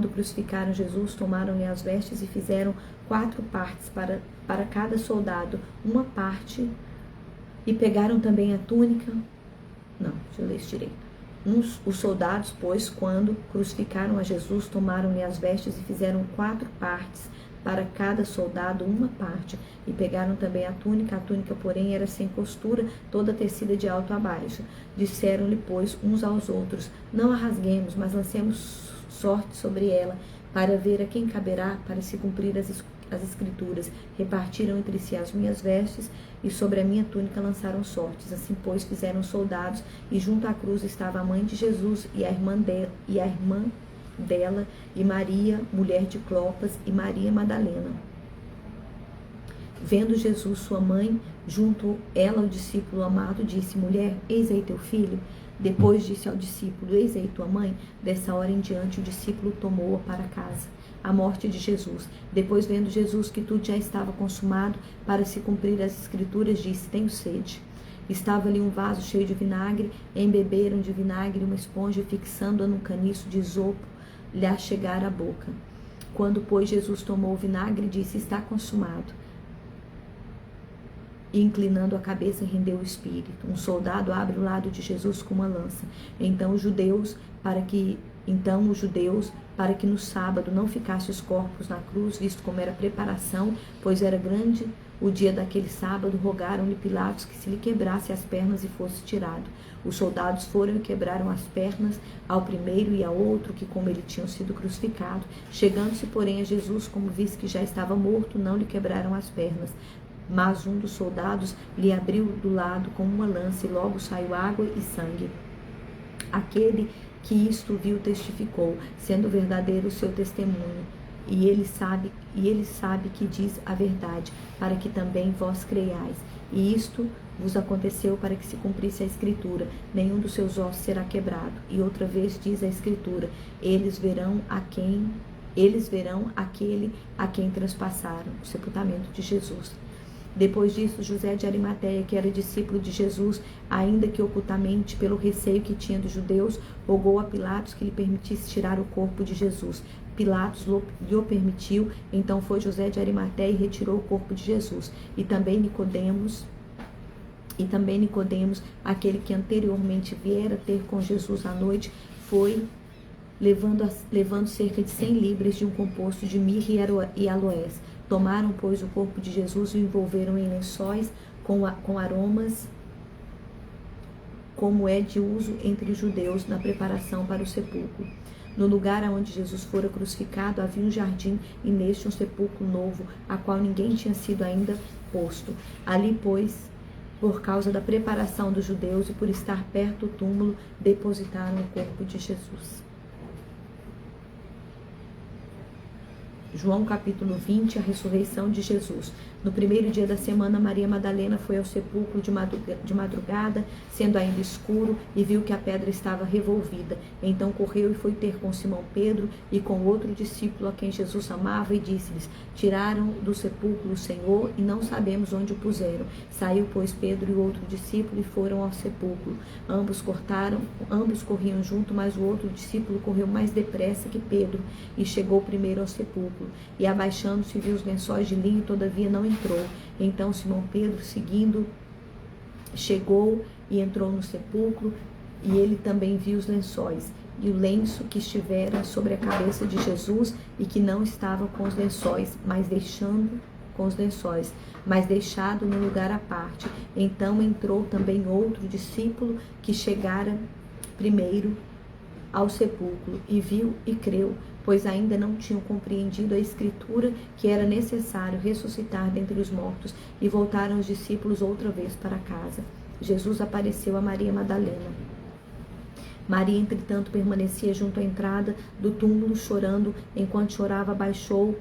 crucificaram Jesus, tomaram-lhe as vestes e fizeram 4 partes para cada soldado, uma parte, e pegaram também a túnica. Não, deixa eu ler isso direito. Os soldados, pois, quando crucificaram a Jesus, tomaram-lhe as vestes e fizeram 4 partes, para cada soldado uma parte, e pegaram também a túnica, porém, era sem costura, toda tecida de alto a baixo. Disseram-lhe, pois, uns aos outros: não a rasguemos, mas lancemos sorte sobre ela, para ver a quem caberá, para se cumprir as escrituras. Repartiram entre si as minhas vestes, e sobre a minha túnica lançaram sortes. Assim, pois, fizeram os soldados, e junto à cruz estava a mãe de Jesus e a irmã dela, e Maria, mulher de Clopas, e Maria Madalena. Vendo Jesus sua mãe, junto ela o discípulo amado, disse: mulher, eis aí teu filho. Depois disse ao discípulo: eis aí tua mãe. Dessa hora em diante o discípulo tomou-a para casa. A morte de Jesus. Depois, vendo Jesus que tudo já estava consumado, para se cumprir as escrituras, disse: tenho sede. Estava ali um vaso cheio de vinagre, embeberam de vinagre uma esponja, fixando-a num caniço de isopo, lhe a chegar à boca. Quando, pois, Jesus tomou o vinagre, disse: está consumado. E, inclinando a cabeça, rendeu o espírito. Um soldado abre o lado de Jesus com uma lança. Então os judeus, para que no sábado não ficasse os corpos na cruz, visto como era preparação, pois era grande o dia daquele sábado, rogaram-lhe Pilatos que se lhe quebrasse as pernas e fosse tirado. Os soldados foram e quebraram as pernas ao primeiro e ao outro, que como ele tinham sido crucificado. Chegando-se, porém, a Jesus, como visse que já estava morto, não lhe quebraram as pernas. Mas um dos soldados lhe abriu do lado com uma lança, e logo saiu água e sangue. Aquele que isto viu testificou, sendo verdadeiro o seu testemunho, e ele sabe que diz a verdade, para que também vós creiais. E isto vos aconteceu para que se cumprisse a Escritura: nenhum dos seus ossos será quebrado. E outra vez diz a Escritura: eles verão aquele a quem transpassaram. O sepultamento de Jesus. Depois disso, José de Arimateia, que era discípulo de Jesus, ainda que ocultamente, pelo receio que tinha dos judeus, rogou a Pilatos que lhe permitisse tirar o corpo de Jesus. Pilatos lhe o permitiu. Então foi José de Arimateia e retirou o corpo de Jesus. E também Nicodemos, aquele que anteriormente viera ter com Jesus à noite, foi levando cerca de 100 libras de um composto de mirra e aloés. Tomaram, pois, o corpo de Jesus e o envolveram em lençóis com aromas, como é de uso entre os judeus na preparação para o sepulcro. No lugar aonde Jesus fora crucificado havia um jardim, e neste um sepulcro novo, a qual ninguém tinha sido ainda posto. Ali, pois, por causa da preparação dos judeus e por estar perto do túmulo, depositaram o corpo de Jesus. João capítulo 20, a ressurreição de Jesus. No primeiro dia da semana, Maria Madalena foi ao sepulcro de madrugada, sendo ainda escuro, e viu que a pedra estava revolvida. Então correu e foi ter com Simão Pedro e com outro discípulo a quem Jesus amava, e disse-lhes: tiraram do sepulcro o Senhor e não sabemos onde o puseram. Saiu, pois, Pedro e o outro discípulo e foram ao sepulcro. Ambos corriam junto, mas o outro discípulo correu mais depressa que Pedro e chegou primeiro ao sepulcro. E abaixando-se, viu os lençóis de linho, todavia não entrou. Então Simão Pedro, seguindo, chegou e entrou no sepulcro, e ele também viu os lençóis e o lenço que estivera sobre a cabeça de Jesus, e que não estava com os lençóis, mas deixado no lugar à parte. Então entrou também outro discípulo que chegara primeiro ao sepulcro, e viu e creu, pois ainda não tinham compreendido a escritura que era necessário ressuscitar dentre os mortos, e voltaram os discípulos outra vez para casa. Jesus apareceu a Maria Madalena. Maria, entretanto, permanecia junto à entrada do túmulo, chorando. Enquanto chorava, abaixou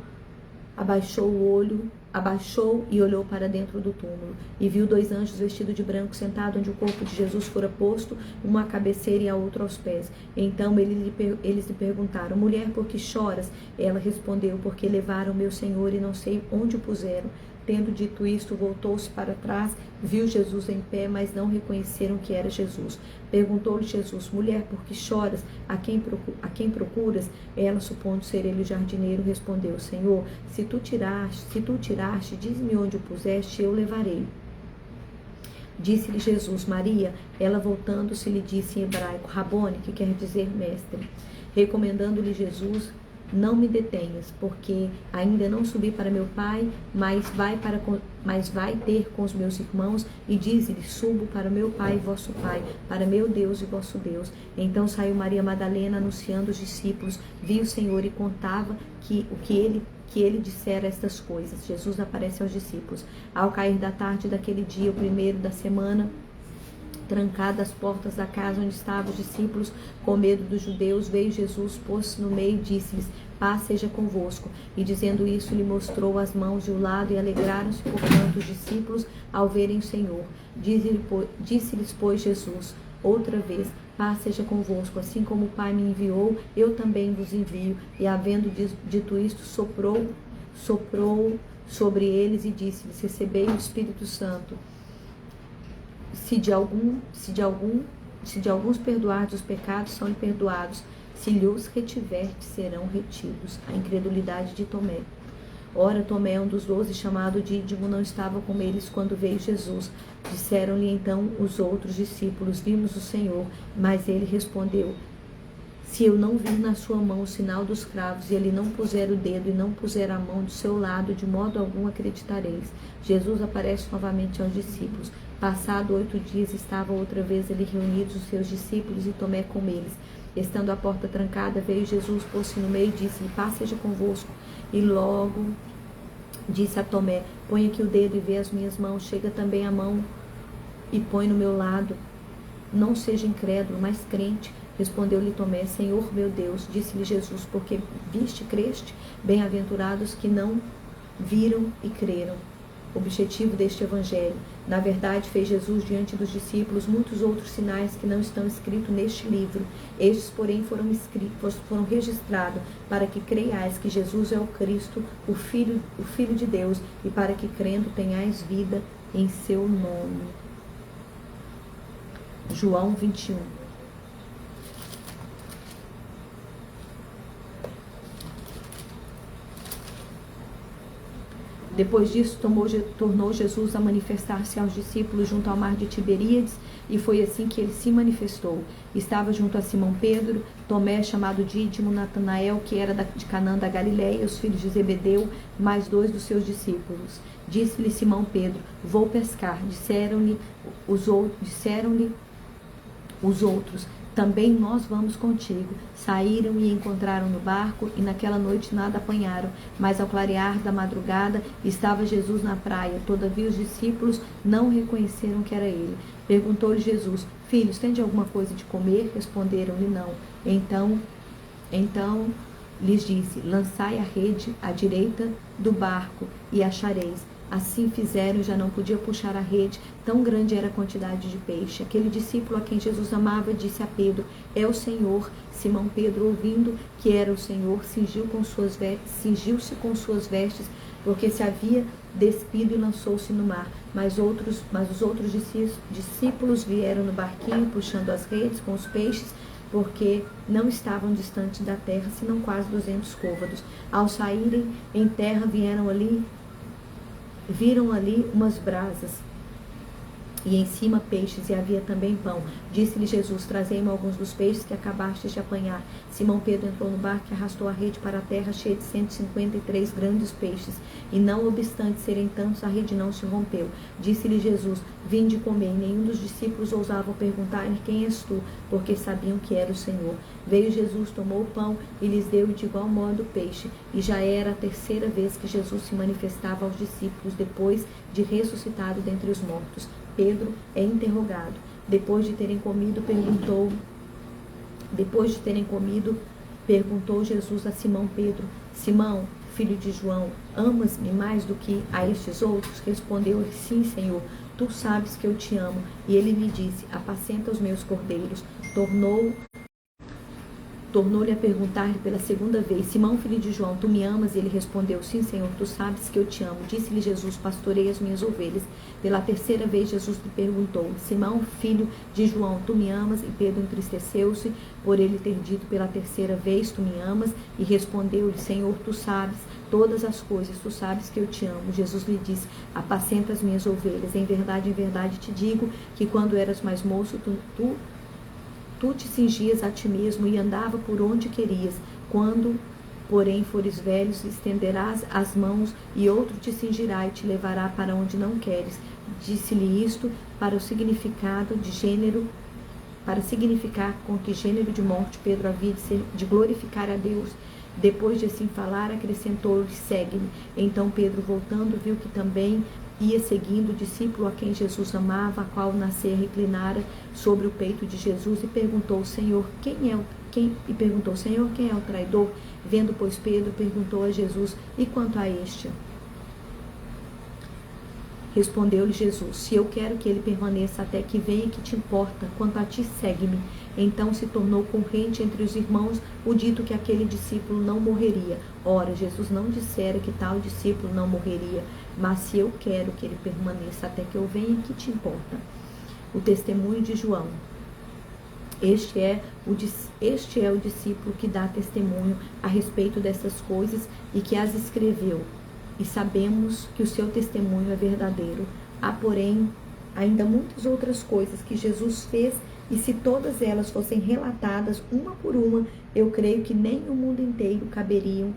e olhou para dentro do túmulo, e viu 2 anjos vestidos de branco sentados onde o corpo de Jesus fora posto, uma à cabeceira e a outra aos pés. Então eles lhe perguntaram: mulher, por que choras? Ela respondeu: porque levaram meu Senhor e não sei onde o puseram. Tendo dito isto, voltou-se para trás, viu Jesus em pé, mas não reconheceram que era Jesus. Perguntou-lhe Jesus: mulher, por que choras? A quem procuras? Ela, supondo ser ele o jardineiro, respondeu: Senhor, se tu tiraste, diz-me onde o puseste, eu levarei. Disse-lhe Jesus: Maria. Ela, voltando-se, lhe disse em hebraico: Rabone, que quer dizer mestre. Recomendando-lhe Jesus: não me detenhas, porque ainda não subi para meu Pai, mas vai ter com os meus irmãos, e diz-lhe: subo para meu Pai e vosso Pai, para meu Deus e vosso Deus. Então saiu Maria Madalena, anunciando os discípulos, viu o Senhor e contava que ele dissera estas coisas. Jesus aparece aos discípulos. Ao cair da tarde daquele dia, o primeiro da semana, trancadas as portas da casa onde estavam os discípulos, com medo dos judeus, veio Jesus, pôs-se no meio e disse-lhes: paz seja convosco. E dizendo isso, lhe mostrou as mãos e o lado, e alegraram-se porquanto os discípulos ao verem o Senhor. Disse-lhes, pois, Jesus outra vez: paz seja convosco. Assim como o Pai me enviou, eu também vos envio. E havendo dito isto, soprou sobre eles e disse-lhes: recebei o Espírito Santo. Se de alguns perdoardes os pecados, são-lhe perdoados. Se lhos retiverdes, serão retidos. A incredulidade de Tomé. Ora, Tomé, um dos 12, chamado Dídimo, não estava com eles quando veio Jesus. Disseram-lhe então os outros discípulos: vimos o Senhor. Mas ele respondeu: se eu não vir na sua mão o sinal dos cravos, e ele não puser o dedo e não puser a mão do seu lado, de modo algum acreditareis. Jesus aparece novamente aos discípulos. Passado 8 dias, estavam outra vez ali reunidos os seus discípulos e Tomé com eles. Estando a porta trancada, veio Jesus, pôs-se no meio e disse-lhe: paz seja convosco. E logo disse a Tomé: põe aqui o dedo e vê as minhas mãos, chega também a mão e põe no meu lado. Não seja incrédulo, mas crente. Respondeu-lhe Tomé: Senhor meu Deus. Disse-lhe Jesus: porque viste, creste? Bem-aventurados que não viram e creram. Objetivo deste evangelho: na verdade, fez Jesus diante dos discípulos muitos outros sinais que não estão escritos neste livro. Estes, porém, foram registrados para que creiais que Jesus é o Cristo, o Filho de Deus, e para que, crendo, tenhais vida em seu nome. João 21. Depois disso, tornou Jesus a manifestar-se aos discípulos junto ao mar de Tiberíades, e foi assim que ele se manifestou. Estava junto a Simão Pedro, Tomé, chamado Dídimo, Natanael, que era de Canaã da Galileia, os filhos de Zebedeu, mais 2 dos seus discípulos. Disse-lhe Simão Pedro: vou pescar. Disseram-lhe os outros: também nós vamos contigo. Saíram e encontraram no barco, e naquela noite nada apanharam. Mas ao clarear da madrugada, estava Jesus na praia. Todavia os discípulos não reconheceram que era ele. Perguntou-lhe Jesus: Filhos, tende alguma coisa de comer? Responderam-lhe: Não. Então lhes disse: Lançai a rede à direita do barco e achareis. Assim fizeram, já não podia puxar a rede, tão grande era a quantidade de peixe. Aquele discípulo a quem Jesus amava disse a Pedro: É o Senhor. Simão Pedro, ouvindo que era o Senhor, cingiu-se com suas vestes, porque se havia despido, e lançou-se no mar. Mas os outros discípulos vieram no barquinho, puxando as redes com os peixes, porque não estavam distantes da terra, senão quase 200 côvados. Ao saírem em terra, viram ali umas brasas, e em cima peixes, e havia também pão. Disse-lhe Jesus: Trazei-me alguns dos peixes que acabastes de apanhar. Simão Pedro entrou no barco e arrastou a rede para a terra, cheia de 153 grandes peixes, e não obstante serem tantos, a rede não se rompeu. Disse-lhe Jesus: Vinde comer. E nenhum dos discípulos ousava perguntar-lhe: Quem és tu? Porque sabiam que era o Senhor. Veio Jesus, tomou o pão e lhes deu de igual modo o peixe. E já era a terceira vez que Jesus se manifestava aos discípulos, depois de ressuscitado dentre os mortos. Pedro é interrogado. Depois de terem comido, perguntou Jesus a Simão Pedro: Simão, filho de João, amas-me mais do que a estes outros? Respondeu-lhe: Sim, Senhor, tu sabes que eu te amo. E ele lhe disse: Apacenta os meus cordeiros. Tornou-lhe a perguntar-lhe pela segunda vez: Simão, filho de João, tu me amas? E ele respondeu: Sim, Senhor, tu sabes que eu te amo. Disse-lhe Jesus: Pastorei as minhas ovelhas. Pela terceira vez Jesus lhe perguntou: Simão, filho de João, tu me amas? E Pedro entristeceu-se por ele ter dito pela terceira vez: Tu me amas? E respondeu-lhe: Senhor, tu sabes todas as coisas, tu sabes que eu te amo. Jesus lhe disse: Apacenta as minhas ovelhas. Em verdade te digo que quando eras mais moço, tu te cingias a ti mesmo e andava por onde querias. Quando, porém, fores velho, estenderás as mãos, e outro te cingirá e te levará para onde não queres. Disse-lhe isto para significar com que gênero de morte Pedro havia de glorificar a Deus. Depois de assim falar, acrescentou-lhe: Segue-me. Então Pedro, voltando, viu que também ia seguindo o discípulo a quem Jesus amava, a qual nascera reclinara sobre o peito de Jesus, e perguntou: Senhor, quem é o traidor? Vendo, pois, Pedro, perguntou a Jesus: E quanto a este? Respondeu-lhe Jesus: Se eu quero que ele permaneça até que venha, que te importa? Quanto a ti, segue-me. Então se tornou corrente entre os irmãos o dito que aquele discípulo não morreria. Ora, Jesus não dissera que tal discípulo não morreria, mas se eu quero que ele permaneça até que eu venha, que te importa? O testemunho de João. Este é o discípulo que dá testemunho a respeito dessas coisas e que as escreveu. E sabemos que o seu testemunho é verdadeiro. Há, porém, ainda muitas outras coisas que Jesus fez, e se todas elas fossem relatadas uma por uma, eu creio que nem no mundo inteiro caberiam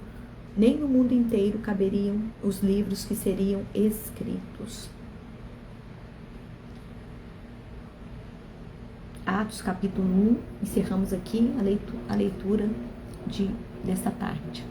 os livros que seriam escritos. Atos capítulo 1, encerramos aqui a leitura desta tarde.